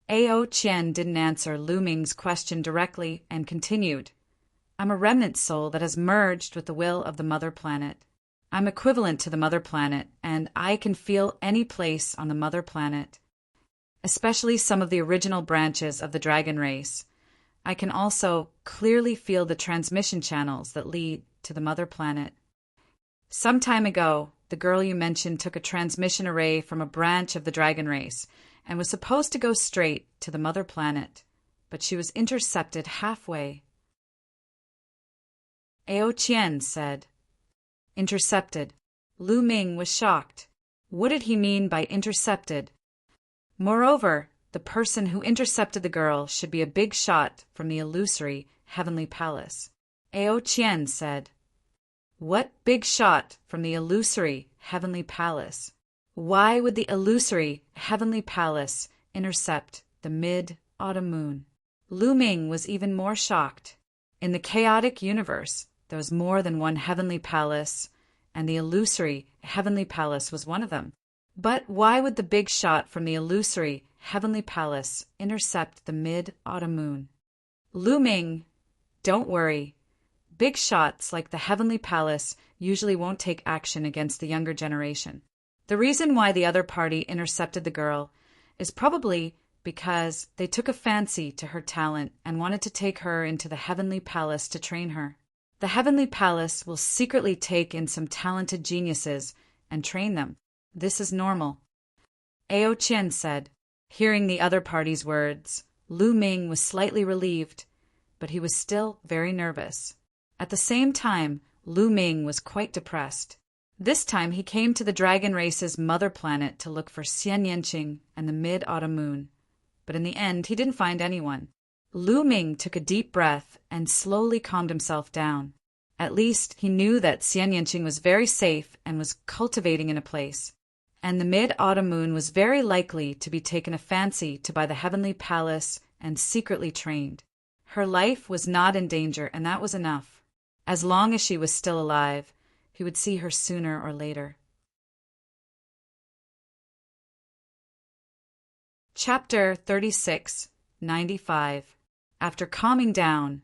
Ao Qian didn't answer Lu Ming's question directly and continued. I'm a remnant soul that has merged with the will of the mother planet. I'm equivalent to the mother planet, and I can feel any place on the mother planet, especially some of the original branches of the dragon race. I can also clearly feel the transmission channels that lead to the mother planet. Some time ago, the girl you mentioned took a transmission array from a branch of the dragon race and was supposed to go straight to the mother planet, but she was intercepted halfway. Ao Qian said. Intercepted. Lu Ming was shocked. What did he mean by intercepted? Moreover, the person who intercepted the girl should be a big shot from the illusory heavenly palace. Ao Qian said. What big shot from the illusory heavenly palace? Why would the illusory heavenly palace intercept the mid-autumn moon? Lu Ming was even more shocked. In the chaotic universe, there was more than one heavenly palace, and the illusory heavenly palace was one of them. But why would the big shot from the illusory heavenly palace intercept the mid-autumn moon? Lu Ming, don't worry. Big shots like the heavenly palace usually won't take action against the younger generation. The reason why the other party intercepted the girl is probably because they took a fancy to her talent and wanted to take her into the heavenly palace to train her. The heavenly palace will secretly take in some talented geniuses and train them. This is normal. Ao Qian said. Hearing the other party's words, Lu Ming was slightly relieved, but he was still very nervous. At the same time, Lu Ming was quite depressed. This time he came to the dragon race's mother planet to look for Xian Yanqing and the mid-autumn moon. But in the end, he didn't find anyone. Lu Ming took a deep breath and slowly calmed himself down. At least he knew that Xian Yanqing was very safe and was cultivating in a place. And the mid-autumn moon was very likely to be taken a fancy to by the heavenly palace and secretly trained. Her life was not in danger, and that was enough. As long as she was still alive, he would see her sooner or later. Chapter 36-95. After calming down,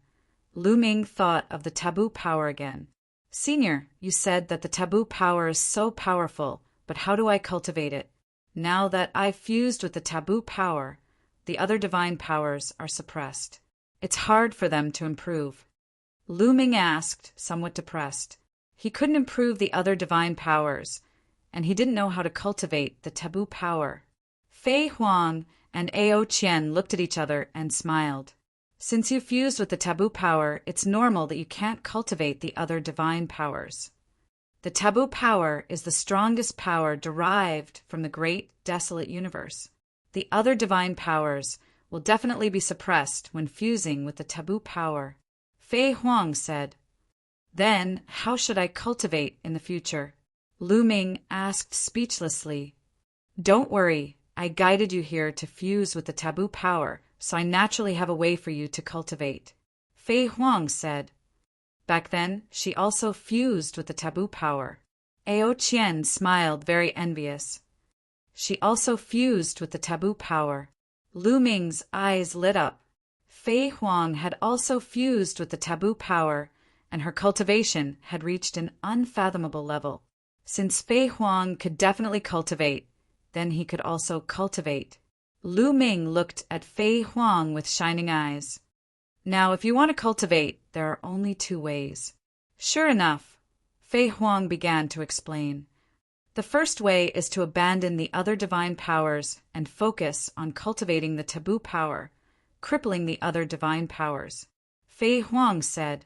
Lu Ming thought of the taboo power again. Senior, you said that the taboo power is so powerful, but how do I cultivate it? Now that I've fused with the taboo power, the other divine powers are suppressed. It's hard for them to improve. Lu Ming asked, somewhat depressed. He couldn't improve the other divine powers, and he didn't know how to cultivate the taboo power. Fei Huang and Ao Qian looked at each other and smiled. Since you fused with the taboo power, it's normal that you can't cultivate the other divine powers. The taboo power is the strongest power derived from the great desolate universe. The other divine powers will definitely be suppressed when fusing with the taboo power. Fei Huang said. Then, how should I cultivate in the future? Lu Ming asked speechlessly. Don't worry, I guided you here to fuse with the taboo power, so I naturally have a way for you to cultivate. Fei Huang said. Back then, she also fused with the taboo power. Ao Qian smiled, very envious. She also fused with the taboo power. Lu Ming's eyes lit up. Fei Huang had also fused with the taboo power, and her cultivation had reached an unfathomable level. Since Fei Huang could definitely cultivate, then he could also cultivate. Lu Ming looked at Fei Huang with shining eyes. Now, if you want to cultivate, there are only two ways. Sure enough, Fei Huang began to explain. The first way is to abandon the other divine powers and focus on cultivating the taboo power, crippling the other divine powers. Fei Huang said,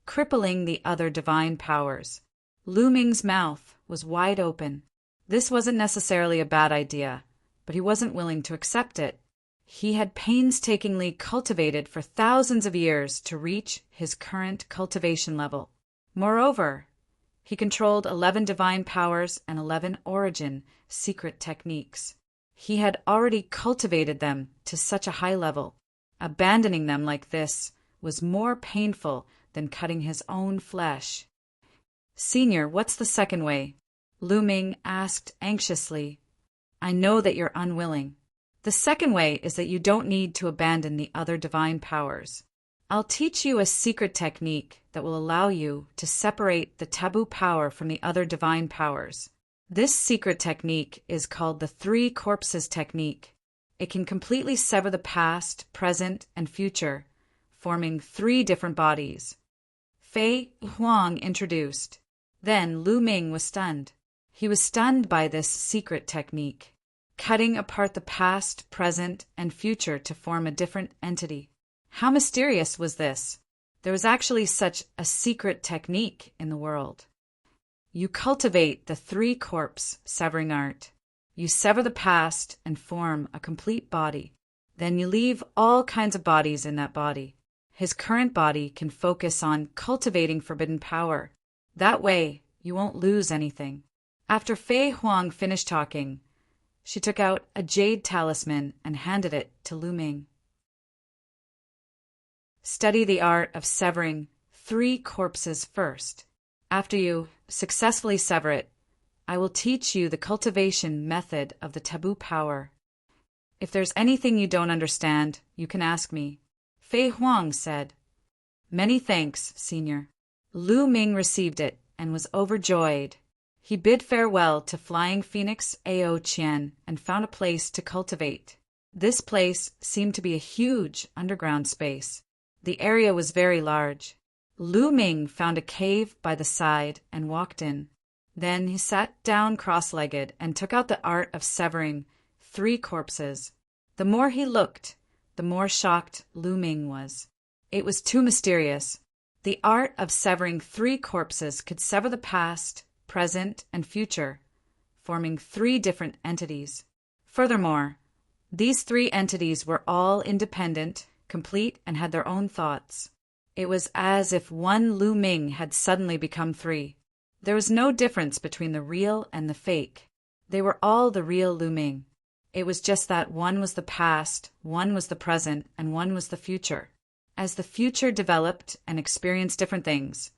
crippling the other divine powers. Lu Ming's mouth was wide open. This wasn't necessarily a bad idea, but he wasn't willing to accept it. He had painstakingly cultivated for thousands of years to reach his current cultivation level. Moreover, he controlled 11 divine powers and 11 origin secret techniques. He had already cultivated them to such a high level. Abandoning them like this was more painful than cutting his own flesh. Senior, what's the second way? Lu Ming asked anxiously. I know that you're unwilling. The second way is that you don't need to abandon the other divine powers. I'll teach you a secret technique that will allow you to separate the taboo power from the other divine powers. This secret technique is called the 3 corpses technique. It can completely sever the past, present, and future, forming 3 different bodies. Fei Huang introduced. Then Lu Ming was stunned. He was stunned by this secret technique, cutting apart the past, present, and future to form a different entity. How mysterious was this? There was actually such a secret technique in the world. You cultivate the three-corpse severing art. You sever the past and form a complete body. Then you leave all kinds of bodies in that body. His current body can focus on cultivating forbidden power. That way, you won't lose anything. After Fei Huang finished talking, she took out a jade talisman and handed it to Lu Ming. Study the art of severing 3 corpses first. After you successfully sever it, I will teach you the cultivation method of the taboo power. If there's anything you don't understand, you can ask me. Fei Huang said. Many thanks, Senior. Lu Ming received it and was overjoyed. He bid farewell to Flying Phoenix Ao Qian and found a place to cultivate. This place seemed to be a huge underground space. The area was very large. Lu Ming found a cave by the side and walked in. Then he sat down cross-legged and took out the art of severing 3 corpses. The more he looked, the more shocked Lu Ming was. It was too mysterious. The art of severing 3 corpses could sever the past, present, and future, forming 3 different entities. Furthermore, these 3 entities were all independent, complete, and had their own thoughts. It was as if one Lu Ming had suddenly become 3. There was no difference between the real and the fake. They were all the real Lu Ming. It was just that one was the past, one was the present, and one was the future. As the future developed and experienced different things,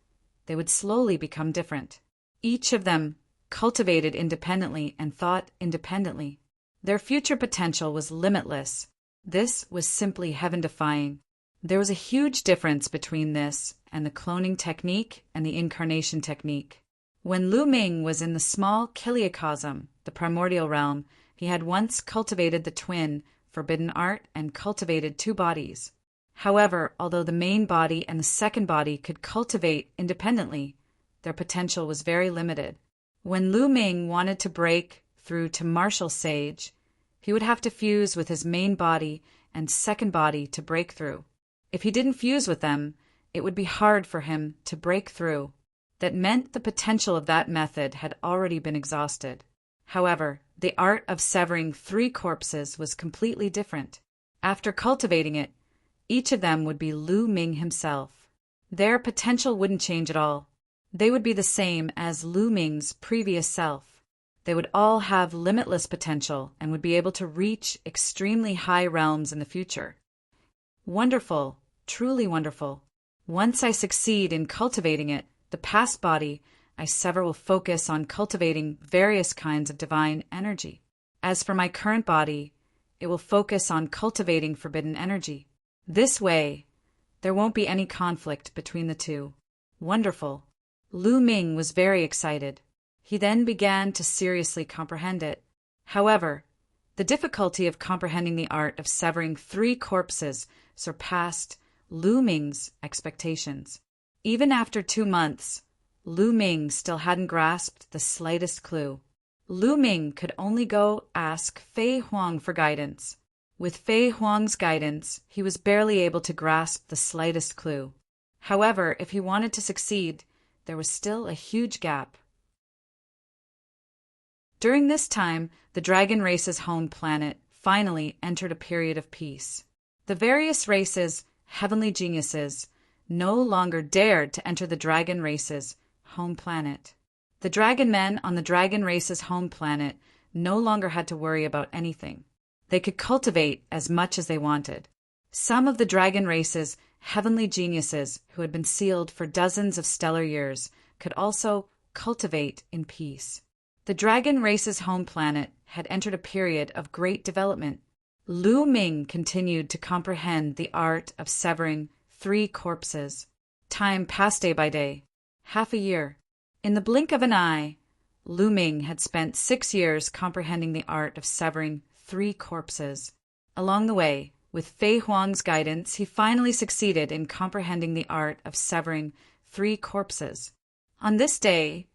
they would slowly become different. Each of them cultivated independently and thought independently. Their future potential was limitless. This was simply heaven-defying. There was a huge difference between this and the cloning technique and the incarnation technique. When Lu Ming was in the small Kiliacosm, the primordial realm, he had once cultivated the twin, forbidden art, and cultivated 2 bodies. However, although the main body and the second body could cultivate independently, their potential was very limited. When Lu Ming wanted to break through to Martial Sage, he would have to fuse with his main body and second body to break through. If he didn't fuse with them, it would be hard for him to break through. That meant the potential of that method had already been exhausted. However, the art of severing 3 corpses was completely different. After cultivating it, each of them would be Lu Ming himself. Their potential wouldn't change at all. They would be the same as Lu Ming's previous self. They would all have limitless potential and would be able to reach extremely high realms in the future. Wonderful, truly wonderful. Once I succeed in cultivating it, the past body I sever will focus on cultivating various kinds of divine energy. As for my current body, it will focus on cultivating forbidden energy. This way, there won't be any conflict between the 2. Wonderful. Lu Ming was very excited. He then began to seriously comprehend it. However, the difficulty of comprehending the art of severing 3 corpses surpassed Lu Ming's expectations. Even after 2 months, Lu Ming still hadn't grasped the slightest clue. Lu Ming could only go ask Fei Huang for guidance. With Fei Huang's guidance, he was barely able to grasp the slightest clue. However, if he wanted to succeed, there was still a huge gap. During this time, the dragon race's home planet finally entered a period of peace. The various races, heavenly geniuses, no longer dared to enter the dragon race's home planet. The dragon men on the dragon race's home planet no longer had to worry about anything. They could cultivate as much as they wanted. Some of the dragon race's heavenly geniuses, who had been sealed for dozens of stellar years, could also cultivate in peace. The dragon race's home planet had entered a period of great development. Lu Ming continued to comprehend the art of severing 3 corpses. Time passed day by day, half a year. In the blink of an eye, Lu Ming had spent 6 years comprehending the art of severing 3 corpses. Along the way, with Fei Huang's guidance, he finally succeeded in comprehending the art of severing 3 corpses. On this day,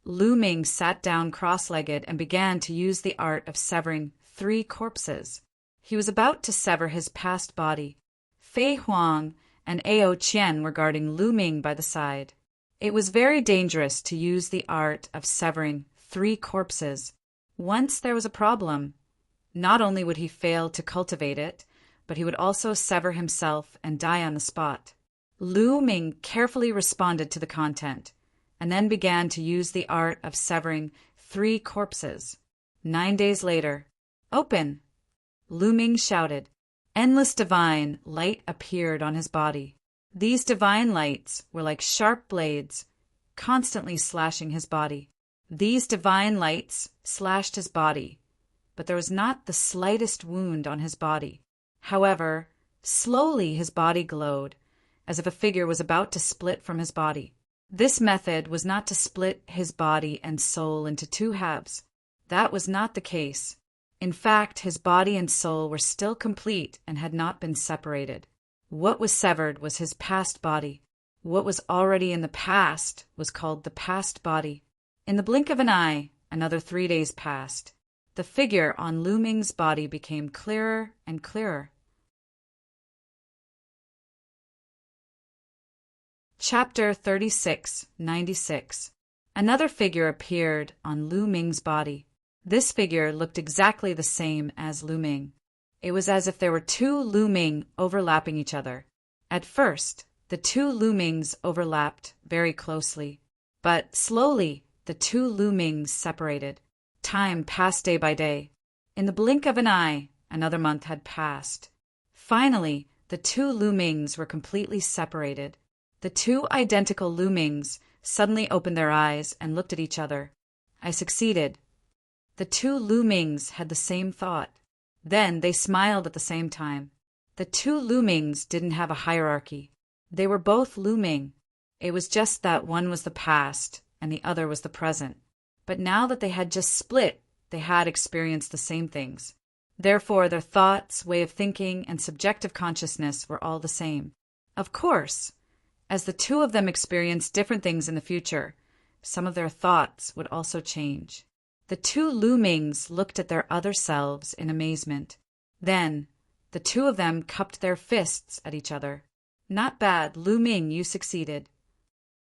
Lu Ming sat down cross-legged and began to use the art of severing 3 corpses. He was about to sever his past body. Fei Huang and Ao Qian were guarding Lu Ming by the side. It was very dangerous to use the art of severing 3 corpses. Once there was a problem. Not only would he fail to cultivate it, but he would also sever himself and die on the spot. Lu Ming carefully responded to the content, and then began to use the art of severing 3 corpses. 9 days later, "Open!" Lu Ming shouted. Endless divine light appeared on his body. These divine lights were like sharp blades, constantly slashing his body. These divine lights slashed his body, but there was not the slightest wound on his body. However, slowly his body glowed, as if a figure was about to split from his body. This method was not to split his body and soul into 2 halves. That was not the case. In fact, his body and soul were still complete and had not been separated. What was severed was his past body. What was already in the past was called the past body. In the blink of an eye, another 3 days passed. The figure on Lu Ming's body became clearer and clearer. Chapter 3696. Another figure appeared on Lu Ming's body. This figure looked exactly the same as Lu Ming. It was as if there were 2 Lu Ming overlapping each other. At first, the 2 Lu Mings overlapped very closely, but slowly the 2 Lu Mings separated. Time passed day by day. In the blink of an eye, another month had passed. Finally, the 2 Lu Mings were completely separated. The 2 identical Lu Mings suddenly opened their eyes and looked at each other. I succeeded. The 2 Lu Mings had the same thought. Then they smiled at the same time. The 2 Lu Mings didn't have a hierarchy. They were both Lu Ming. It was just that one was the past and the other was the present. But now that they had just split, they had experienced the same things. Therefore, their thoughts, way of thinking, and subjective consciousness were all the same. Of course, as the 2 of them experienced different things in the future, some of their thoughts would also change. The 2 Lu Mings looked at their other selves in amazement. Then, the 2 of them cupped their fists at each other. "Not bad, Lu Ming, you succeeded,"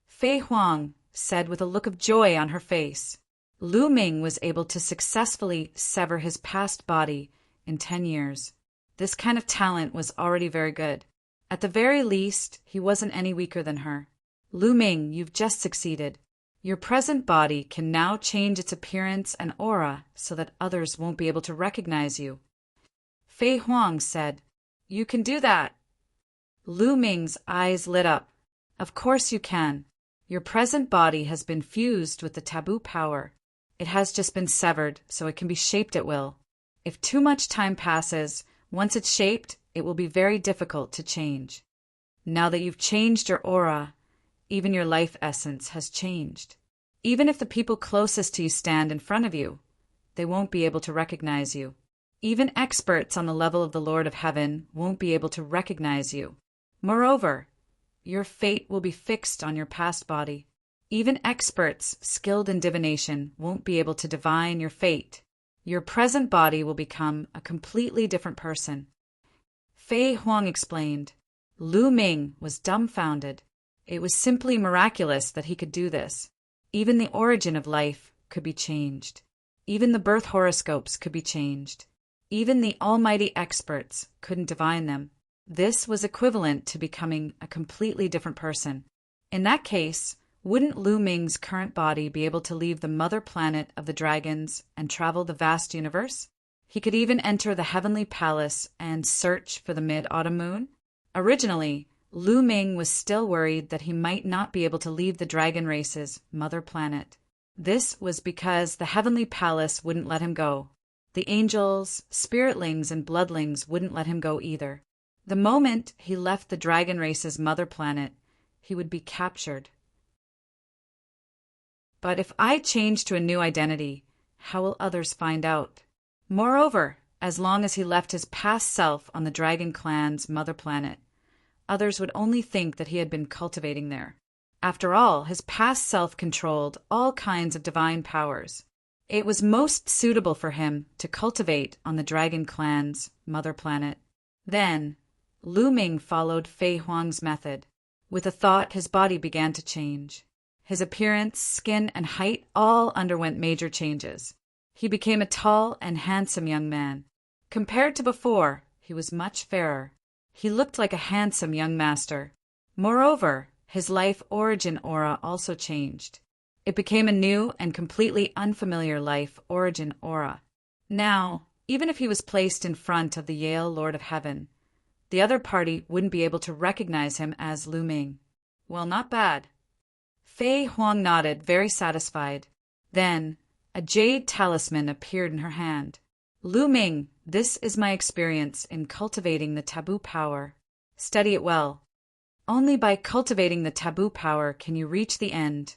Fei Huang said with a look of joy on her face. Lu Ming was able to successfully sever his past body in 10 years. This kind of talent was already very good. At the very least, he wasn't any weaker than her. "Lu Ming, you've just succeeded. Your present body can now change its appearance and aura so that others won't be able to recognize you." Fei Huang said, "You can do that." Lu Ming's eyes lit up. "Of course you can. Your present body has been fused with the taboo power. It has just been severed so it can be shaped at will. If too much time passes, once it's shaped, it will be very difficult to change. Now that you've changed your aura, even your life essence has changed. Even if the people closest to you stand in front of you, they won't be able to recognize you. Even experts on the level of the Lord of Heaven won't be able to recognize you. Moreover, your fate will be fixed on your past body. Even experts skilled in divination won't be able to divine your fate. Your present body will become a completely different person." Fei Huang explained. Lu Ming was dumbfounded. It was simply miraculous that he could do this. Even the origin of life could be changed. Even the birth horoscopes could be changed. Even the almighty experts couldn't divine them. This was equivalent to becoming a completely different person. In that case, wouldn't Lu Ming's current body be able to leave the mother planet of the dragons and travel the vast universe? He could even enter the heavenly palace and search for the mid-autumn moon. Originally, Lu Ming was still worried that he might not be able to leave the dragon race's mother planet. This was because the heavenly palace wouldn't let him go. The angels, spiritlings, and bloodlings wouldn't let him go either. The moment he left the dragon race's mother planet, he would be captured. But if I change to a new identity, how will others find out? Moreover, as long as he left his past self on the dragon clan's mother planet, others would only think that he had been cultivating there. After all, his past self controlled all kinds of divine powers. It was most suitable for him to cultivate on the Dragon Clan's mother planet. Then, Lu Ming followed Fei Huang's method. With a thought, his body began to change. His appearance, skin, and height all underwent major changes. He became a tall and handsome young man. Compared to before, he was much fairer. He looked like a handsome young master. Moreover, his life origin aura also changed. It became a new and completely unfamiliar life origin aura. Now, even if he was placed in front of the Yale Lord of Heaven, the other party wouldn't be able to recognize him as Lu Ming. Well, not bad. Fei Huang nodded, very satisfied. Then, a jade talisman appeared in her hand. Lu Ming, this is my experience in cultivating the taboo power. Study it well. Only by cultivating the taboo power can you reach the end,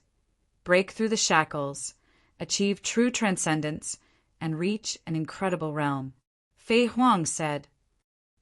break through the shackles, achieve true transcendence, and reach an incredible realm. Fei Huang said,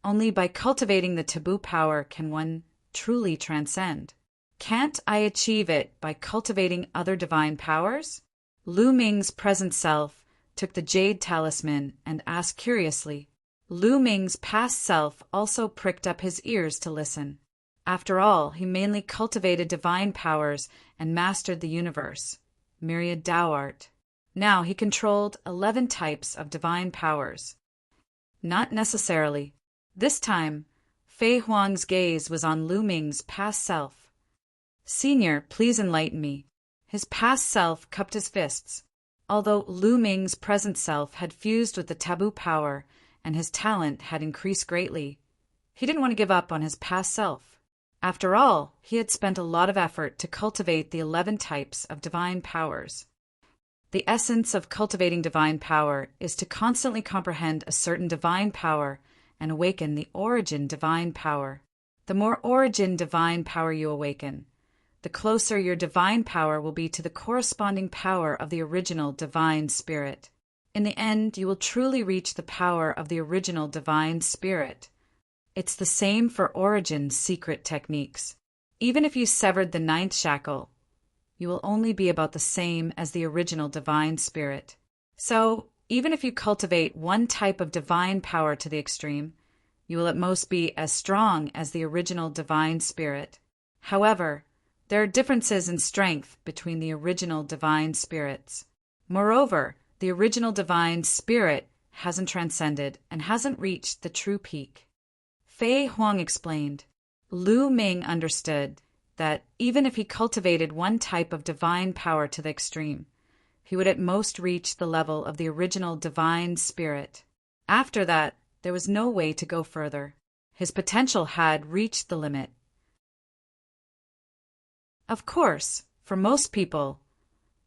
only by cultivating the taboo power can one truly transcend. Can't I achieve it by cultivating other divine powers? Lu Ming's present self took the jade talisman and asked curiously. Lu Ming's past self also pricked up his ears to listen. After all, he mainly cultivated divine powers and mastered the universe, myriad Tao art. Now he controlled 11 types of divine powers. Not necessarily. This time, Fei Huang's gaze was on Lu Ming's past self. Senior, please enlighten me. His past self cupped his fists. Although Lu Ming's present self had fused with the taboo power and his talent had increased greatly, he didn't want to give up on his past self. After all, he had spent a lot of effort to cultivate the 11 types of divine powers. The essence of cultivating divine power is to constantly comprehend a certain divine power and awaken the origin divine power. The more origin divine power you awaken, the closer your divine power will be to the corresponding power of the original divine spirit. In the end, you will truly reach the power of the original divine spirit. It's the same for Origin's secret techniques. Even if you severed the 9th shackle, you will only be about the same as the original divine spirit. So, even if you cultivate one type of divine power to the extreme, you will at most be as strong as the original divine spirit. However, there are differences in strength between the original divine spirits. Moreover, the original divine spirit hasn't transcended and hasn't reached the true peak. Fei Huang explained. Lu Ming understood that even if he cultivated one type of divine power to the extreme, he would at most reach the level of the original divine spirit. After that, there was no way to go further. His potential had reached the limit. Of course, for most people,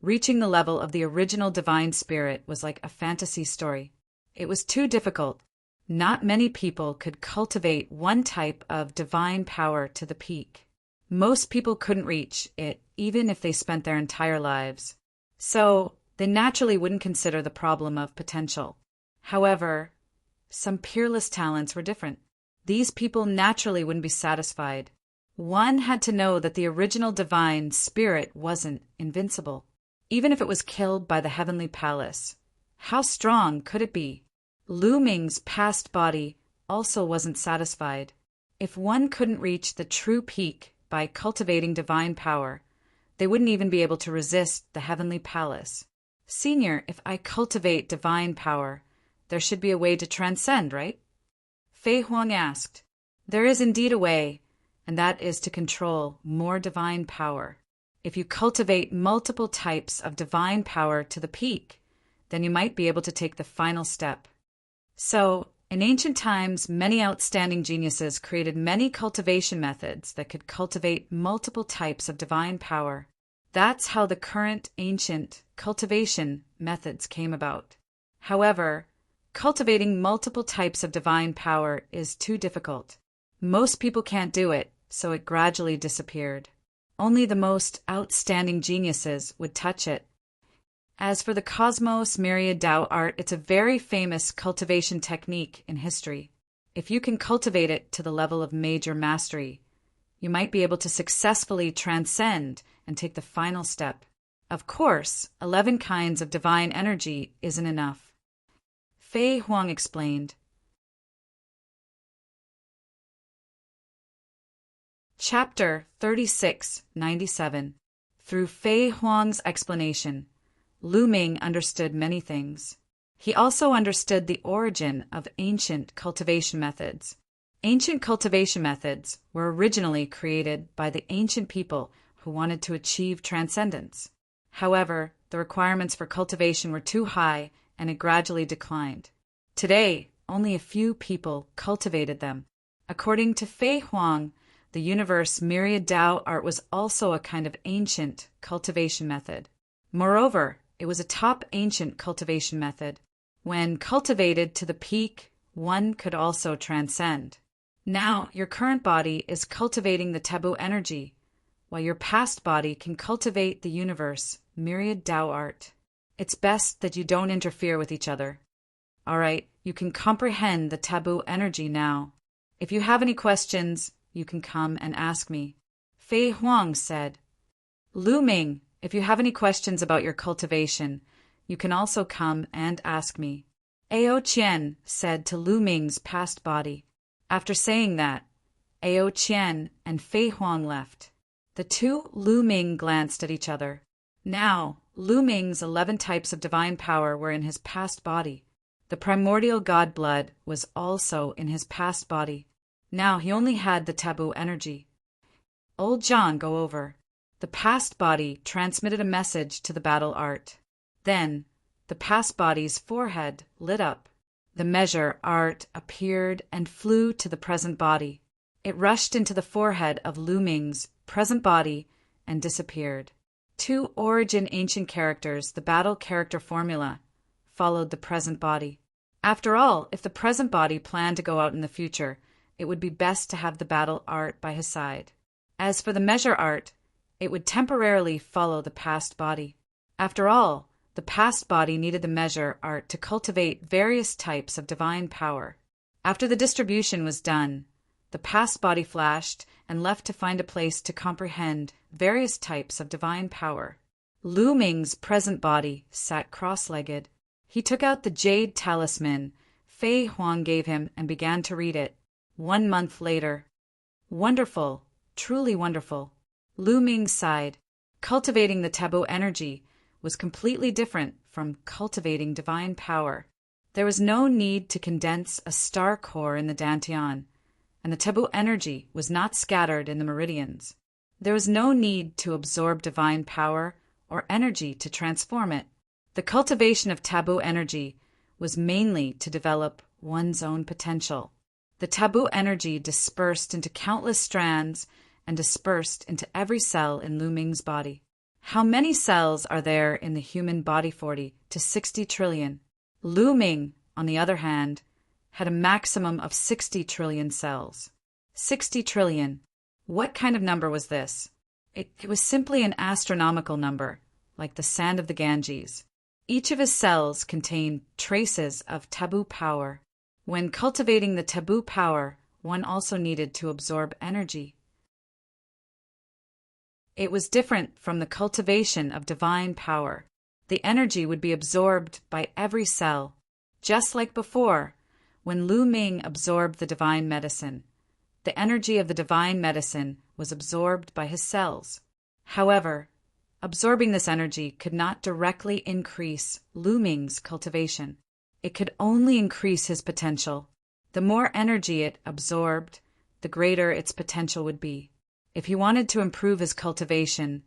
reaching the level of the original divine spirit was like a fantasy story. It was too difficult. Not many people could cultivate one type of divine power to the peak. Most people couldn't reach it, even if they spent their entire lives. So, they naturally wouldn't consider the problem of potential. However, some peerless talents were different. These people naturally wouldn't be satisfied. One had to know that the original divine spirit wasn't invincible. Even if it was killed by the heavenly palace, how strong could it be? Lu Ming's past body also wasn't satisfied. If one couldn't reach the true peak by cultivating divine power, they wouldn't even be able to resist the heavenly palace. Senior, if I cultivate divine power, there should be a way to transcend, right? Fei Huang asked. There is indeed a way, and that is to control more divine power. If you cultivate multiple types of divine power to the peak, then you might be able to take the final step. So, in ancient times, many outstanding geniuses created many cultivation methods that could cultivate multiple types of divine power. That's how the current ancient cultivation methods came about. However, cultivating multiple types of divine power is too difficult. Most people can't do it, so it gradually disappeared. Only the most outstanding geniuses would touch it. As for the cosmos myriad Tao art, it's a very famous cultivation technique in history. If you can cultivate it to the level of major mastery, you might be able to successfully transcend and take the final step. Of course, 11 kinds of divine energy isn't enough. Fei Huang explained. Chapter 3697. Through Fei Huang's explanation, Lu Ming understood many things. He also understood the origin of ancient cultivation methods. Ancient cultivation methods were originally created by the ancient people who wanted to achieve transcendence. However, the requirements for cultivation were too high and it gradually declined. Today, only a few people cultivated them. According to Fei Huang, the universe myriad Tao art was also a kind of ancient cultivation method. Moreover, it was a top ancient cultivation method. When cultivated to the peak, one could also transcend. Now, your current body is cultivating the taboo energy, while your past body can cultivate the universe myriad Tao art. It's best that you don't interfere with each other. All right, you can comprehend the taboo energy now. If you have any questions, you can come and ask me. Fei Huang said. Lu Ming, if you have any questions about your cultivation, you can also come and ask me. Ao Qian said to Lu Ming's past body. After saying that, Ao Qian and Fei Huang left. The two Lu Ming glanced at each other. Now, Lu Ming's 11 types of divine power were in his past body. The primordial god blood was also in his past body. Now he only had the taboo energy. Old John, go over. The past body transmitted a message to the battle art. Then, the past body's forehead lit up. The measure art appeared and flew to the present body. It rushed into the forehead of Lu Ming's present body and disappeared. Two origin ancient characters, the battle character formula, followed the present body. After all, if the present body planned to go out in the future, it would be best to have the battle art by his side. As for the measure art, it would temporarily follow the past body. After all, the past body needed the measure art to cultivate various types of divine power. After the distribution was done, the past body flashed and left to find a place to comprehend various types of divine power. Lu Ming's present body sat cross-legged. He took out the jade talisman Fei Huang gave him and began to read it. 1 month later. Wonderful, truly wonderful. Lu Ming sighed. Cultivating the taboo energy was completely different from cultivating divine power. There was no need to condense a star core in the dantian, and the taboo energy was not scattered in the meridians. There was no need to absorb divine power or energy to transform it. The cultivation of taboo energy was mainly to develop one's own potential. The taboo energy dispersed into countless strands and dispersed into every cell in Lu Ming's body. How many cells are there in the human body? 40 to 60 trillion. Lu Ming, on the other hand, had a maximum of 60 trillion cells. 60 trillion. What kind of number was this? It was simply an astronomical number, like the sand of the Ganges. Each of his cells contained traces of taboo power. When cultivating the taboo power, one also needed to absorb energy. It was different from the cultivation of divine power. The energy would be absorbed by every cell, just like before, when Lu Ming absorbed the divine medicine. The energy of the divine medicine was absorbed by his cells. However, absorbing this energy could not directly increase Lu Ming's cultivation. It could only increase his potential. The more energy it absorbed, the greater its potential would be. If he wanted to improve his cultivation,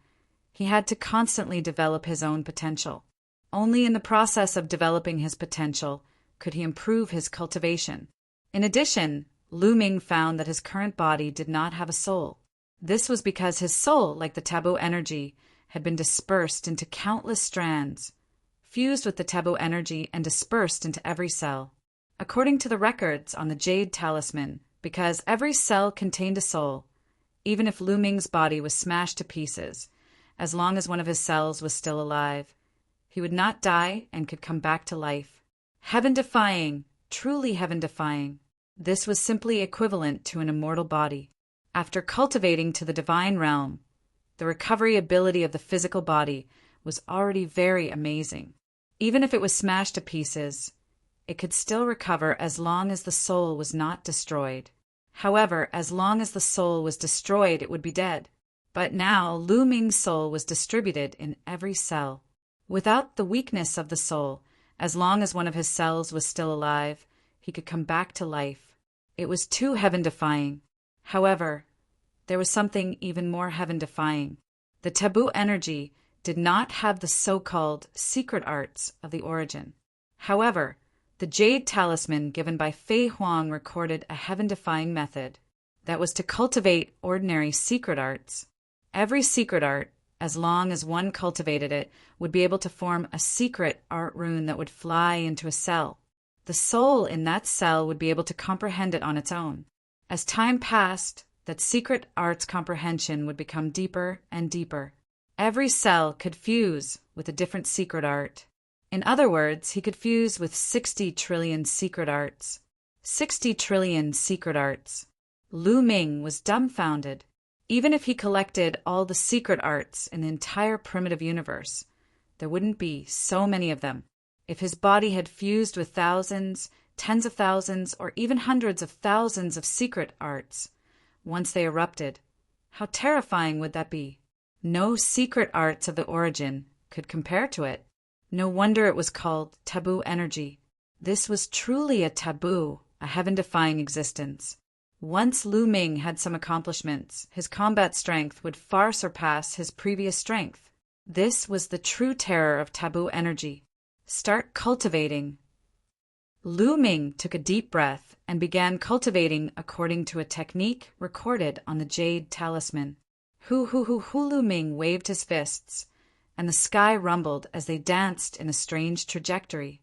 he had to constantly develop his own potential. Only in the process of developing his potential could he improve his cultivation. In addition, Lu Ming found that his current body did not have a soul. This was because his soul, like the taboo energy, had been dispersed into countless strands, fused with the taboo energy and dispersed into every cell. According to the records on the jade talisman, because every cell contained a soul, even if Lu Ming's body was smashed to pieces, as long as one of his cells was still alive, he would not die and could come back to life. Heaven-defying, truly heaven-defying. This was simply equivalent to an immortal body. After cultivating to the divine realm, the recovery ability of the physical body was already very amazing. Even if it was smashed to pieces, it could still recover as long as the soul was not destroyed. However, as long as the soul was destroyed, it would be dead. But now Lu Ming's soul was distributed in every cell. Without the weakness of the soul, as long as one of his cells was still alive, he could come back to life. It was too heaven-defying. However, there was something even more heaven-defying. The taboo energy did not have the so-called secret arts of the origin. However, the jade talisman given by Fei Huang recorded a heaven-defying method that was to cultivate ordinary secret arts. Every secret art, as long as one cultivated it, would be able to form a secret art rune that would fly into a cell. The soul in that cell would be able to comprehend it on its own. As time passed, that secret art's comprehension would become deeper and deeper. Every cell could fuse with a different secret art. In other words, he could fuse with 60 trillion secret arts. 60 trillion secret arts. Lu Ming was dumbfounded. Even if he collected all the secret arts in the entire primitive universe, there wouldn't be so many of them. If his body had fused with thousands, tens of thousands, or even hundreds of thousands of secret arts, once they erupted, how terrifying would that be? No secret arts of the origin could compare to it. No wonder it was called taboo energy. This was truly a taboo, a heaven-defying existence. Once Lu Ming had some accomplishments, his combat strength would far surpass his previous strength. This was the true terror of taboo energy. Start cultivating. Lu Ming took a deep breath and began cultivating according to a technique recorded on the jade talisman. Lu Ming waved his fists, and the sky rumbled as they danced in a strange trajectory.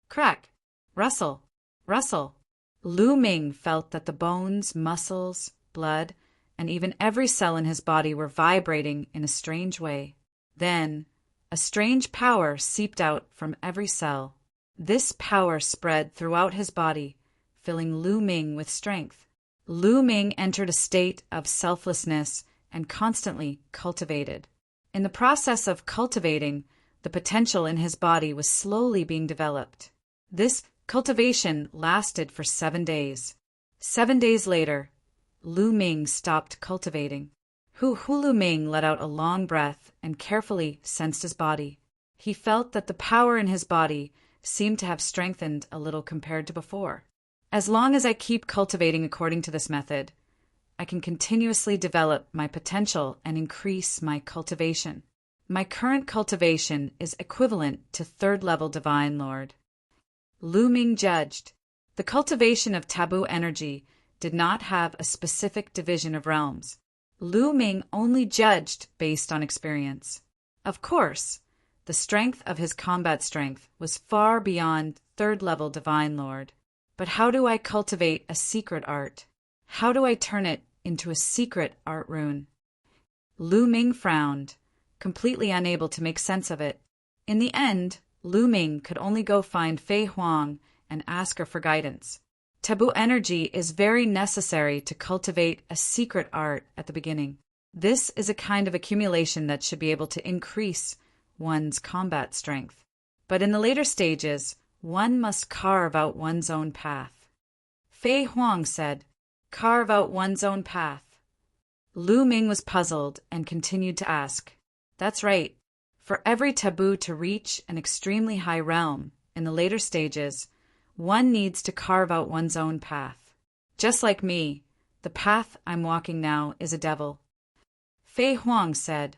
Crack! Rustle! Rustle! Lu Ming felt that the bones, muscles, blood, and even every cell in his body were vibrating in a strange way. Then, a strange power seeped out from every cell. This power spread throughout his body, filling Lu Ming with strength. Lu Ming entered a state of selflessness and constantly cultivated. In the process of cultivating, the potential in his body was slowly being developed. This cultivation lasted for 7 days. 7 days later, Lu Ming stopped cultivating. Lu Ming let out a long breath and carefully sensed his body. He felt that the power in his body seemed to have strengthened a little compared to before. As long as I keep cultivating according to this method, I can continuously develop my potential and increase my cultivation. My current cultivation is equivalent to 3rd level Divine Lord. Lu Ming judged. The cultivation of taboo energy did not have a specific division of realms. Lu Ming only judged based on experience. Of course, the strength of his combat strength was far beyond 3rd level Divine Lord. But how do I cultivate a secret art? How do I turn it into a secret art rune? Lu Ming frowned, completely unable to make sense of it. In the end, Lu Ming could only go find Fei Huang and ask her for guidance. Taboo energy is very necessary to cultivate a secret art at the beginning. This is a kind of accumulation that should be able to increase one's combat strength. But in the later stages, one must carve out one's own path. Fei Huang said, "Carve out one's own path." Lu Ming was puzzled and continued to ask, "That's right. For every taboo to reach an extremely high realm in the later stages, one needs to carve out one's own path. Just like me, the path I'm walking now is a devil." Fei Huang said.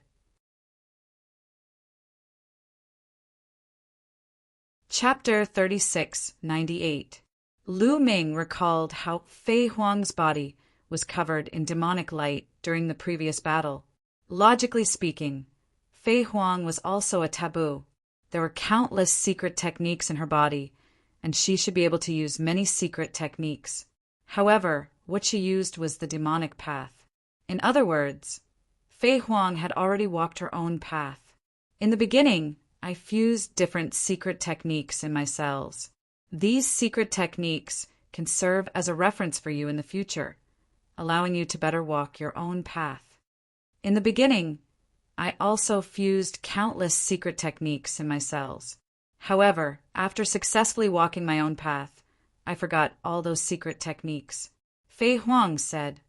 Chapter 3698. Lu Ming recalled how Fei Huang's body was covered in demonic light during the previous battle. Logically speaking, Fei Huang was also a taboo. There were countless secret techniques in her body, and she should be able to use many secret techniques. However, what she used was the demonic path. In other words, Fei Huang had already walked her own path. In the beginning, I fused different secret techniques in my cells. These secret techniques can serve as a reference for you in the future, allowing you to better walk your own path. In the beginning, I also fused countless secret techniques in my cells. However, after successfully walking my own path, I forgot all those secret techniques. Fei Huang said.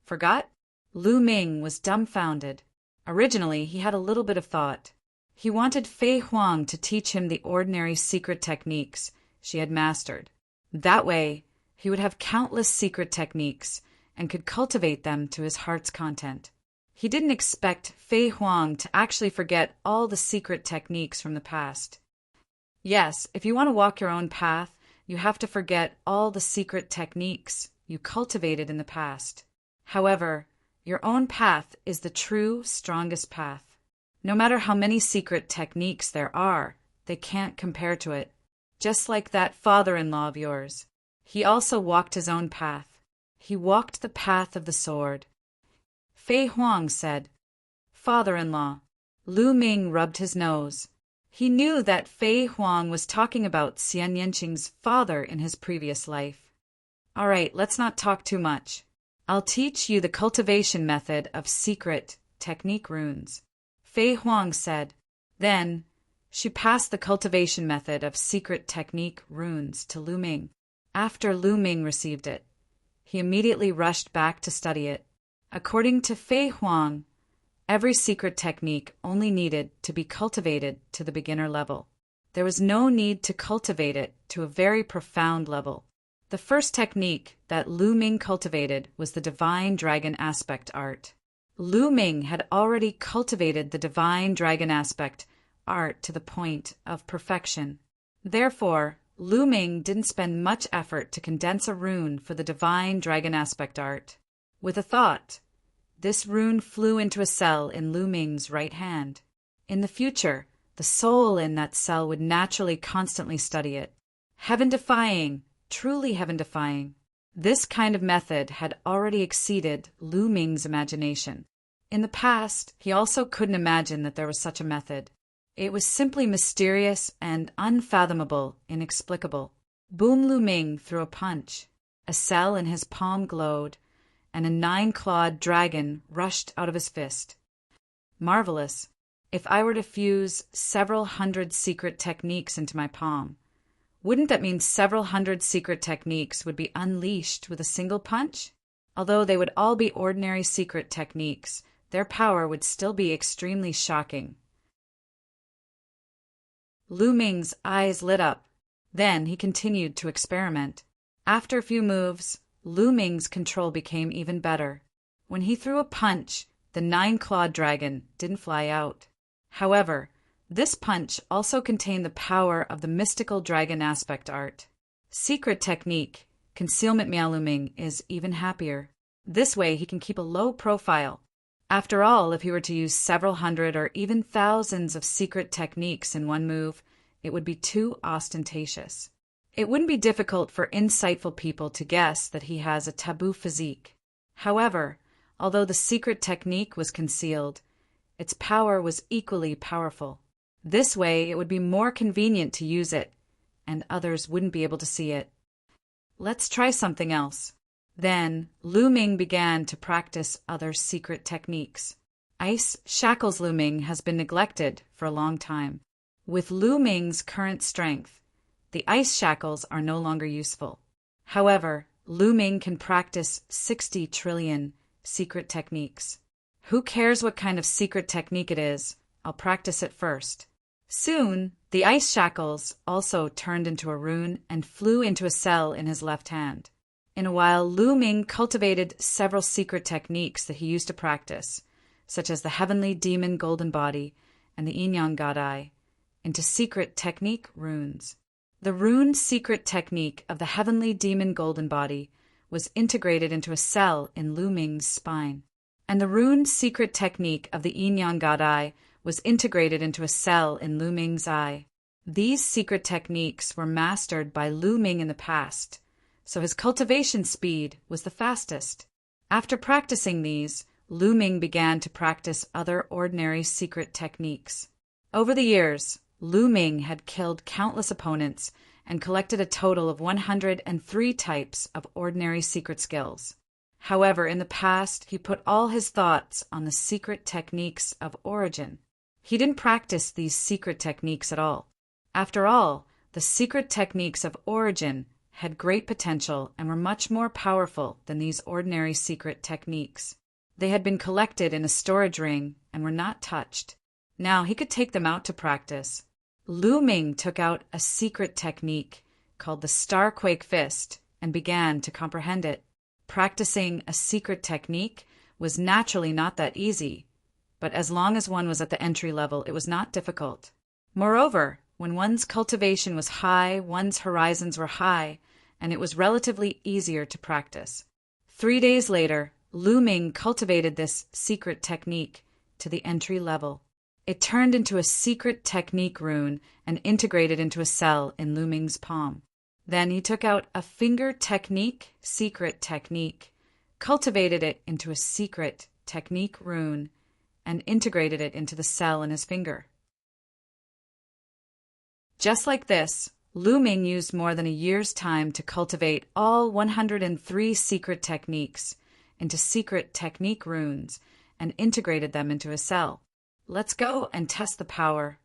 Forgot? Lu Ming was dumbfounded. Originally, he had a little bit of thought. He wanted Fei Huang to teach him the ordinary secret techniques she had mastered. That way, he would have countless secret techniques and could cultivate them to his heart's content. He didn't expect Fei Huang to actually forget all the secret techniques from the past. Yes, if you want to walk your own path, you have to forget all the secret techniques you cultivated in the past. However, your own path is the true, strongest path. No matter how many secret techniques there are, they can't compare to it. Just like that father-in-law of yours. He also walked his own path. He walked the path of the sword. Fei Huang said, Father-in-law. Lu Ming rubbed his nose. He knew that Fei Huang was talking about Xian Yanqing's father in his previous life. All right, let's not talk too much. I'll teach you the cultivation method of secret technique runes. Fei Huang said. Then, she passed the cultivation method of secret technique runes to Lu Ming. After Lu Ming received it, he immediately rushed back to study it. According to Fei Huang, every secret technique only needed to be cultivated to the beginner level. There was no need to cultivate it to a very profound level. The first technique that Lu Ming cultivated was the Divine Dragon Aspect art. Lu Ming had already cultivated the Divine Dragon Aspect art to the point of perfection. Therefore, Lu Ming didn't spend much effort to condense a rune for the Divine Dragon Aspect art. With a thought, this rune flew into a cell in Lu Ming's right hand. In the future, the soul in that cell would naturally constantly study it. Heaven-defying, truly heaven-defying. This kind of method had already exceeded Lu Ming's imagination. In the past, he also couldn't imagine that there was such a method. It was simply mysterious and unfathomable, inexplicable. Boom! Lu Ming threw a punch. A cell in his palm glowed, and a 9-clawed dragon rushed out of his fist. Marvelous. If I were to fuse several hundred secret techniques into my palm, wouldn't that mean several hundred secret techniques would be unleashed with a single punch? Although they would all be ordinary secret techniques, their power would still be extremely shocking. Lu Ming's eyes lit up. Then he continued to experiment. After a few moves, Lu Ming's control became even better. When he threw a punch, the 9-clawed dragon didn't fly out. However, this punch also contained the power of the mystical dragon aspect art. Secret technique, concealment Miao Lu Ming is even happier. This way he can keep a low profile. After all, if he were to use several hundred or even thousands of secret techniques in one move, it would be too ostentatious. It wouldn't be difficult for insightful people to guess that he has a taboo physique. However, although the secret technique was concealed, its power was equally powerful. This way, it would be more convenient to use it, and others wouldn't be able to see it. Let's try something else. Then, Lu Ming began to practice other secret techniques. Ice shackles Lu Ming has been neglected for a long time. With Lu Ming's current strength, the ice shackles are no longer useful. However, Lu Ming can practice 60 trillion secret techniques. Who cares what kind of secret technique it is? I'll practice it first. Soon, the ice shackles also turned into a rune and flew into a cell in his left hand. In a while, Lu Ming cultivated several secret techniques that he used to practice, such as the heavenly demon golden body and the yin-yang god eye, into secret technique runes. The rune secret technique of the heavenly demon golden body was integrated into a cell in Lu Ming's spine, and the rune secret technique of the yin-yang god eye was integrated into a cell in Lu Ming's eye. These secret techniques were mastered by Lu Ming in the past, so his cultivation speed was the fastest. After practicing these, Lu Ming began to practice other ordinary secret techniques. Over the years, Lu Ming had killed countless opponents and collected a total of 103 types of ordinary secret skills. However, in the past, he put all his thoughts on the secret techniques of origin. He didn't practice these secret techniques at all. After all, the secret techniques of origin had great potential and were much more powerful than these ordinary secret techniques. They had been collected in a storage ring and were not touched. Now he could take them out to practice. Lu Ming took out a secret technique called the Starquake Fist and began to comprehend it. Practicing a secret technique was naturally not that easy, but as long as one was at the entry level, it was not difficult. Moreover, when one's cultivation was high, one's horizons were high, and it was relatively easier to practice. 3 days later, Lu Ming cultivated this secret technique to the entry level. It turned into a secret technique rune and integrated into a cell in Lu Ming's palm. Then he took out a finger technique, secret technique, cultivated it into a secret technique rune, and integrated it into the cell in his finger. Just like this, Lu Ming used more than a year's time to cultivate all 103 secret techniques into secret technique runes and integrated them into a cell. Let's go and test the power.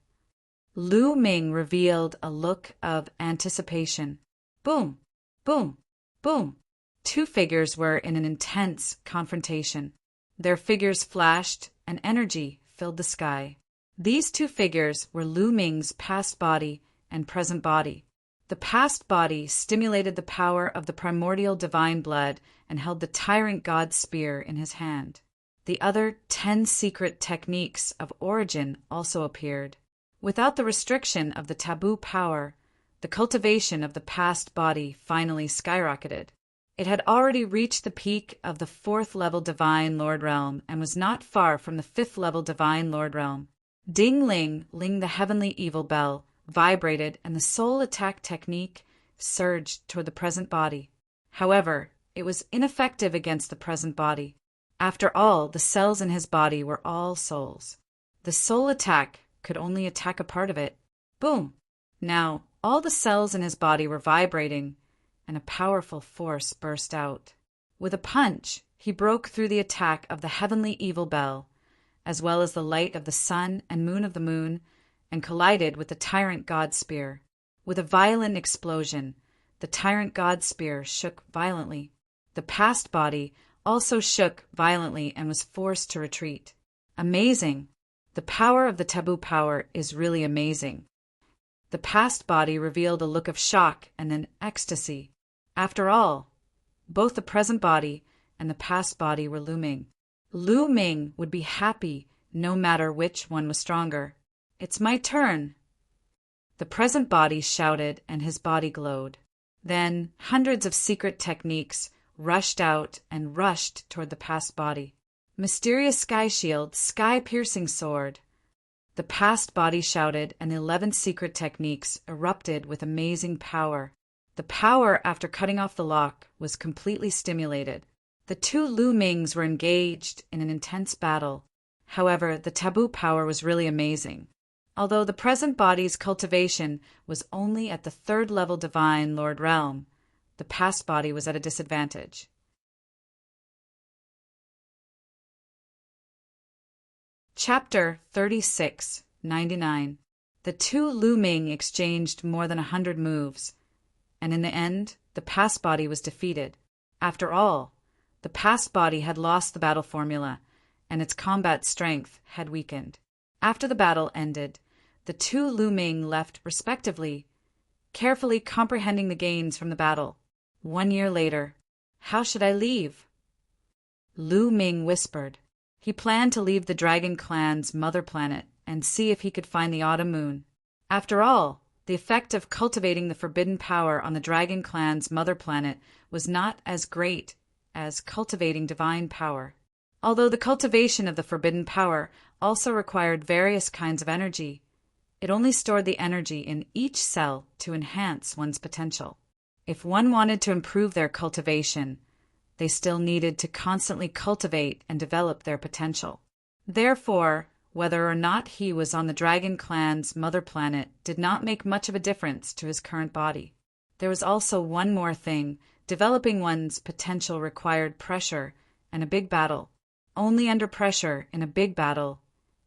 Lu Ming revealed a look of anticipation. Boom, boom, boom. 2 figures were in an intense confrontation. Their figures flashed and energy filled the sky. These 2 figures were Lu Ming's past body and present body. The past body stimulated the power of the primordial divine blood and held the tyrant god spear in his hand. The other 10 secret techniques of origin also appeared. Without the restriction of the taboo power, the cultivation of the past body finally skyrocketed. It had already reached the peak of the 4th level Divine Lord Realm and was not far from the 5th level Divine Lord Realm. Ding Ling Ling, the heavenly evil bell, vibrated and the soul attack technique surged toward the present body. However, it was ineffective against the present body. After all, the cells in his body were all souls. The soul attack could only attack a part of it. Boom! Now, all the cells in his body were vibrating, and a powerful force burst out. With a punch, he broke through the attack of the heavenly evil bell, as well as the light of the sun and moon of the moon, and collided with the tyrant god spear. With a violent explosion, the tyrant god spear shook violently. The past body also shook violently and was forced to retreat. Amazing! The power of the taboo power is really amazing. The past body revealed a look of shock and then ecstasy. After all, both the present body and the past body were Lu Ming. Lu Ming would be happy no matter which one was stronger. It's my turn. The present body shouted and his body glowed. Then hundreds of secret techniques rushed out and rushed toward the past body. Mysterious sky shield, sky-piercing sword. The past body shouted and the 11 secret techniques erupted with amazing power. The power after cutting off the lock was completely stimulated. The 2 Lu Mings were engaged in an intense battle. However, the taboo power was really amazing. Although the present body's cultivation was only at the 3rd level Divine Lord Realm, the past body was at a disadvantage. Chapter 36-99. The 2 Lu Ming exchanged more than 100 moves, and in the end, the past body was defeated. After all, the past body had lost the battle formula, and its combat strength had weakened. After the battle ended, the 2 Lu Ming left respectively, carefully comprehending the gains from the battle. 1 year later, how should I leave? Lu Ming whispered. He planned to leave the Dragon Clan's mother planet and see if he could find the autumn moon. After all, the effect of cultivating the forbidden power on the Dragon Clan's mother planet was not as great as cultivating divine power. Although the cultivation of the forbidden power also required various kinds of energy, it only stored the energy in each cell to enhance one's potential. If one wanted to improve their cultivation, they still needed to constantly cultivate and develop their potential. Therefore, Whether or not he was on the Dragon Clan's mother planet did not make much of a difference to his current body. There was also one more thing. Developing one's potential required pressure and a big battle. Only under pressure, in a big battle,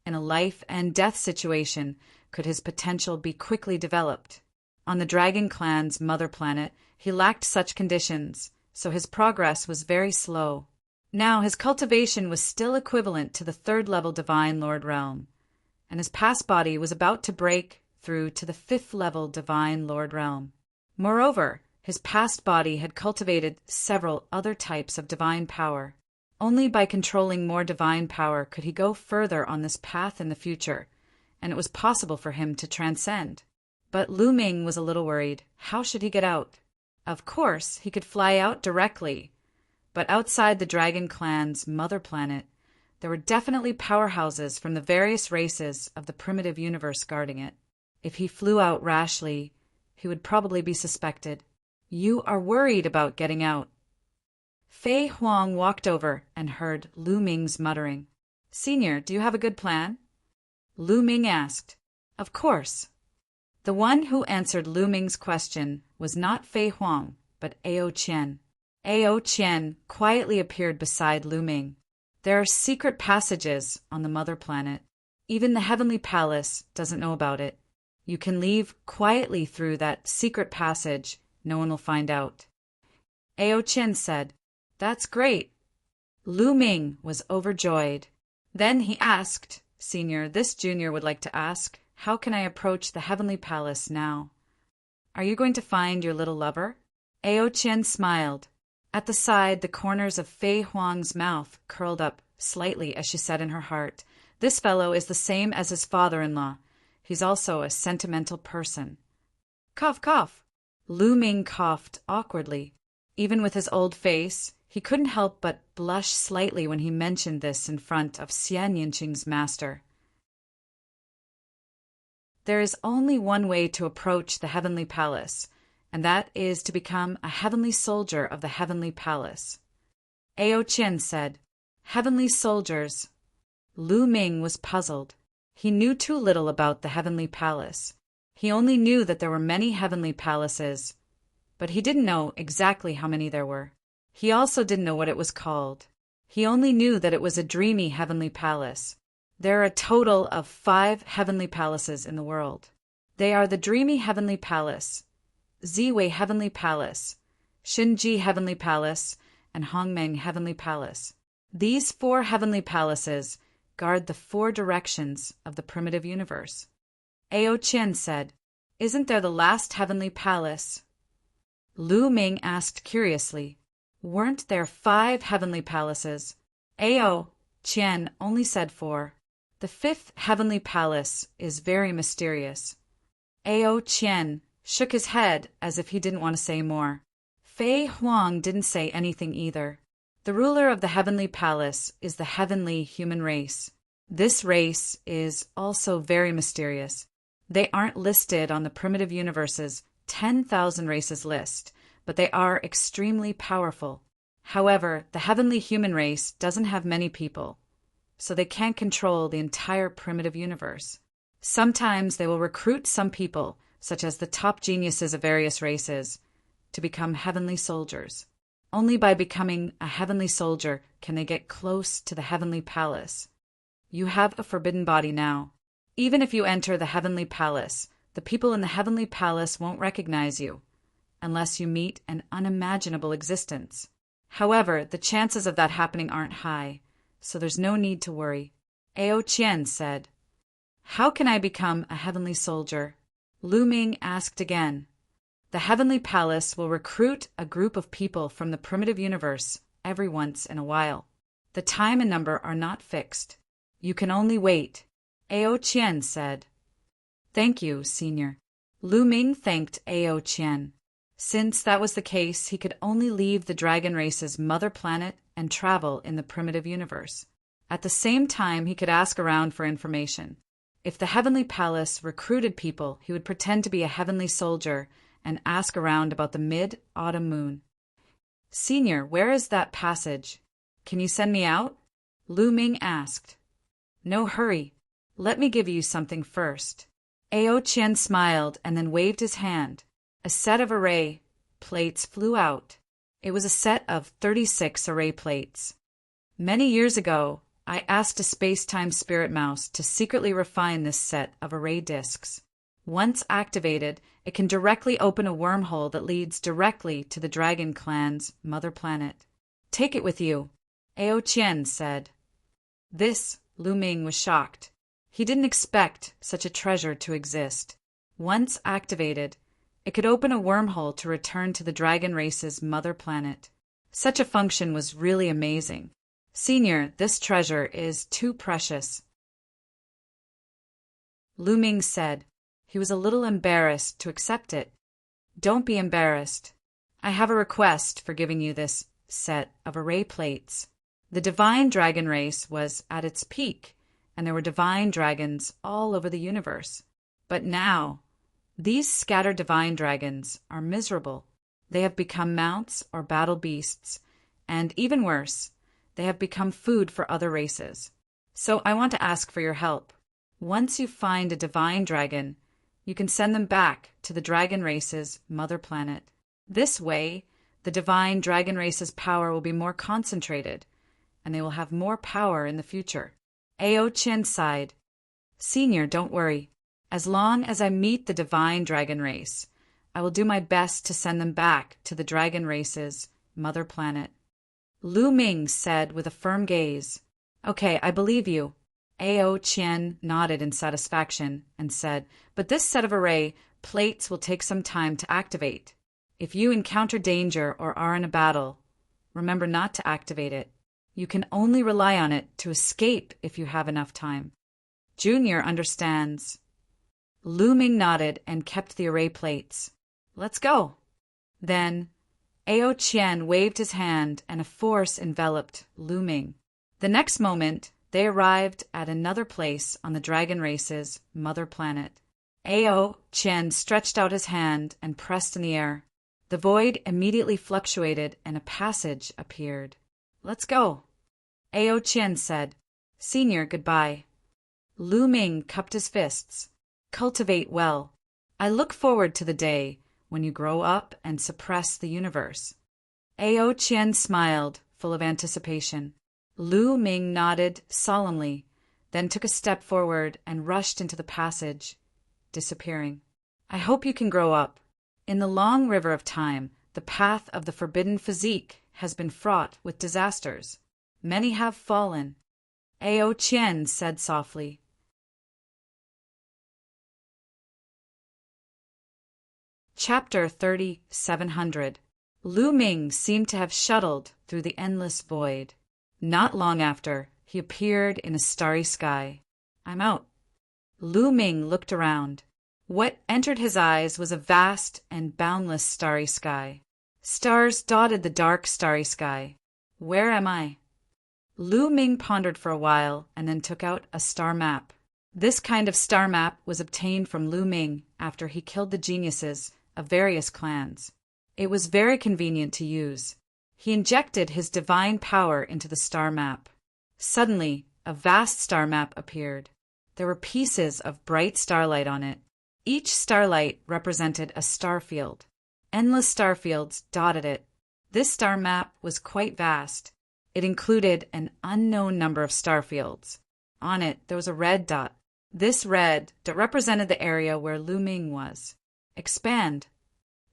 in a life and death situation, could his potential be quickly developed. On the Dragon Clan's mother planet, he lacked such conditions, so his progress was very slow. Now his cultivation was still equivalent to the third-level Divine Lord realm, and his past body was about to break through to the fifth-level Divine Lord realm. Moreover, his past body had cultivated several other types of divine power. Only by controlling more divine power could he go further on this path in the future, and it was possible for him to transcend. But Lu Ming was a little worried. How should he get out? Of course, he could fly out directly, but outside the Dragon Clan's mother planet, there were definitely powerhouses from the various races of the primitive universe guarding it. If he flew out rashly, he would probably be suspected. You are worried about getting out. Fei Huang walked over and heard Lu Ming's muttering. Senior, do you have a good plan? Lu Ming asked. Of course. The one who answered Lu Ming's question was not Fei Huang, but Ao Qian. Ao Qian quietly appeared beside Lu Ming. There are secret passages on the mother planet. Even the Heavenly Palace doesn't know about it. You can leave quietly through that secret passage. No one will find out. Ao Qian said, That's great. Lu Ming was overjoyed. Then he asked, Senior, this junior would like to ask, how can I approach the Heavenly Palace now? Are you going to find your little lover? Ao Qian smiled. At the side, the corners of Fei Huang's mouth curled up slightly as she said in her heart, This fellow is the same as his father-in-law. He's also a sentimental person. Cough, cough. Lu Ming coughed awkwardly. Even with his old face, he couldn't help but blush slightly when he mentioned this in front of Xian Yinqing's master. There is only one way to approach the Heavenly Palace, and that is to become a heavenly soldier of the Heavenly Palace. Ao Qian said, Heavenly soldiers. Lu Ming was puzzled. He knew too little about the Heavenly Palace. He only knew that there were many heavenly palaces, but he didn't know exactly how many there were. He also didn't know what it was called. He only knew that it was a dreamy heavenly palace. There are a total of 5 heavenly palaces in the world. They are the Dreamy Heavenly Palace, Ziwei Heavenly Palace, Xinji Heavenly Palace, and Hongmeng Heavenly Palace. These 4 heavenly palaces guard the 4 directions of the primitive universe. Ao Qian said, Isn't there the last heavenly palace? Lu Ming asked curiously, Weren't there 5 heavenly palaces? Ao Qian only said 4. The 5th heavenly palace is very mysterious. Ao Qian shook his head as if he didn't want to say more. Fei Huang didn't say anything either. The ruler of the heavenly palace is the heavenly human race. This race is also very mysterious. They aren't listed on the primitive universe's 10,000 races list, but they are extremely powerful. However, the heavenly human race doesn't have many people, so they can't control the entire primitive universe. Sometimes they will recruit some people, such as the top geniuses of various races, to become heavenly soldiers. Only by becoming a heavenly soldier can they get close to the heavenly palace. You have a forbidden body now. Even if you enter the heavenly palace, the people in the heavenly palace won't recognize you, unless you meet an unimaginable existence. However, the chances of that happening aren't high, so there's no need to worry. Ao Qian said, How can I become a heavenly soldier? Lu Ming asked again. The heavenly palace will recruit a group of people from the primitive universe every once in a while. The time and number are not fixed. You can only wait. Ao Qian said. Thank you, Senior. Lu Ming thanked Ao Qian. Since that was the case, he could only leave the dragon race's mother planet and travel in the primitive universe. At the same time, he could ask around for information. If the heavenly palace recruited people, he would pretend to be a heavenly soldier and ask around about the mid-autumn moon. Senior, where is that passage? Can you send me out? Lu Ming asked. No hurry. Let me give you something first. Ao Qian smiled and then waved his hand. A set of array plates flew out. It was a set of 36 array plates. Many years ago, I asked a space-time spirit mouse to secretly refine this set of array disks. Once activated, it can directly open a wormhole that leads directly to the Dragon Clan's mother planet. Take it with you, Ao Qian said. Lu Ming was shocked. He didn't expect such a treasure to exist. Once activated, it could open a wormhole to return to the dragon race's mother planet. Such a function was really amazing. Senior, this treasure is too precious, Lu Ming said. He was a little embarrassed to accept it. Don't be embarrassed. I have a request for giving you this set of array plates. The divine dragon race was at its peak, and there were divine dragons all over the universe. But now, these scattered divine dragons are miserable. They have become mounts or battle beasts, and even worse, they have become food for other races. So I want to ask for your help. Once you find a divine dragon, you can send them back to the dragon race's mother planet. This way, the divine dragon race's power will be more concentrated, and they will have more power in the future. Ao Qian sighed. Senior, don't worry. As long as I meet the divine dragon race, I will do my best to send them back to the dragon race's mother planet. Lu Ming said with a firm gaze. Okay, I believe you. Ao Qian nodded in satisfaction and said, but this set of array plates will take some time to activate. If you encounter danger or are in a battle, remember not to activate it. You can only rely on it to escape if you have enough time. Junior understands. Lu Ming nodded and kept the array plates. Let's go. Then, Ao Qian waved his hand and a force enveloped Lu Ming. The next moment, they arrived at another place on the dragon race's mother planet. Ao Qian stretched out his hand and pressed in the air. The void immediately fluctuated and a passage appeared. Let's go. Ao Qian said. Senior, goodbye. Lu Ming cupped his fists. Cultivate well. I look forward to the day when you grow up and suppress the universe. Ao Qian smiled, full of anticipation. Lu Ming nodded solemnly, then took a step forward and rushed into the passage, disappearing. I hope you can grow up. In the long river of time, the path of the forbidden physique has been fraught with disasters. Many have fallen. Ao Qian said softly. Chapter 3700. Lu Ming seemed to have shuttled through the endless void. Not long after, he appeared in a starry sky. I'm out. Lu Ming looked around. What entered his eyes was a vast and boundless starry sky. Stars dotted the dark starry sky. Where am I? Lu Ming pondered for a while and then took out a star map. This kind of star map was obtained from Lu Ming after he killed the geniuses of various clans. It was very convenient to use. He injected his divine power into the star map. Suddenly, a vast star map appeared. There were pieces of bright starlight on it. Each starlight represented a star field. Endless star fields dotted it. This star map was quite vast. It included an unknown number of star fields. On it, there was a red dot. This red dot represented the area where Lu Ming was. Expand.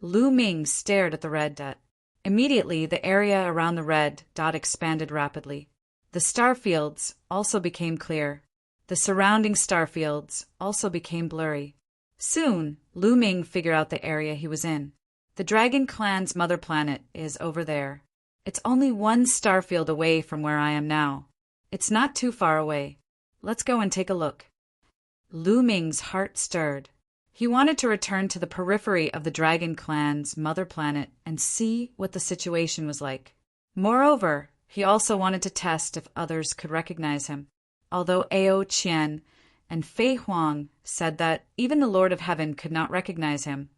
Lu Ming stared at the red dot. Immediately, the area around the red dot expanded rapidly. The star fields also became clear. The surrounding star fields also became blurry. Soon, Lu Ming figured out the area he was in. The Dragon Clan's mother planet is over there. It's only one star field away from where I am now. It's not too far away. Let's go and take a look. Lu Ming's heart stirred. He wanted to return to the periphery of the Dragon Clan's mother planet and see what the situation was like. Moreover, he also wanted to test if others could recognize him. Although Ao Qian and Fei Huang said that even the Lord of Heaven could not recognize him,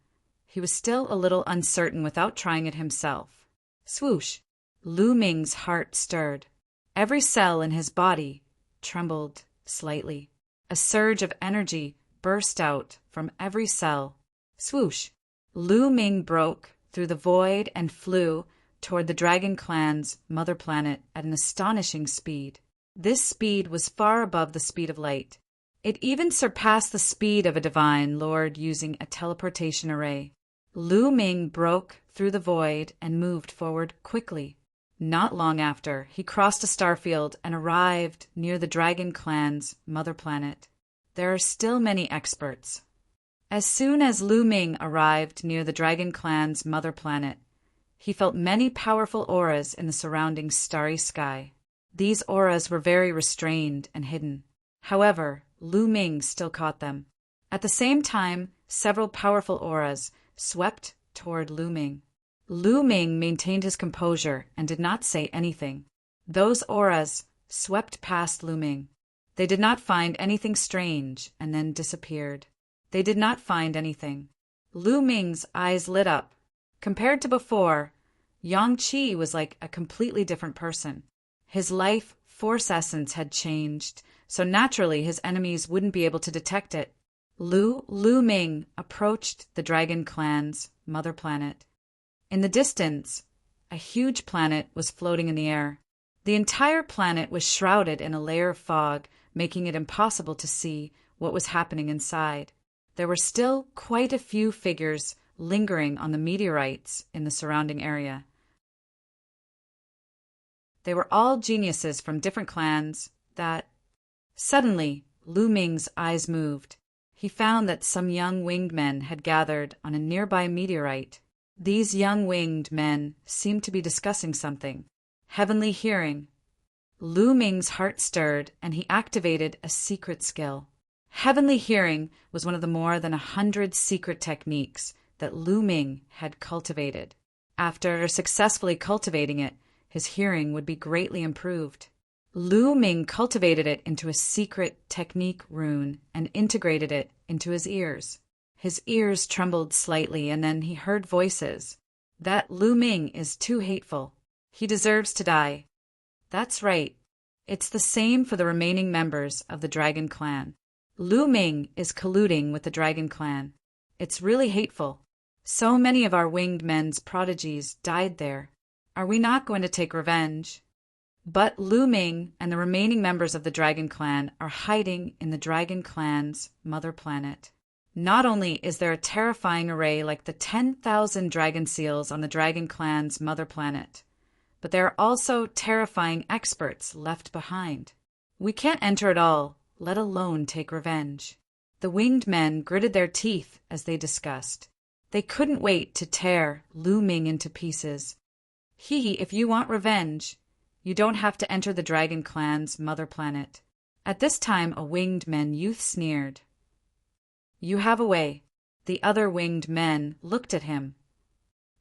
he was still a little uncertain without trying it himself. Swoosh! Lu Ming's heart stirred. Every cell in his body trembled slightly. A surge of energy burst out from every cell. Swoosh! Lu Ming broke through the void and flew toward the Dragon Clan's mother planet at an astonishing speed. This speed was far above the speed of light. It even surpassed the speed of a divine lord using a teleportation array. Lu Ming broke through the void and moved forward quickly. Not long after, he crossed a starfield and arrived near the Dragon Clan's mother planet. There are still many experts. As soon as Lu Ming arrived near the Dragon Clan's mother planet, he felt many powerful auras in the surrounding starry sky. These auras were very restrained and hidden. However, Lu Ming still caught them. At the same time, several powerful auras swept toward Lu Ming. Lu Ming maintained his composure and did not say anything. Those auras swept past Lu Ming. They did not find anything strange and then disappeared. They did not find anything. Lu Ming's eyes lit up. Compared to before, Yang Qi was like a completely different person. His life force essence had changed, so naturally his enemies wouldn't be able to detect it. Lu Ming approached the Dragon Clan's mother planet. In the distance, a huge planet was floating in the air. The entire planet was shrouded in a layer of fog, making it impossible to see what was happening inside. There were still quite a few figures lingering on the meteorites in the surrounding area. They were all geniuses from different clans that... Suddenly, Lu Ming's eyes moved. He found that some young winged men had gathered on a nearby meteorite. These young winged men seemed to be discussing something. Heavenly hearing. Lu Ming's heart stirred, and he activated a secret skill. Heavenly hearing was one of the more than 100 secret techniques that Lu Ming had cultivated. After successfully cultivating it, his hearing would be greatly improved. Lu Ming cultivated it into a secret technique rune and integrated it into his ears. His ears trembled slightly, and then he heard voices. That Lu Ming is too hateful. He deserves to die. That's right. It's the same for the remaining members of the Dragon Clan. Lu Ming is colluding with the Dragon Clan. It's really hateful. So many of our winged men's prodigies died there. Are we not going to take revenge? But Lu Ming and the remaining members of the Dragon Clan are hiding in the Dragon Clan's mother planet. Not only is there a terrifying array like the 10,000 dragon seals on the Dragon Clan's mother planet, but there are also terrifying experts left behind. We can't enter at all, let alone take revenge. The winged men gritted their teeth as they discussed. They couldn't wait to tear Lu Ming into pieces. If you want revenge, you don't have to enter the Dragon Clan's mother planet. At this time, a winged men youth sneered. You have a way. The other winged men looked at him.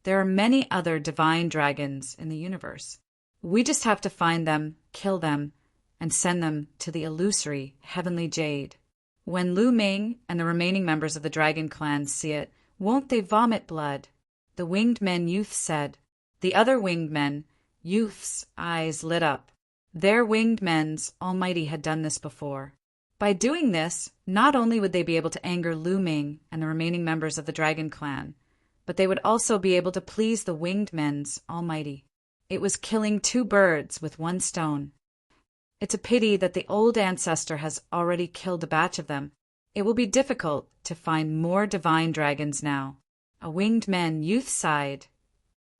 There are many other divine dragons in the universe. We just have to find them, kill them, and send them to the illusory heavenly jade. When Lu Ming and the remaining members of the Dragon Clan see it, won't they vomit blood? The winged men youth said. The other winged men youth's eyes lit up. Their winged men's almighty had done this before. By doing this, not only would they be able to anger Lu Ming and the remaining members of the Dragon Clan, but they would also be able to please the winged men's almighty. It was killing two birds with one stone. It's a pity that the old ancestor has already killed a batch of them. It will be difficult to find more divine dragons now. A winged man youth sighed.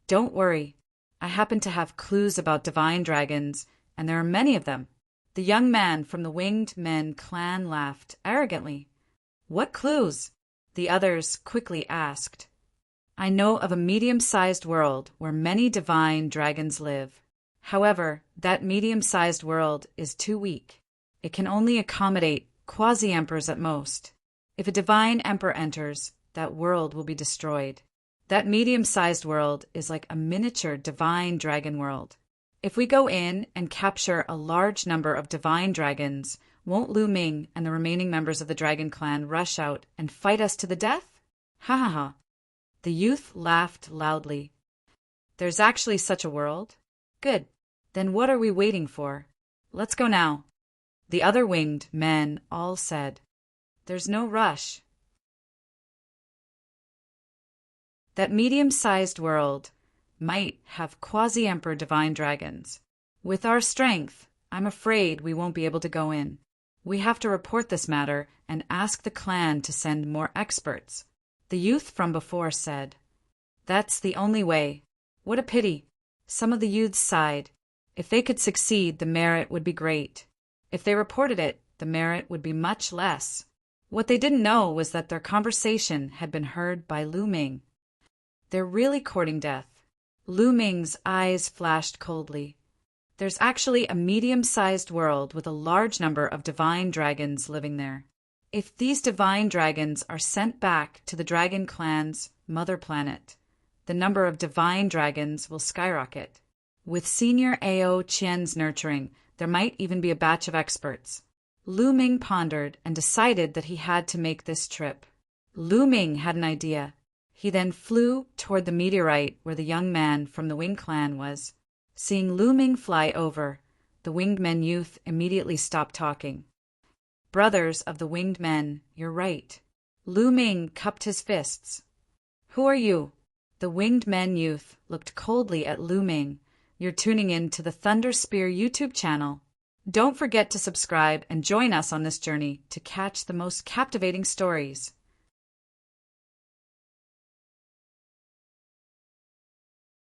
Don't worry. I happen to have clues about divine dragons, and there are many of them. The young man from the winged men clan laughed arrogantly. What clues? The others quickly asked. I know of a medium-sized world where many divine dragons live. However, that medium-sized world is too weak. It can only accommodate quasi-emperors at most. If a divine emperor enters, that world will be destroyed. That medium-sized world is like a miniature divine dragon world. If we go in and capture a large number of divine dragons, won't Lu Ming and the remaining members of the Dragon Clan rush out and fight us to the death? Ha ha ha. The youth laughed loudly. There's actually such a world? Good. Then what are we waiting for? Let's go now. The other winged men all said, "There's no rush." That medium-sized world might have quasi-emperor divine dragons. With our strength, I'm afraid we won't be able to go in. We have to report this matter and ask the clan to send more experts. The youth from before said, "That's the only way." What a pity. Some of the youths sighed. If they could succeed, the merit would be great. If they reported it, the merit would be much less. What they didn't know was that their conversation had been heard by Lu Ming. They're really courting death. Lu Ming's eyes flashed coldly. There's actually a medium-sized world with a large number of divine dragons living there. If these divine dragons are sent back to the dragon clan's mother planet, the number of divine dragons will skyrocket. With Senior Ao Qian's nurturing, there might even be a batch of experts. Lu Ming pondered and decided that he had to make this trip. Lu Ming had an idea. He then flew toward the meteorite where the young man from the Wing clan was. Seeing Lu Ming fly over, the winged men youth immediately stopped talking. "Brothers of the winged men, you're right." Lu Ming cupped his fists. "Who are you?" The winged men youth looked coldly at Lu Ming. "You're tuning in to the Thunder Spear YouTube channel. Don't forget to subscribe and join us on this journey to catch the most captivating stories.